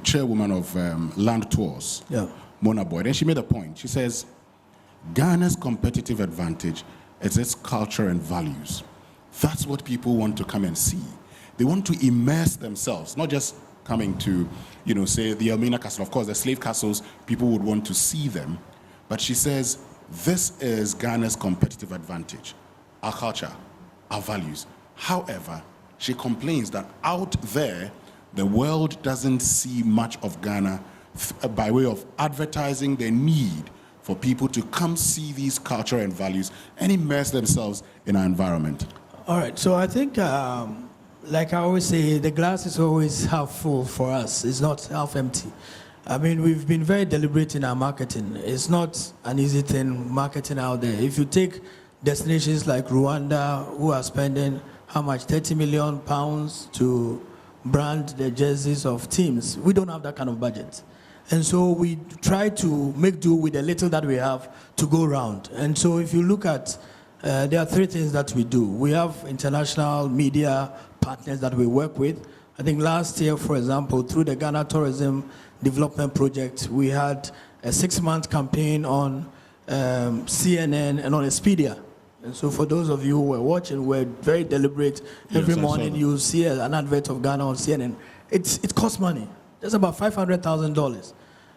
chairwoman of Land Tours, Mona Boyd, and she made a point. She says, Ghana's competitive advantage is its culture and values. That's what people want to come and see. They want to immerse themselves, not just coming to, say the Elmina Castle. Of course, the slave castles, people would want to see them. But she says, this is Ghana's competitive advantage, our culture, our values. However, she complains that out there, the world doesn't see much of Ghana by way of advertising the need for people to come see these culture and values and immerse themselves in our environment. All right, so I think like I always say, the glass is always half full for us. It's not half empty. I mean, we've been very deliberate in our marketing. It's not an easy thing, marketing out there. If you take destinations like Rwanda, who are spending how much, 30 million pounds to brand the jerseys of teams, we don't have that kind of budget. And so we try to make do with the little that we have to go around. And so if you look at, there are three things that we do. We have international media partners that we work with. I think last year, for example, through the Ghana Tourism Development Project, we had a 6-month campaign on CNN and on Expedia. And so for those of you who were watching, we're very deliberate. Every morning you'll see an advert of Ghana on CNN. It costs money. That's about $500,000.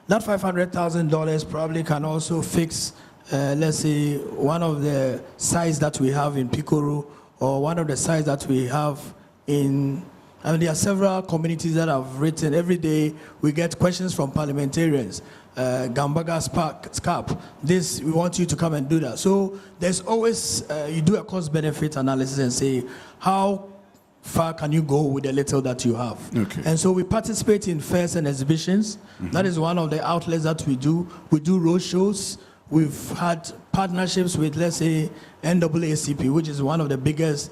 That $500,000 probably can also fix, let's say, one of the sites that we have in Pikuru, or one of the sites that we have in, I mean, there are several communities that have written. Every day we get questions from parliamentarians. Gambaga SCAP, this, we want you to come and do that. So there's always, you do a cost-benefit analysis and say, how far can you go with the little that you have? Okay. And so we participate in fairs and exhibitions. Mm-hmm. That is one of the outlets that we do. We do road shows. We've had partnerships with, let's say, NAACP, which is one of the biggest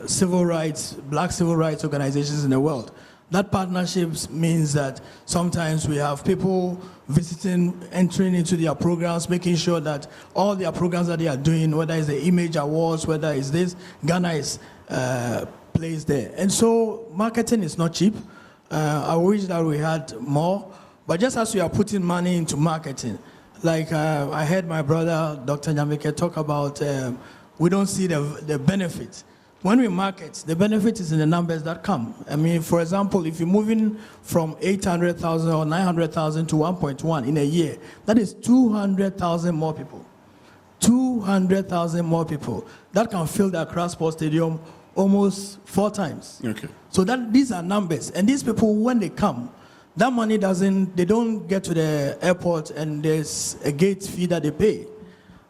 civil rights, black civil rights organizations in the world. That partnerships means that sometimes we have people visiting, entering into their programs, making sure that all their programs that they are doing, whether it's the Image Awards, whether it's this, Ghana is placed there. And so marketing is not cheap. I wish that we had more, but just as we are putting money into marketing, like I heard my brother, Dr. Nyamike, talk about we don't see the benefit. When we market, the benefit is in the numbers that come. I mean, for example, if you're moving from 800,000 or 900,000 to 1.1 in a year, that is 200,000 more people. 200,000 more people. That can fill the Accra Sports Stadium almost 4 times. Okay. So these are numbers. And these people, when they come, that money they don't get to the airport and there's a gate fee that they pay.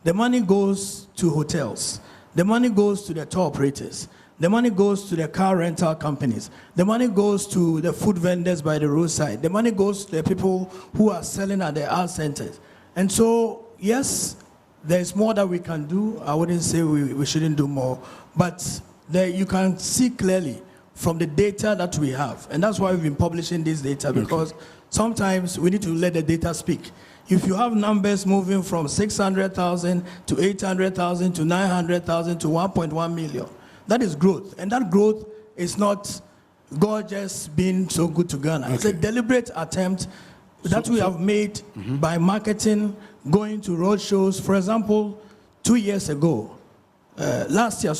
The money goes to hotels. The money goes to the tour operators. The money goes to the car rental companies. The money goes to the food vendors by the roadside. The money goes to the people who are selling at the art centers. And so, yes, there's more that we can do. I wouldn't say we shouldn't do more. But you can see clearly from the data that we have. And that's why we've been publishing this data, because sometimes we need to let the data speak. If you have numbers moving from 600,000 to 800,000 to 900,000 to 1.1 million, that is growth. And that growth is not God just being so good to Ghana. It's a deliberate attempt that we have made by marketing, going to road shows. For example, 2 years ago, last year,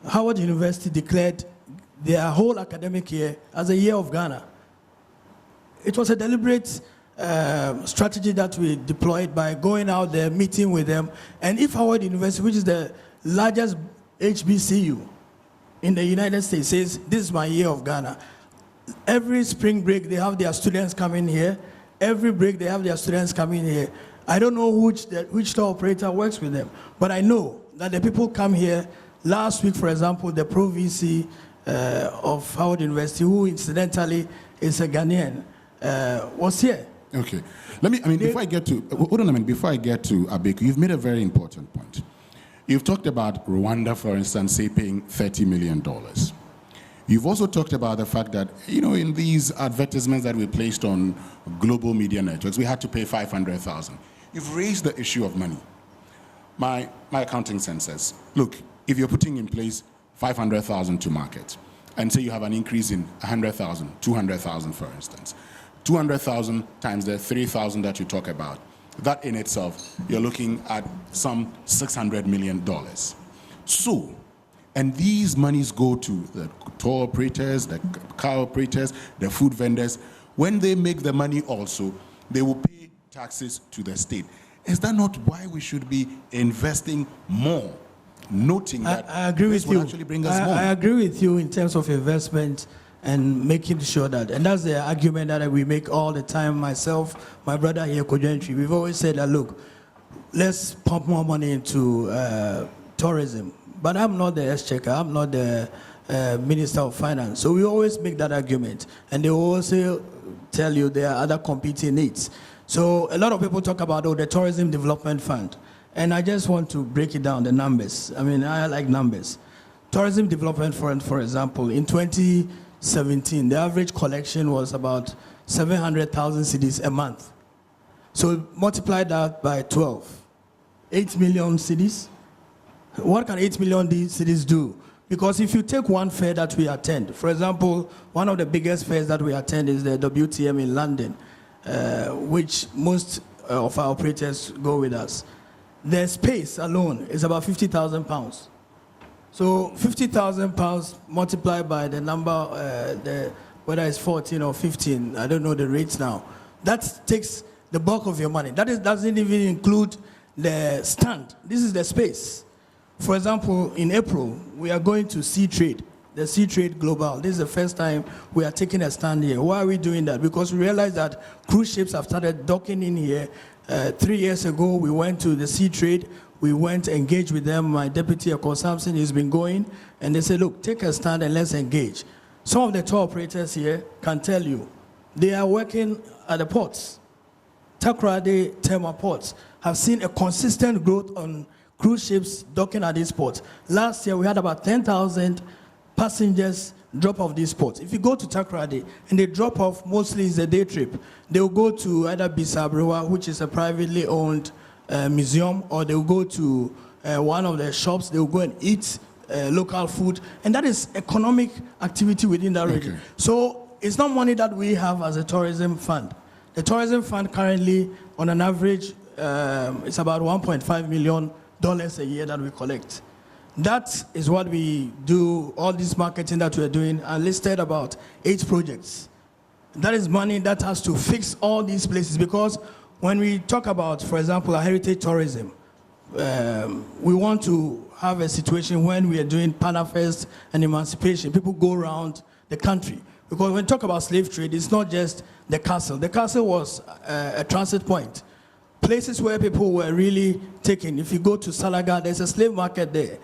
Howard University declared their whole academic year as a year of Ghana. It was a deliberate strategy that we deployed by going out there, meeting with them. And if Howard University, which is the largest HBCU in the United States, says, this is my year of Ghana, every spring break they have their students coming here. Every break they have their students coming here. I don't know which tour operator works with them, but I know that the people come here. Last week, for example, the Pro VC of Howard University, who incidentally is a Ghanaian, was here. Okay. Before I get to Abeku, you've made a very important point. You've talked about Rwanda, for instance, say paying $30 million. You've also talked about the fact that, in these advertisements that we placed on global media networks, we had to pay $500,000. You've raised the issue of money. My accounting sense says, look, if you're putting in place $500,000 to market, and say you have an increase in 100,000, 200,000, for instance, 200,000 times the 3,000 that you talk about, that in itself, you're looking at some $600 million. So, and these monies go to the tour operators, the car operators, the food vendors. When they make the money also, they will pay taxes to the state. Is that not why we should be investing more? Noting that I agree with you. Actually bring us more. I agree with you in terms of investment and making sure that, and that's the argument that we make all the time, myself, my brother here, Kojentri. We've always said that, look, let's pump more money into tourism. but I'm not the exchequer, I'm not the Minister of Finance. So we always make that argument. And they will also tell you there are other competing needs. So a lot of people talk about the Tourism Development Fund. And I just want to break it down, the numbers. I mean, I like numbers. Tourism Development Fund, for example, in 2017, the average collection was about 700,000 cedis a month. So multiply that by 12. 8 million cedis. What can 8 million cedis do? Because if you take one fair that we attend, for example, one of the biggest fairs that we attend is the WTM in London, which most of our operators go with us. The space alone is about £50,000. So £50,000 multiplied by the number, whether it's 14 or 15, I don't know the rates now. That takes the bulk of your money. That doesn't even include the stand. This is the space. For example, in April, we are going to Sea Trade, the Sea Trade Global. This is the first time we are taking a stand here. Why are we doing that? Because we realize that cruise ships have started docking in here. 3 years ago, we went to the Sea Trade. We went engaged with them. My deputy, Eko Samson, has been going. And they said, look, take a stand and let's engage. Some of the tour operators here can tell you, they are working at the ports. Takoradi, Tema ports have seen a consistent growth on cruise ships docking at these ports. Last year, we had about 10,000 passengers drop off these ports. If you go to Takoradi and they drop off, mostly it's a day trip. They will go to either Bisabrewa, which is a privately owned museum, or they will go to one of the shops. They will go and eat local food. And that is economic activity within that region. Okay. So it's not money that we have as a tourism fund. The tourism fund currently, on an average, it's about $1.5 million a year that we collect. That is what we do, all this marketing that we're doing, and listed about 8 projects. That is money that has to fix all these places, because when we talk about, for example, heritage tourism, we want to have a situation when we are doing Panafest and emancipation, people go around the country. Because when we talk about slave trade, it's not just the castle. The castle was a transit point. Places where people were really taken. If you go to Salaga, there's a slave market there.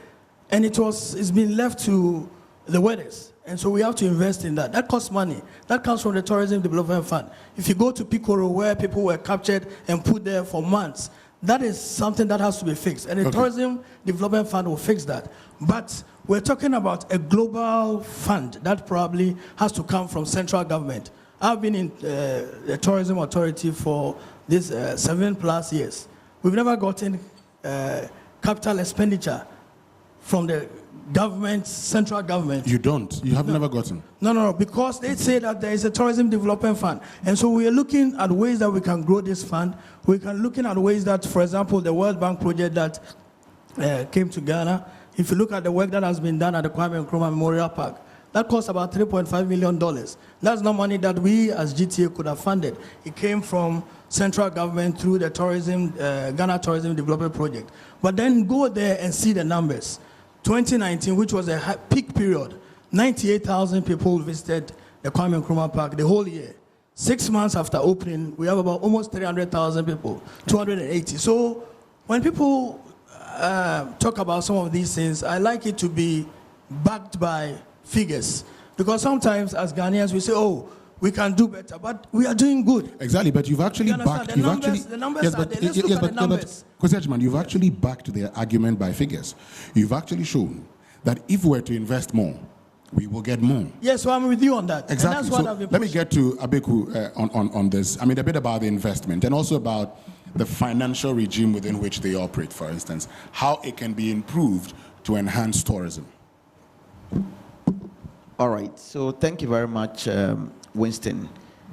And it's been left to the wedders. And so we have to invest in that. That costs money. That comes from the Tourism Development Fund. If you go to Picoro, where people were captured and put there for months, that is something that has to be fixed. And the Tourism Development Fund will fix that. But we're talking about a global fund that probably has to come from central government. I've been in the Tourism Authority for this 7+ years. We've never gotten capital expenditure from the government, central government. You don't? You have never gotten? No, because they say that there is a tourism development fund. And so we are looking at ways that we can grow this fund. We can looking at ways that, for example, the World Bank project that came to Ghana, if you look at the work that has been done at the Kwame Nkrumah Memorial Park, that cost about $3.5 million. That's not money that we as GTA could have funded. It came from central government through the Ghana Tourism Development Project. But then go there and see the numbers. 2019, which was a peak period, 98,000 people visited the Kwame Nkrumah Park the whole year. 6 months after opening, we have about almost 300,000 people, 280. So when people talk about some of these things, I like it to be backed by figures. Because sometimes as Ghanaians, we say, oh, we can do better, but we are doing good. Exactly, but you've actually backed... The numbers are there. Let's look at the numbers. But, you've actually backed their argument by figures. You've actually shown that if we were to invest more, we will get more. Yes, so I'm with you on that. Exactly. And that's what I've been let me get to Abeku on this. I mean, a bit about the investment and also about the financial regime within which they operate, for instance, how it can be improved to enhance tourism. All right, so thank you very much, Winston.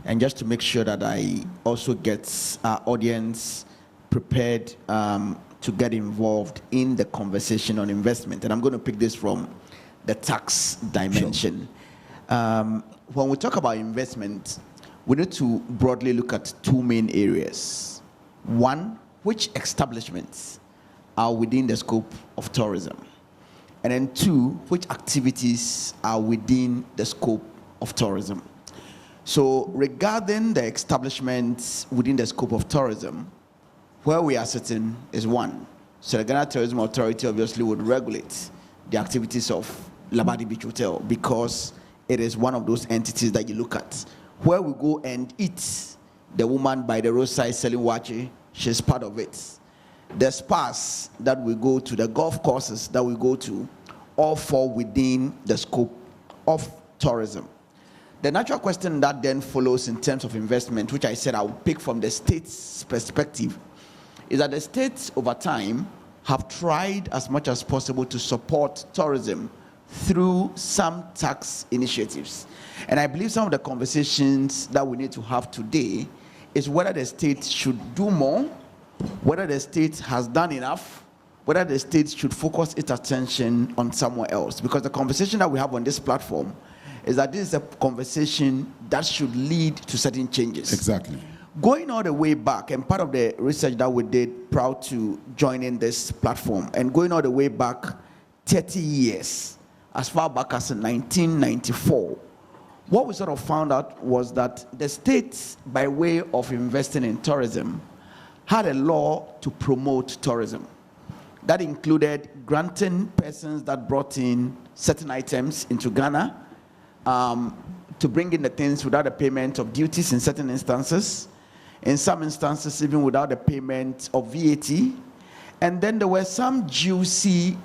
And just to make sure that I also get our audience prepared to get involved in the conversation on investment. And I'm going to pick this from the tax dimension. Sure. When we talk about investment, we need to broadly look at 2 main areas. One, which establishments are within the scope of tourism? And then 2, which activities are within the scope of tourism? So regarding the establishments within the scope of tourism, where we are sitting is 1. So the Ghana Tourism Authority obviously would regulate the activities of Labadi Beach Hotel, because it is one of those entities that you look at. Where we go and eat, the woman by the roadside selling wachi, she's part of it. The spas that we go to, the golf courses that we go to, all fall within the scope of tourism. The natural question that then follows in terms of investment, which I said I would pick from the state's perspective, is that the states over time have tried as much as possible to support tourism through some tax initiatives. And I believe some of the conversations that we need to have today is whether the state should do more, whether the state has done enough, whether the state should focus its attention on somewhere else. Because the conversation that we have on this platform is that this is a conversation that should lead to certain changes. Exactly. Going all the way back, and part of the research that we did, proud to join in this platform, and going all the way back 30 years, as far back as 1994, what we sort of found out was that the states, by way of investing in tourism, had a law to promote tourism. That included granting persons that brought in certain items into Ghana to bring in the things without the payment of duties in certain instances, in some instances even without the payment of VAT. And then there were some juicy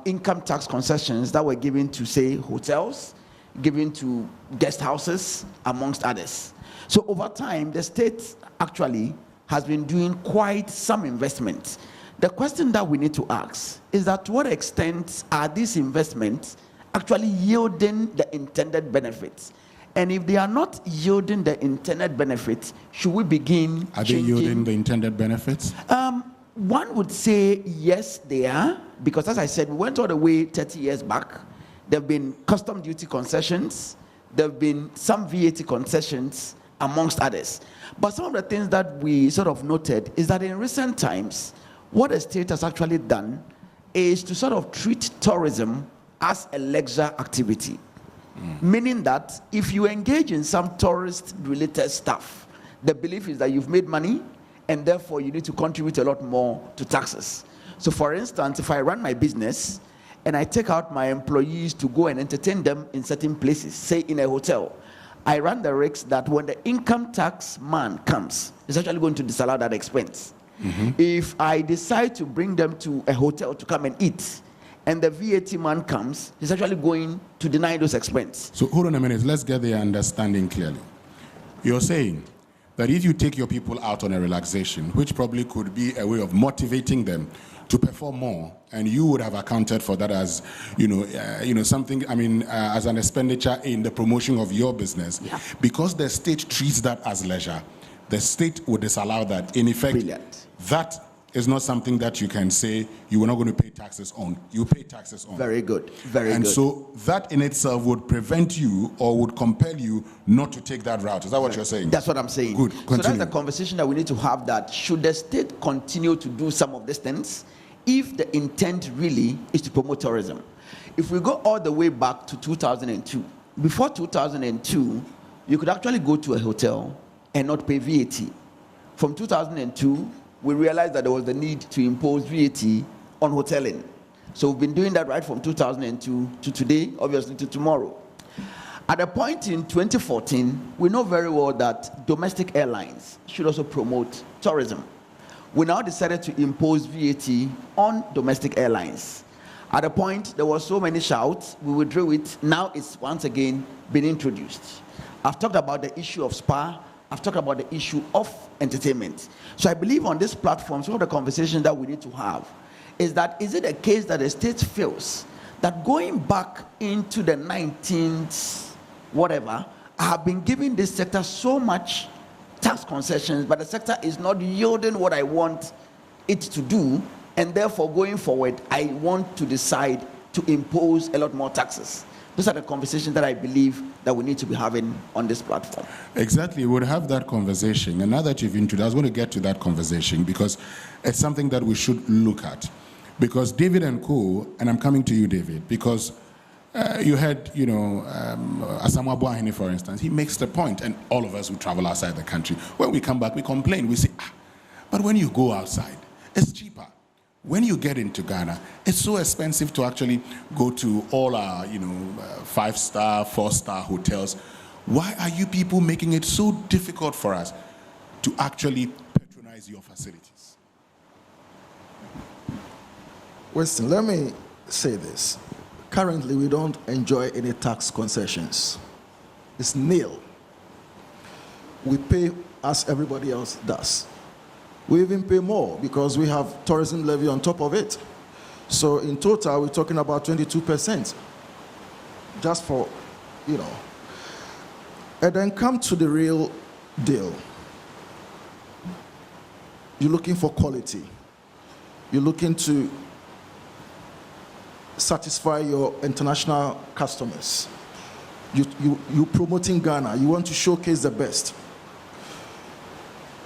income tax concessions that were given to, say, hotels, given to guest houses, amongst others. So over time, the state actually has been doing quite some investment. The question that we need to ask is that to what extent are these investments actually yielding the intended benefits? And if they are not yielding the intended benefits, should we begin Are changing? they yielding the intended benefits? One would say yes, they are, because as I said, we went all the way 30 years back. There have been custom duty concessions. There have been some VAT concessions, amongst others. But some of the things that we sort of noted is that in recent times, what the state has actually done is to sort of treat tourism as a leisure activity. Meaning that if you engage in some tourist-related stuff, the belief is that you've made money and therefore you need to contribute a lot more to taxes. So for instance, if I run my business and I take out my employees to go and entertain them in certain places, say in a hotel, I run the risk that when the income tax man comes, he's actually going to disallow that expense. If I decide to bring them to a hotel to come and eat, and the VAT man comes, he's actually going to deny those expenses. So hold on a minute, let's get the understanding clearly. You're saying that if you take your people out on a relaxation, which probably could be a way of motivating them to perform more, and you would have accounted for that as, something, as an expenditure in the promotion of your business, because the state treats that as leisure, the state would disallow that. In effect, Brilliant. That is not something that you can say you are not going to pay taxes on. You pay taxes on. Very good. Very and good. so that in itself would prevent you or would compel you not to take that route. Is that what you're saying? That's what I'm saying. Good. So Continue. that's the conversation that we need to have, that should the state continue to do some of these things if the intent really is to promote tourism. If we go all the way back to 2002, before 2002, you could actually go to a hotel and not pay VAT. From 2002, we realized that there was the need to impose VAT on hoteling. So we've been doing that right from 2002 to today, obviously to tomorrow. At a point in 2014, we know very well that domestic airlines should also promote tourism. We now decided to impose VAT on domestic airlines. At a point, there were so many shouts, we withdrew it. Now it's once again been introduced. I've talked about the issue of spa. I've talked about the issue of entertainment. So I believe on this platform, some of the conversations that we need to have is that, is it a case that the state feels that going back into the 19th, whatever, I have been giving this sector so much tax concessions, but the sector is not yielding what I want it to do, and therefore going forward, I want to decide to impose a lot more taxes. Those are the conversations that I believe that we need to be having on this platform. Exactly, we would have that conversation. And now that you've introduced, I was going to get to that conversation because it's something that we should look at. Because David and Co., and I'm coming to you, David, because you had, Asamoah Boahene, for instance, he makes the point, and all of us who travel outside the country, when we come back, we complain, we say, but when you go outside, it's cheaper. when you get into Ghana, it's so expensive to actually go to all our, 5-star, 4-star hotels. Why are you people making it so difficult for us to actually patronize your facilities? Winston, let me say this. Currently, we don't enjoy any tax concessions. It's nil. We pay as everybody else does. We even pay more because we have tourism levy on top of it. So in total, we're talking about 22%. Just for, And then come to the real deal. You're looking for quality. You're looking to satisfy your international customers. You're promoting Ghana. You want to showcase the best.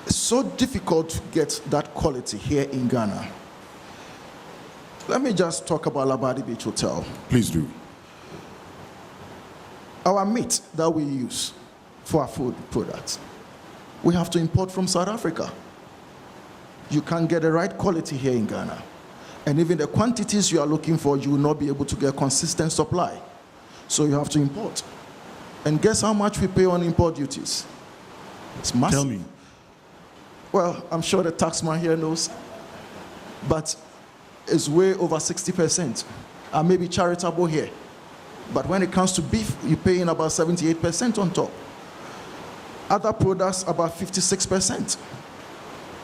It's so difficult to get that quality here in Ghana. Let me just talk about Labadi Beach Hotel. Please do. Our meat that we use for our food products, we have to import from South Africa. You can't get the right quality here in Ghana. And even the quantities you are looking for, you will not be able to get consistent supply. So you have to import. And guess how much we pay on import duties? It's massive. Tell me. Well, I'm sure the taxman here knows, but it's way over 60%. I may be charitable here, but when it comes to beef, you're paying about 78% on top. Other products, about 56%.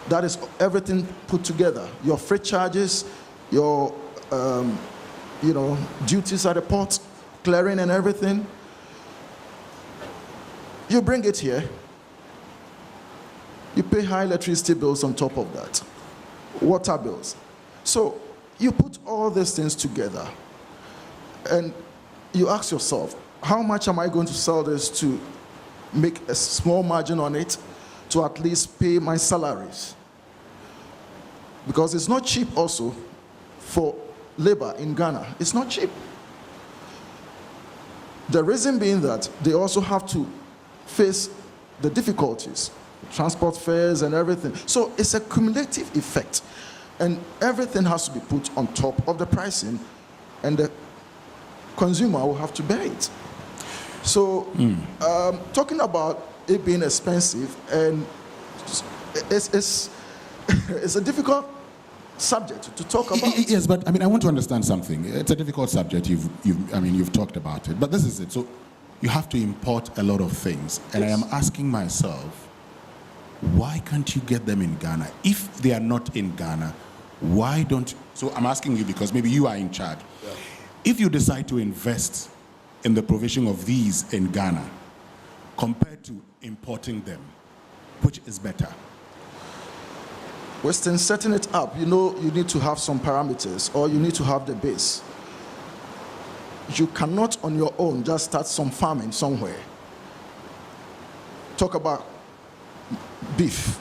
That is everything put together. Your freight charges, your duties at the port, clearing and everything. You bring it here. You pay high electricity bills on top of that, water bills. So you put all these things together and you ask yourself, how much am I going to sell this to make a small margin on it to at least pay my salaries? Because it's not cheap also for labor in Ghana. It's not cheap. The reason being that they also have to face the difficulties, transport fares and everything. So it's a cumulative effect. And everything has to be put on top of the pricing, and the consumer will have to bear it. So talking about it being expensive, and it's a difficult subject to talk about. Yes, but I want to understand something. It's a difficult subject. You've talked about it, but this is it. So you have to import a lot of things, and I am asking myself, why can't you get them in Ghana? If they are not in Ghana, why don't... So I'm asking you because maybe you are in charge. Yeah. If you decide to invest in the provision of these in Ghana, compared to importing them, which is better? Western, setting it up, you need to have some parameters, or you need to have the base. You cannot on your own just start some farming somewhere. Talk about beef.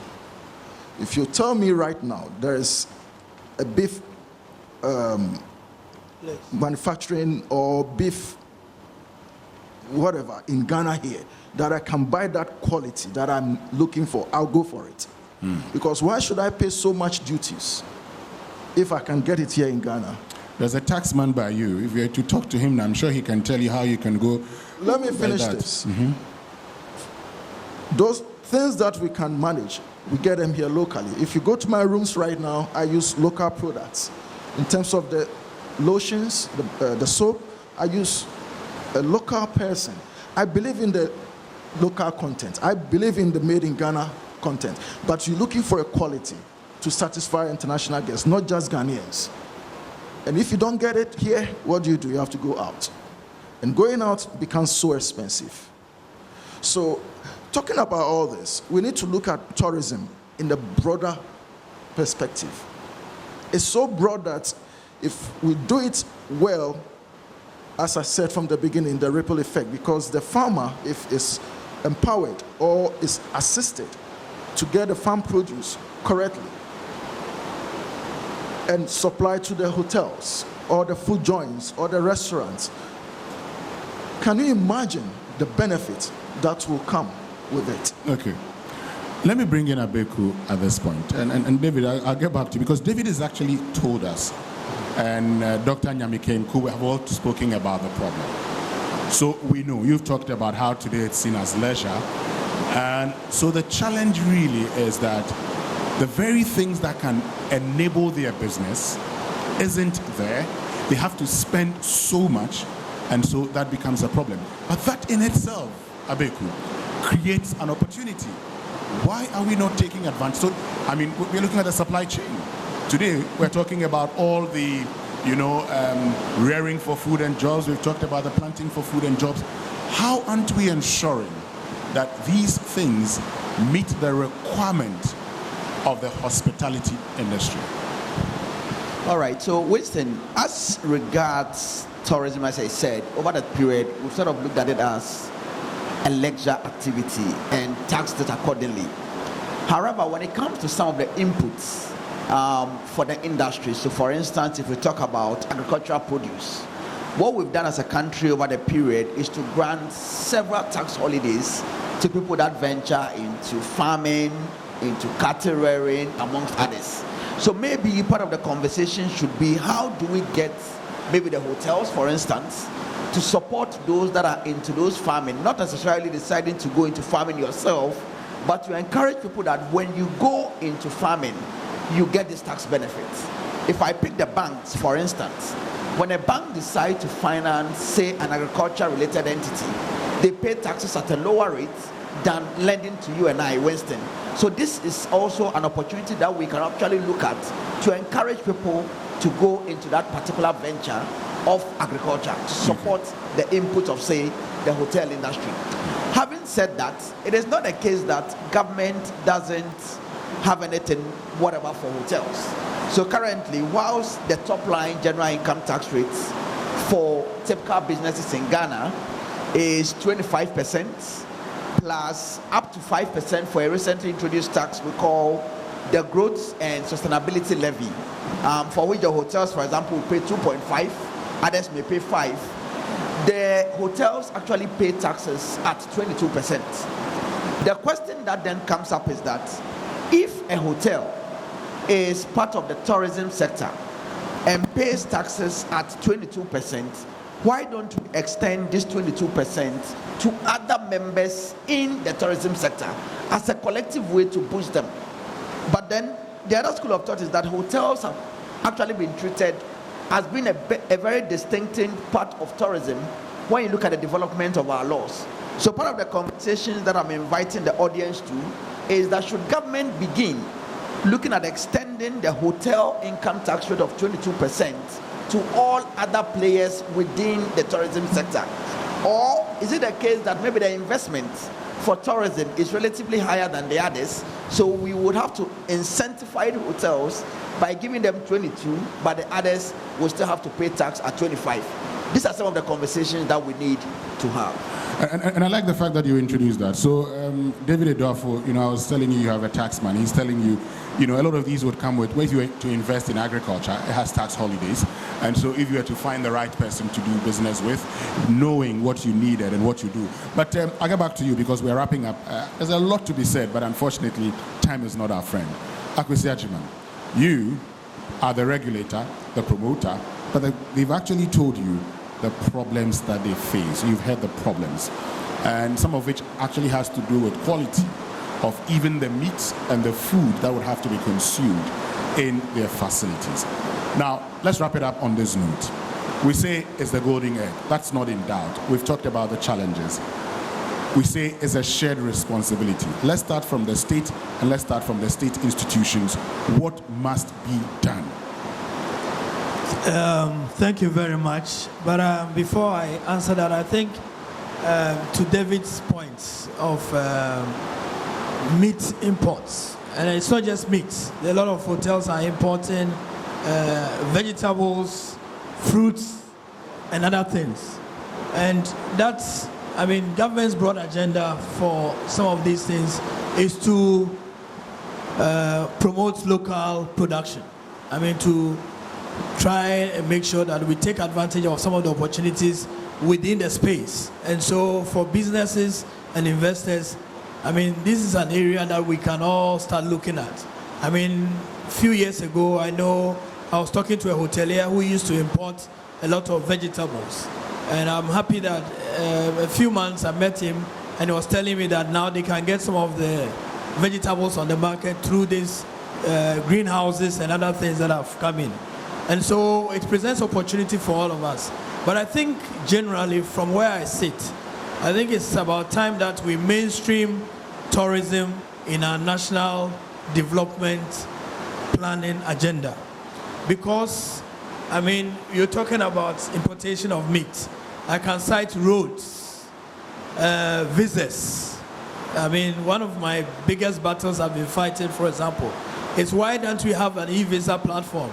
If you tell me right now there is a beef manufacturing or beef whatever in Ghana here that I can buy that quality that I'm looking for, I'll go for it. Because why should I pay so much duties if I can get it here in Ghana? There's a taxman by you. If you were to talk to him, I'm sure he can tell you how you can go. Let me finish this. Those things that we can manage, we get them here locally. If you go to my rooms right now, I use local products. In terms of the lotions, the soap, I use a local person. I believe in the local content. I believe in the made in Ghana content. But you're looking for a quality to satisfy international guests, not just Ghanaians. And if you don't get it here, what do? You have to go out. And going out becomes so expensive. So talking about all this, we need to look at tourism in the broader perspective. It's so broad that if we do it well, as I said from the beginning, the ripple effect, because the farmer, if is empowered or is assisted to get the farm produce correctly and supply to the hotels or the food joints or the restaurants, can you imagine the benefit that will come with it? Okay. Let me bring in Abeku at this point. And David, I'll get back to you, because David has actually told us, and Dr. Nyamike and Ku have all spoken about the problem. So we know, you've talked about how today it's seen as leisure. And so the challenge really is that the very things that can enable their business isn't there. They have to spend so much, and so that becomes a problem. But that in itself, Abeku, creates an opportunity. Why are we not taking advantage? So, I mean, we're looking at the supply chain. Today, we're talking about all the, rearing for food and jobs. We've talked about the planting for food and jobs. How aren't we ensuring that these things meet the requirement of the hospitality industry? All right, so Winston, as regards tourism, as I said, over that period, we've sort of looked at it as a leisure activity and taxed it accordingly. However, when it comes to some of the inputs for the industry, so for instance, if we talk about agricultural produce, what we've done as a country over the period is to grant several tax holidays to people that venture into farming, into cattle rearing, amongst others. So maybe part of the conversation should be, how do we get maybe the hotels, for instance, to support those that are into those farming, not necessarily deciding to go into farming yourself, but to encourage people that when you go into farming, you get these tax benefits. If I pick the banks, for instance, when a bank decides to finance, say, an agriculture-related entity, they pay taxes at a lower rate than lending to you and I, Winston. So this is also an opportunity that we can actually look at to encourage people to go into that particular venture of agriculture to support the input of, say, the hotel industry. Having said that, it is not a case that government doesn't have anything, whatever, for hotels. So currently, whilst the top line general income tax rates for typical businesses in Ghana is 25%, plus up to 5% for a recently introduced tax we call the Growth and Sustainability Levy, for which the hotels, for example, will pay 2.5, others may pay 5. The hotels actually pay taxes at 22%. The question that then comes up is that if a hotel is part of the tourism sector and pays taxes at 22%, why don't we extend this 22% to other members in the tourism sector as a collective way to boost them? But then the other school of thought is that hotels have actually been treated as being a very distinctive part of tourism when you look at the development of our laws. So part of the conversations that I'm inviting the audience to is that should government begin looking at extending the hotel income tax rate of 22% to all other players within the tourism sector? Or is it a case that maybe the investment for tourism is relatively higher than the others, so we would have to incentivize the hotels by giving them 22, but the others will still have to pay tax at 25? These are some of the conversations that we need to have. And I like the fact that you introduced that. So David Edwafo, I was telling you have a tax man. He's telling you, a lot of these would come with, if you were to invest in agriculture, it has tax holidays. And so if you were to find the right person to do business with, knowing what you needed and what you do. But I'll get back to you because we're wrapping up. There's a lot to be said, but unfortunately, time is not our friend. Akwesi Ajiman, you are the regulator, the promoter, but they've actually told you the problems that they face. You've heard the problems, and some of which actually has to do with quality of even the meat and the food that would have to be consumed in their facilities. Now, let's wrap it up on this note. We say it's the golden egg. That's not in doubt. We've talked about the challenges. We say it's a shared responsibility. Let's start from the state, and let's start from the state institutions. What must be done? Thank you very much. But before I answer that, I think to David's points of meat imports, and it's not just meat. A lot of hotels are importing vegetables, fruits, and other things. And that's, government's broad agenda for some of these things is to promote local production. To try and make sure that we take advantage of some of the opportunities within the space. And so for businesses and investors, I mean, this is an area that we can all start looking at. I mean, a few years ago, I know I was talking to a hotelier who used to import a lot of vegetables. And I'm happy that a few months I met him and he was telling me that now they can get some of the vegetables on the market through these greenhouses and other things that have come in. And so it presents opportunity for all of us. But I think generally from where I sit, I think it's about time that we mainstream tourism in our national development planning agenda. Because, I mean, you're talking about importation of meat. I can cite roads, visas. I mean, one of my biggest battles I've been fighting, for example, is why don't we have an e-visa platform?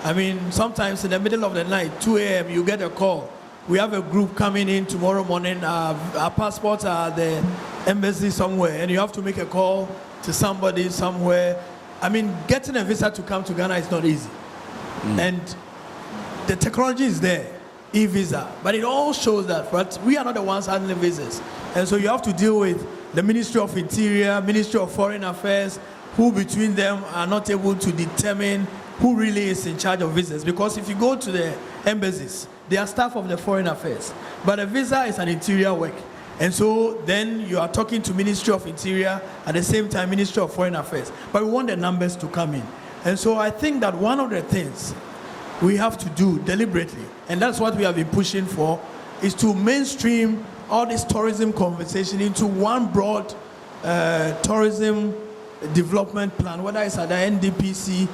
I mean, sometimes in the middle of the night, 2 a.m., you get a call. We have a group coming in tomorrow morning. Our passports are at the embassy somewhere, and you have to make a call to somebody somewhere. I mean, getting a visa to come to Ghana is not easy. And the technology is there, e-visa, but it all shows that we are not the ones handling visas. And so you have to deal with the Ministry of Interior, Ministry of Foreign Affairs, who between them are not able to determine who really is in charge of visas. Because if you go to the embassies, they are staff of the Foreign Affairs. But a visa is an interior work. And so then you are talking to Ministry of Interior, at the same time Ministry of Foreign Affairs. But we want the numbers to come in. And so I think that one of the things we have to do deliberately, and that's what we have been pushing for, is to mainstream all this tourism conversation into one broad tourism development plan, whether it's at the NDPC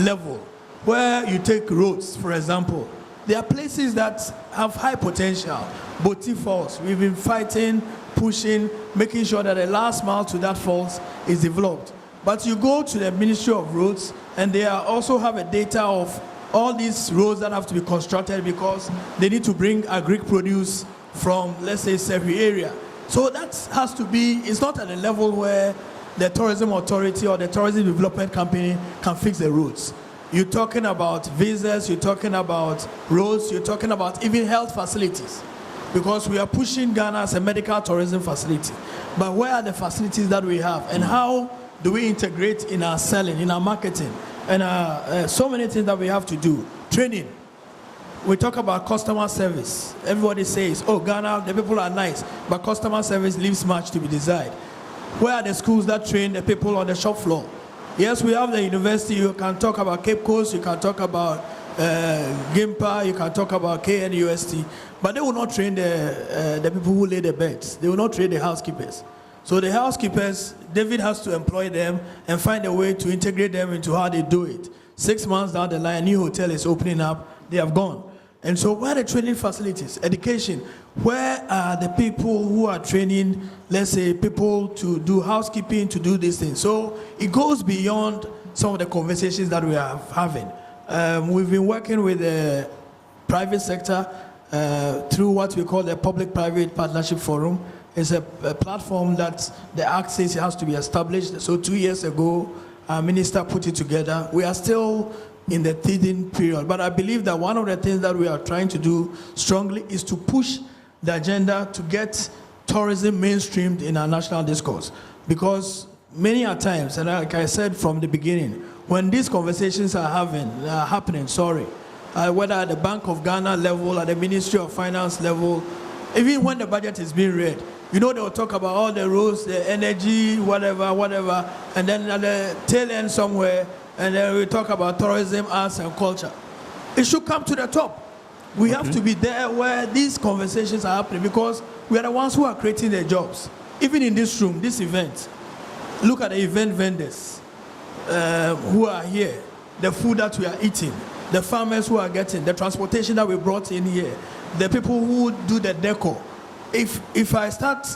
level, where you take roads, for example. There are places that have high potential. Boti Falls, we've been fighting, pushing, making sure that the last mile to that falls is developed. But you go to the Ministry of Roads, and they also have a data of all these roads that have to be constructed because they need to bring agric produce from, let's say, Sevi area. So that has to be, it's not at a level where the tourism authority or the tourism development company can fix the roads. You're talking about visas, you're talking about roads, you're talking about even health facilities. Because we are pushing Ghana as a medical tourism facility. But where are the facilities that we have? And how do we integrate in our selling, in our marketing? And so many things that we have to do. Training. We talk about customer service. Everybody says, oh, Ghana, the people are nice, but customer service leaves much to be desired. Where are the schools that train the people on the shop floor? Yes, we have the university. You can talk about Cape Coast, you can talk about GIMPA, you can talk about KNUST, but they will not train the people who lay the beds. They will not train the housekeepers. So the housekeepers, David has to employ them and find a way to integrate them into how they do it. 6 months down the line, a new hotel is opening up, they have gone. And so where are the training facilities? Education. Where are the people who are training, let's say, people to do housekeeping, to do these things? So it goes beyond some of the conversations that we are having. We've been working with the private sector through what we call the Public-Private Partnership Forum. It's a platform that the Act says it has to be established. So 2 years ago, our minister put it together. We are still in the teething period. But I believe that one of the things that we are trying to do strongly is to push the agenda to get tourism mainstreamed in our national discourse. Because many a times, and like I said from the beginning, when these conversations are happening, whether at the Bank of Ghana level, at the Ministry of Finance level, even when the budget is being read, you know, they'll talk about all the roads, the energy, whatever, and then at the tail end somewhere, and then we talk about tourism, arts, and culture. It should come to the top. We have to be there where these conversations are happening because we are the ones who are creating the jobs. Even in this room, this event, look at the event vendors who are here, the food that we are eating, the farmers who are getting, the transportation that we brought in here, the people who do the decor. If I start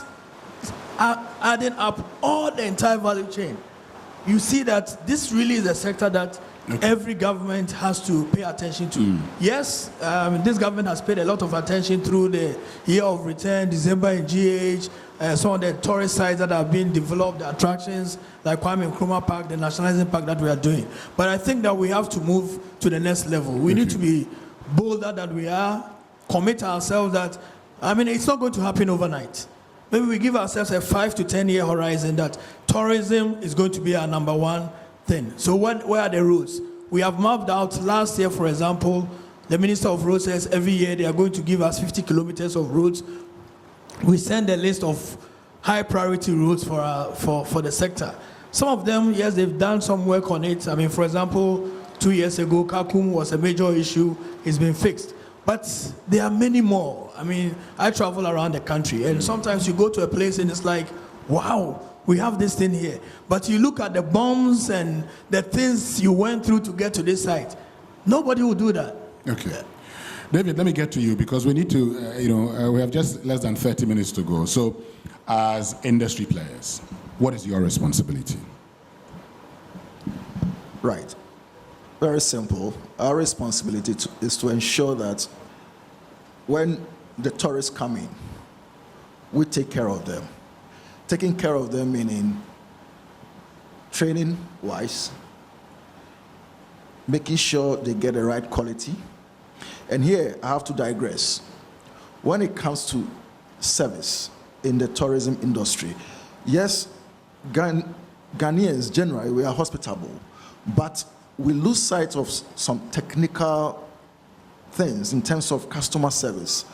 adding up all the entire value chain, you see that this really is a sector that every government has to pay attention to. Yes, this government has paid a lot of attention through the year of return, December in GH, some of the tourist sites that have been developed, the attractions like Kwame Nkrumah Park, the nationalizing park that we are doing. But I think that we have to move to the next level. We need to be bolder than we are, commit ourselves that, I mean, it's not going to happen overnight. maybe we give ourselves a 5 to 10 year horizon that tourism is going to be our number one thing. So where are the routes? We have mapped out last year, for example, the Minister of Roads says every year they are going to give us 50 kilometers of routes. We send a list of high priority routes for the sector. Some of them, yes, they've done some work on it. I mean, for example, 2 years ago, Kakum was a major issue. It's been fixed. But there are many more. I mean, I travel around the country, and sometimes you go to a place and it's like, wow, we have this thing here. But you look at the bombs and the things you went through to get to this site. Nobody will do that. Okay. Yeah. David, let me get to you because we need to, we have just less than 30 minutes to go. So, as industry players, what is your responsibility? Right. Very simple. Our responsibility is to ensure that when the tourists come in, we take care of them. Taking care of them meaning training-wise, making sure they get the right quality. And here, I have to digress. When it comes to service in the tourism industry, yes, Ghanaians generally, we are hospitable, but we lose sight of some technical things in terms of customer service.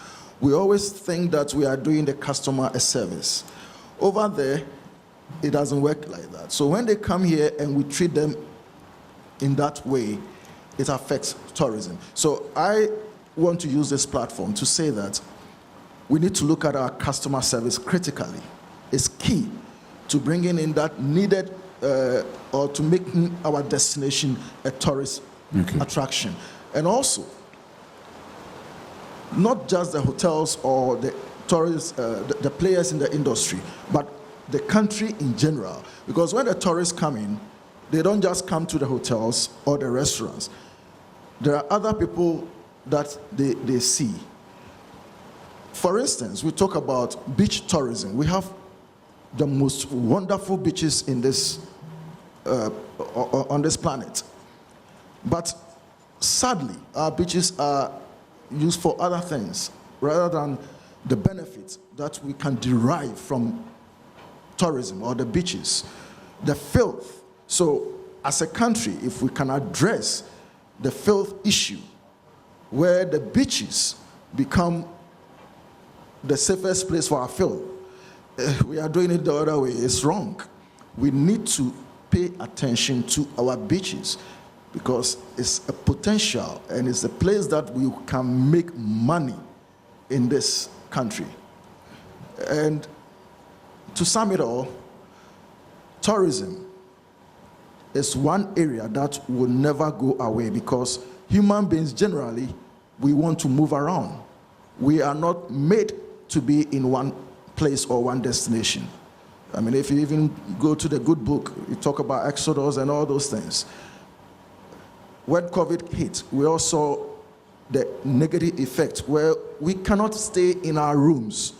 We always think that we are doing the customer a service. Over there, it doesn't work like that. So when they come here and we treat them in that way, it affects tourism. So I want to use this platform to say that we need to look at our customer service critically. It's key to bringing in that needed or to making our destination a tourist attraction. And also, not just the hotels or the tourists, the players in the industry, but the country in general. Because when the tourists come in, they don't just come to the hotels or the restaurants. There are other people that they see. For instance, we talk about beach tourism. We have the most wonderful beaches in this on this planet. But sadly, our beaches are used for other things rather than the benefits that we can derive from tourism or the beaches, the filth. So as a country, if we can address the filth issue where the beaches become the safest place for our filth, we are doing it the other way. It's wrong. We need to pay attention to our beaches because it's a potential and it's a place that we can make money in this country. And to sum it all, tourism is one area that will never go away because human beings generally, we want to move around. We are not made to be in one place or one destination. I mean, if you even go to the good book, you talk about Exodus and all those things. When COVID hit, we all saw the negative effect where we cannot stay in our rooms.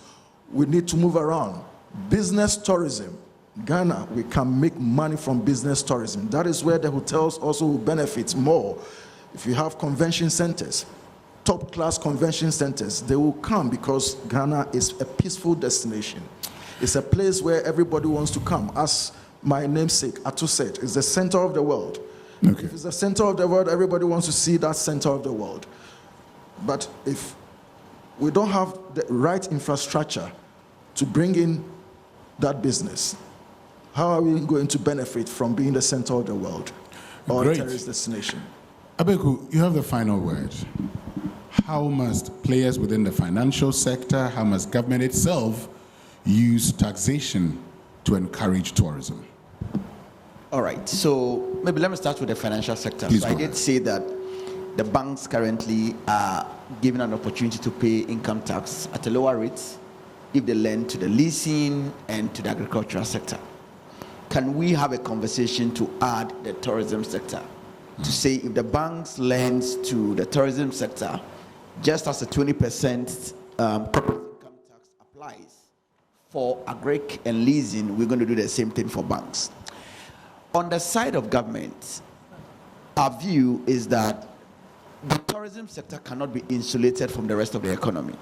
We need to move around. Business tourism. Ghana, we can make money from business tourism. That is where the hotels also will benefit more. If you have convention centers, top-class convention centers, they will come because Ghana is a peaceful destination. It's a place where everybody wants to come. As my namesake, Atu said, it's the center of the world. Okay. If it's the center of the world, everybody wants to see that center of the world. But if we don't have the right infrastructure to bring in that business, how are we going to benefit from being the center of the world or a terrorist destination? Abeku, you have the final word. How must players within the financial sector, how must government itself use taxation to encourage tourism? All right, so maybe let me start with the financial sector. Please so I did say that the banks currently are given an opportunity to pay income tax at a lower rate if they lend to the leasing and to the agricultural sector. Can we have a conversation to add the tourism sector? To say if the banks lends to the tourism sector, just as a 20% corporate income tax applies for agric and leasing, we're going to do the same thing for banks. On the side of government, our view is that the tourism sector cannot be insulated from the rest of the economy.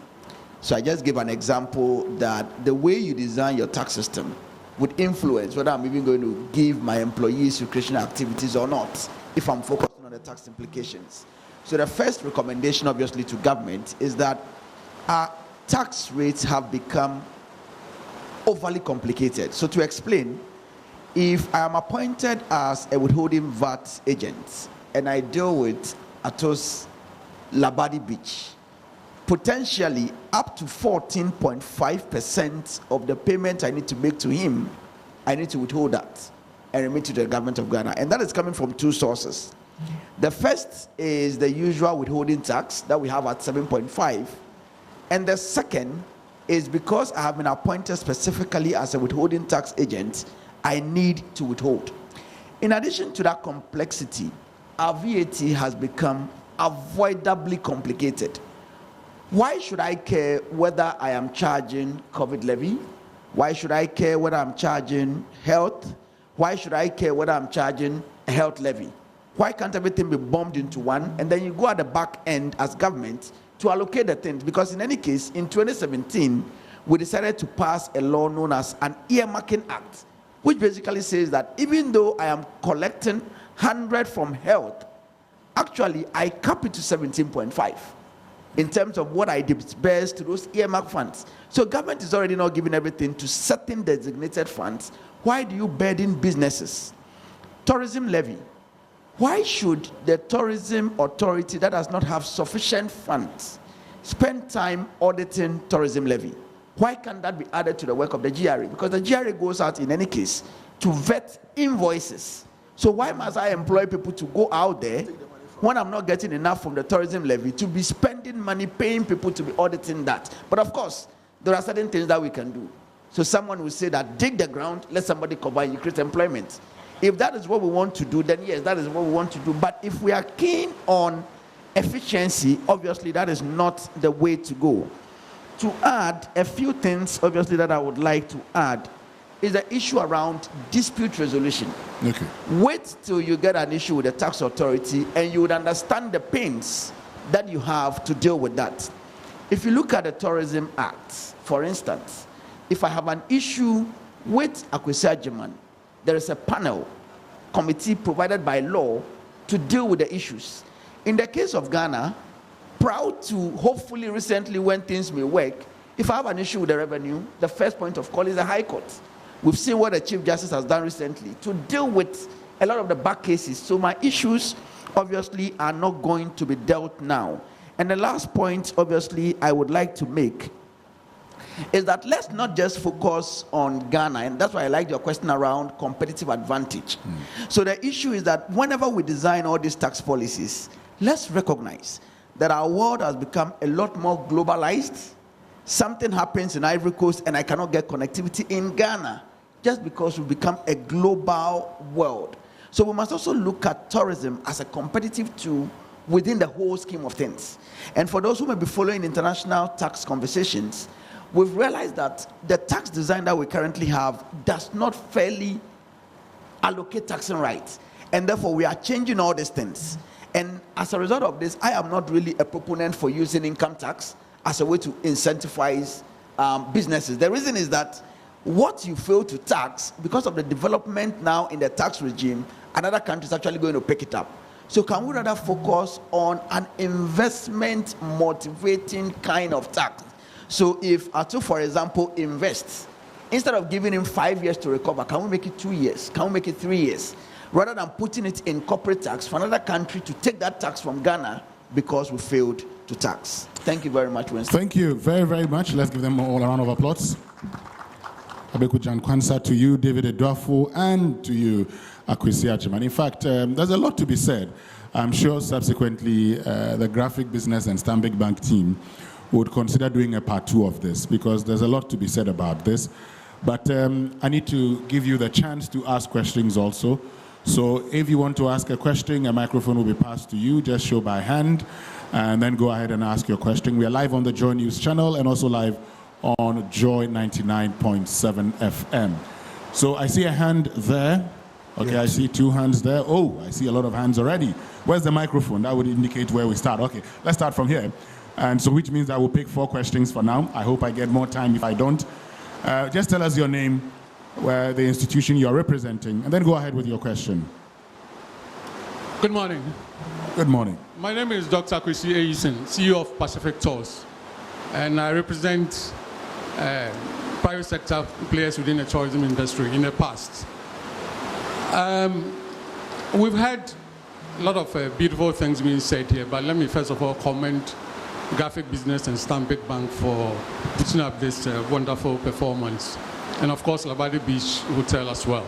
So I just gave an example that the way you design your tax system would influence whether I'm even going to give my employees recreational activities or not, if I'm focusing on the tax implications. So the first recommendation, obviously, to government is that our tax rates have become overly complicated. So to explain, if I am appointed as a withholding VAT agent and I deal with Atos Labadi Beach, potentially up to 14.5% of the payment I need to make to him, I need to withhold that and remit to the government of Ghana. And that is coming from two sources. The first is the usual withholding tax that we have at 7.5. And the second is because I have been appointed specifically as a withholding tax agent, I need to withhold. In addition to that complexity, our VAT has become avoidably complicated. Why should I care whether I am charging COVID levy? Why should I care whether I'm charging health? Why should I care whether I'm charging a health levy? Why can't everything be bombed into one and then you go at the back end as government to allocate the things? Because in any case, in 2017, we decided to pass a law known as an earmarking act, which basically says that even though I am collecting 100 from health, actually I cap it to 17.5 in terms of what I disburse to those earmark funds. So government is already not giving everything to certain designated funds. Why do you burden businesses? Tourism levy. Why should the tourism authority that does not have sufficient funds spend time auditing tourism levy? Why can't that be added to the work of the GRA? Because the GRA goes out in any case to vet invoices. So why must I employ people to go out there when I'm not getting enough from the tourism levy to be spending money paying people to be auditing that? But of course, there are certain things that we can do. So someone will say that dig the ground, let somebody cover, you create employment. If that is what we want to do, then yes, that is what we want to do. But if we are keen on efficiency, obviously that is not the way to go. To add a few things, obviously, that I would like to add is the issue around dispute resolution. Okay. Wait till you get an issue with the tax authority and you would understand the pains that you have to deal with that. If you look at the Tourism Act, for instance, if I have an issue with Akwesi Agyeman, there is a panel committee provided by law to deal with the issues. In the case of Ghana, proud to hopefully recently when things may work, if I have an issue with the revenue, the first point of call is the High Court. We've seen what the Chief Justice has done recently to deal with a lot of the back cases. So my issues obviously are not going to be dealt now. And the last point obviously I would like to make is that let's not just focus on Ghana, and that's why I like your question around competitive advantage. So the issue is that whenever we design all these tax policies, let's recognize that our world has become a lot more globalized. Something happens in Ivory Coast and I cannot get connectivity in Ghana just because we've become a global world. So we must also look at tourism as a competitive tool within the whole scheme of things. And for those who may be following international tax conversations, we've realized that the tax design that we currently have does not fairly allocate taxing rights. And therefore, we are changing all these things. And as a result of this, I am not really a proponent for using income tax as a way to incentivize businesses. The reason is that what you fail to tax, because of the development now in the tax regime, another country is actually going to pick it up. So can we rather focus on an investment motivating kind of tax? So if Ato, for example, invests, instead of giving him 5 years to recover, can we make it 2 years? Can we make it 3 years? Rather than putting it in corporate tax for another country to take that tax from Ghana because we failed to tax. Thank you very much, Winston. Thank you very, very much. Let's give them all a round of applause. Abeku Jan Kwanzaa, to you, David Edwafo, and to you, Akwesi Agyeman. In fact, there's a lot to be said. I'm sure subsequently the graphic business and Stanbic Bank team would consider doing a part 2 of this because there's a lot to be said about this. But I need to give you the chance to ask questions also. So if you want to ask a question, a microphone will be passed to you. Just show by hand and then go ahead and ask your question. We are live on the Joy News channel and also live on Joy 99.7 FM. So I see a hand there. Okay, yes. I see 2 hands there. Oh, I see a lot of hands already. Where's the microphone? That would indicate where we start. Okay, let's start from here. And so which means I will pick 4 questions for now. I hope I get more time if I don't. Just tell us your name, where the institution you're representing, and then go ahead with your question. Good morning. Good morning. My name is Dr. Kwesi Eyison, CEO of Pacific Tours, and I represent private sector players within the tourism industry in the past. We've had a lot of beautiful things being said here, but let me first of all commend Graphic Business and Stanbic Bank for putting up this wonderful performance, and of course Labadi Beach Hotel as well.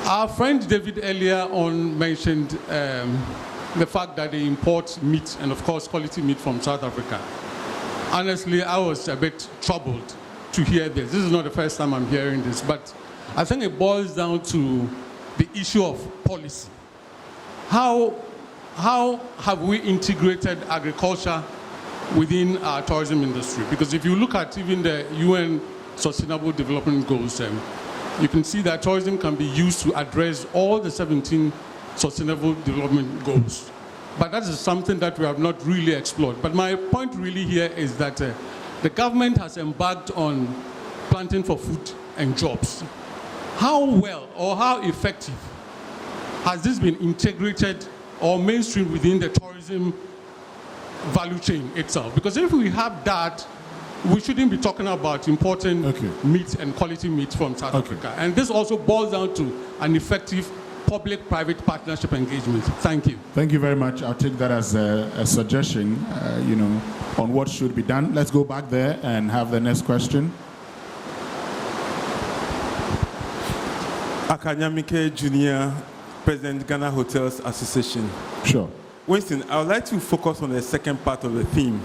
Our friend David earlier on mentioned the fact that they import meat, and of course quality meat from South Africa. Honestly, I was a bit troubled to hear this. This is not the first time I'm hearing this, but I think it boils down to the issue of policy. How have we integrated agriculture within our tourism industry? Because if you look at even the UN Sustainable Development Goals, you can see that tourism can be used to address all the 17 Sustainable Development Goals. But that is something that we have not really explored. But my point really here is that the government has embarked on planting for food and jobs. How well or how effective has this been integrated or mainstream within the tourism value chain itself? Because if we have that, we shouldn't be talking about importing meat and quality meat from South Africa. And this also boils down to an effective public-private partnership engagement. Thank you. Thank you very much. I'll take that as a suggestion, on what should be done. Let's go back there and have the next question. Akanyamike Jr., President, Ghana Hotels Association. Sure. Winston, I would like to focus on the second part of the theme.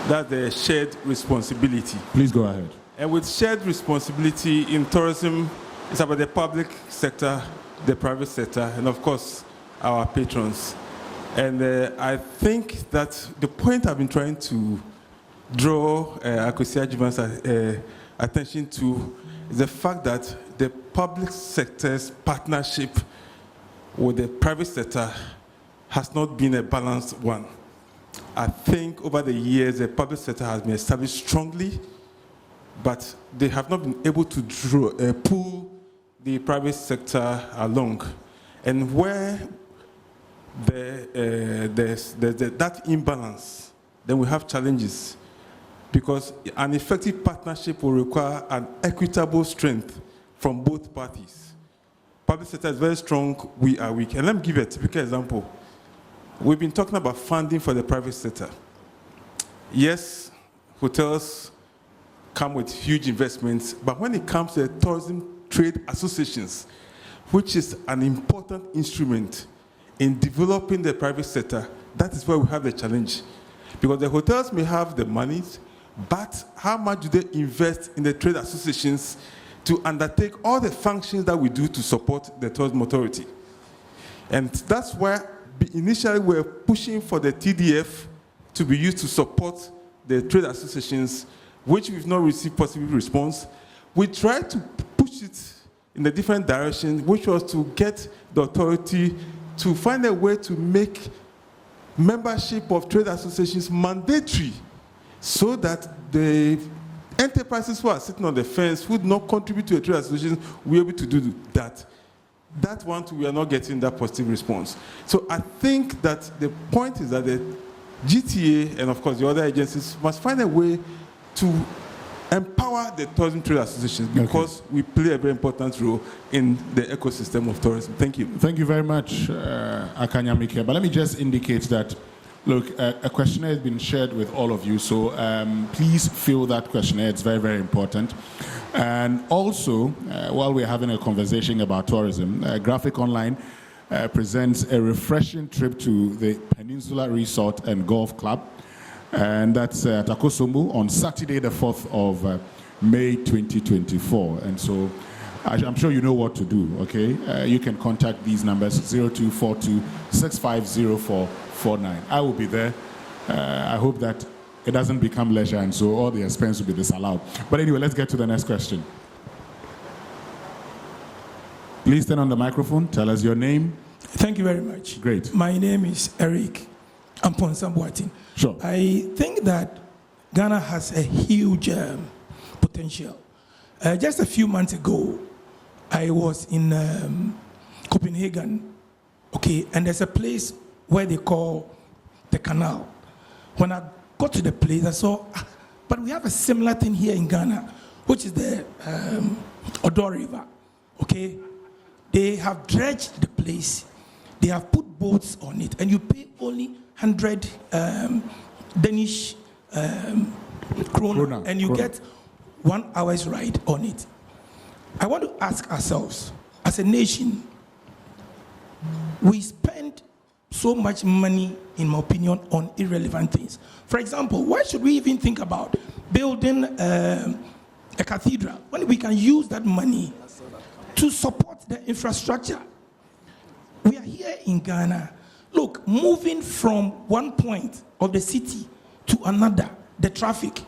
That's the shared responsibility. Please go ahead. And with shared responsibility in tourism, it's about the public sector, the private sector, and of course, our patrons. And I think that the point I've been trying to draw Akwesi Ajiman's attention to is the fact that the public sector's partnership with the private sector has not been a balanced one. I think over the years, the public sector has been established strongly, but they have not been able to pull the private sector along. And where there's that imbalance, then we have challenges, because an effective partnership will require an equitable strength from both parties. Public sector is very strong, we are weak. And let me give you a typical example. We've been talking about funding for the private sector. Yes, hotels come with huge investments, but when it comes to the tourism trade associations, which is an important instrument in developing the private sector, that is where we have the challenge. Because the hotels may have the money, but how much do they invest in the trade associations to undertake all the functions that we do to support the tourism authority? And that's where initially we were pushing for the TDF to be used to support the trade associations, which we've not received positive response. We tried to push it in a different direction, which was to get the authority to find a way to make membership of trade associations mandatory, so that the enterprises who are sitting on the fence, who would not contribute to a trade association, will be able to do that. That one, we are not getting that positive response. So I think that the point is that the GTA and, of course, the other agencies must find a way to empower the tourism trade associations, because we play a very important role in the ecosystem of tourism. Thank you. Thank you very much, Akanyamike. But let me just indicate that, look, a questionnaire has been shared with all of you, so please fill that questionnaire. It's very, very important. And also, while we're having a conversation about tourism, Graphic Online presents a refreshing trip to the Peninsula Resort and Golf Club, and that's at Akosombo on Saturday, the 4th of May 2024. And so I'm sure you know what to do, okay? You can contact these numbers, 0242 650449. I will be there. I hope that it doesn't become leisure, and so all the expense will be disallowed. But anyway, let's get to the next question. Please turn on the microphone. Tell us your name. Thank you very much. Great. My name is Eric. Amponsa Boatin. Sure. I think that Ghana has a huge potential. Just a few months ago, I was in Copenhagen, okay, and there's a place where they call the canal. When I got to the place, I saw, but we have a similar thing here in Ghana, which is the Odo River, okay? They have dredged the place, they have put boats on it, and you pay only 100 Danish krona, and you get 1 hour's ride on it. I want to ask ourselves, as a nation, we spend so much money, in my opinion, on irrelevant things. For example, why should we even think about building a cathedral when we can use that money to support the infrastructure? We are here in Ghana. Look, moving from one point of the city to another, the traffic.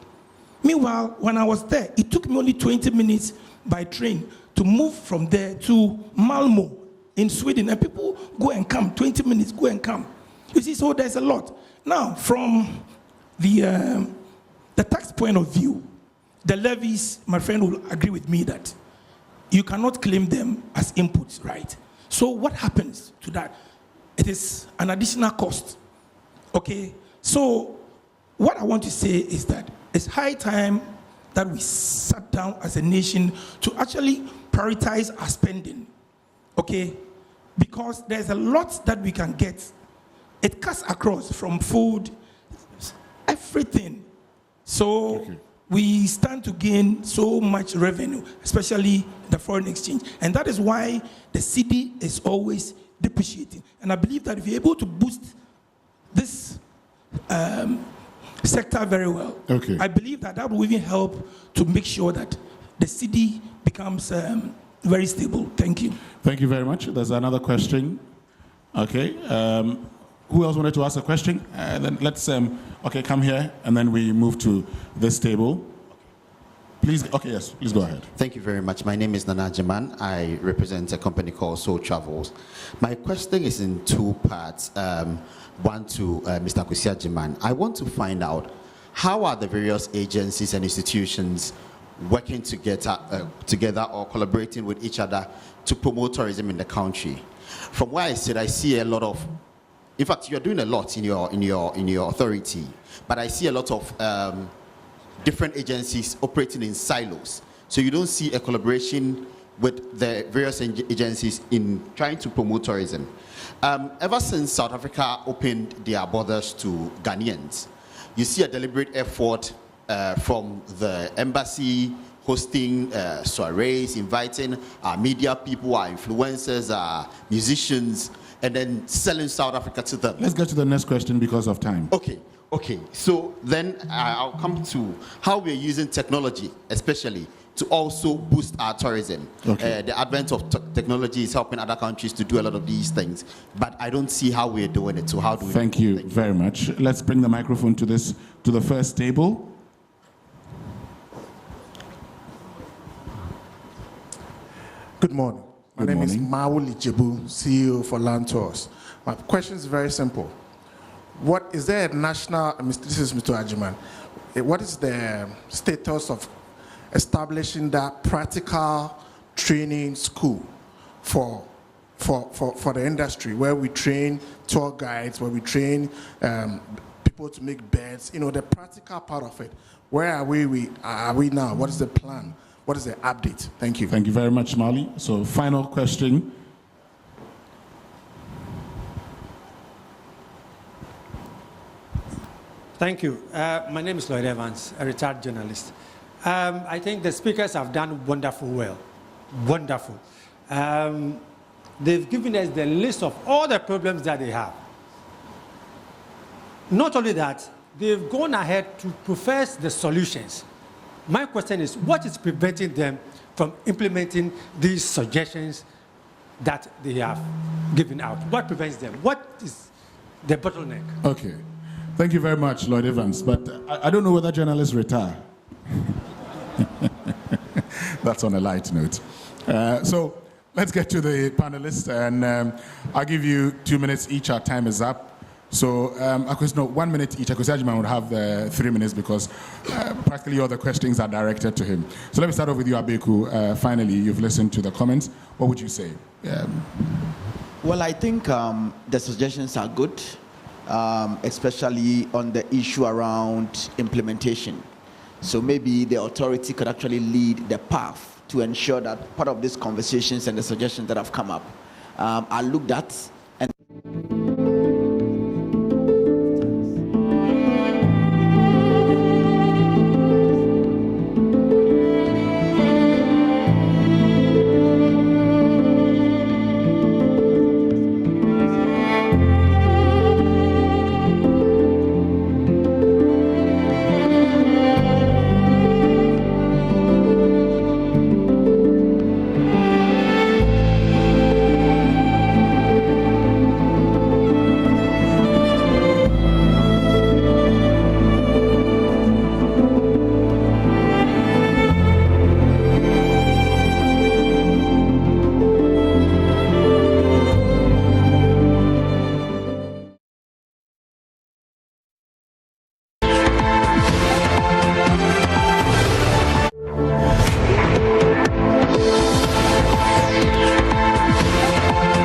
Meanwhile, when I was there, it took me only 20 minutes by train to move from there to Malmö in Sweden, and people go and come, 20 minutes, go and come. You see, so there's a lot. Now, from the tax point of view, the levies, my friend will agree with me that you cannot claim them as inputs, right? So what happens to that? It is an additional cost, okay? So what I want to say is that it's high time that we sat down as a nation to actually prioritize our spending, okay? Because there's a lot that we can get. It cuts across from food, everything. So we stand to gain so much revenue, especially the foreign exchange. And that is why the cedi is always depreciating. And I believe that if you're able to boost this sector very well, I believe that that will even help to make sure that the cedi becomes very stable. Thank you. Thank you very much. There's another question. Okay. Who else wanted to ask a question? Then let's, come here, and then we move to this table. Please, yes, please go ahead. Thank you very much. My name is Nana Jaman. I represent a company called Soul Travels. My question is in two parts. One to Mr. Kwesi Agyeman. I want to find out, how are the various agencies and institutions working together or collaborating with each other to promote tourism in the country? From where I sit, I see a lot of, in fact, you're doing a lot in your authority, but I see a lot of different agencies operating in silos. So you don't see a collaboration with the various agencies in trying to promote tourism. Ever since South Africa opened their borders to Ghanaians, you see a deliberate effort from the embassy hosting soirees, inviting our media people, our influencers, our musicians, and then selling South Africa to them. Let's get to the next question because of time. Okay. So then I'll come to how we're using technology, especially to also boost our tourism. The advent of technology is helping other countries to do a lot of these things, but I don't see how we're doing it. So how do we? Thank you very much. Let's bring the microphone to the first table. Good morning. My name is Mauli Jebu, CEO for Land Tours. My question is very simple. What is there a national, this is Mr. Agyeman, what is the status of establishing that practical training school for the industry, where we train tour guides, where we train people to make beds, the practical part of it? Where are we now? What is the plan? What is the update? Thank you. Thank you very much, Mali. So, final question. Thank you. My name is Lloyd Evans, a retired journalist. I think the speakers have done wonderful. They've given us the list of all the problems that they have. Not only that, they've gone ahead to profess the solutions. My question is, what is preventing them from implementing these suggestions that they have given out? What prevents them? What is the bottleneck? Okay. Thank you very much, Lloyd Evans. But I don't know whether journalists retire. That's on a light note. So let's get to the panelists, and I'll give you 2 minutes each. Our time is up. So, no, 1 minute each. Akwesi Agyeman would have 3 minutes because practically all the questions are directed to him. So let me start off with you, Abeku. Finally, you've listened to the comments. What would you say? Well, I think the suggestions are good, especially on the issue around implementation. So maybe the authority could actually lead the path to ensure that part of these conversations and the suggestions that have come up are looked at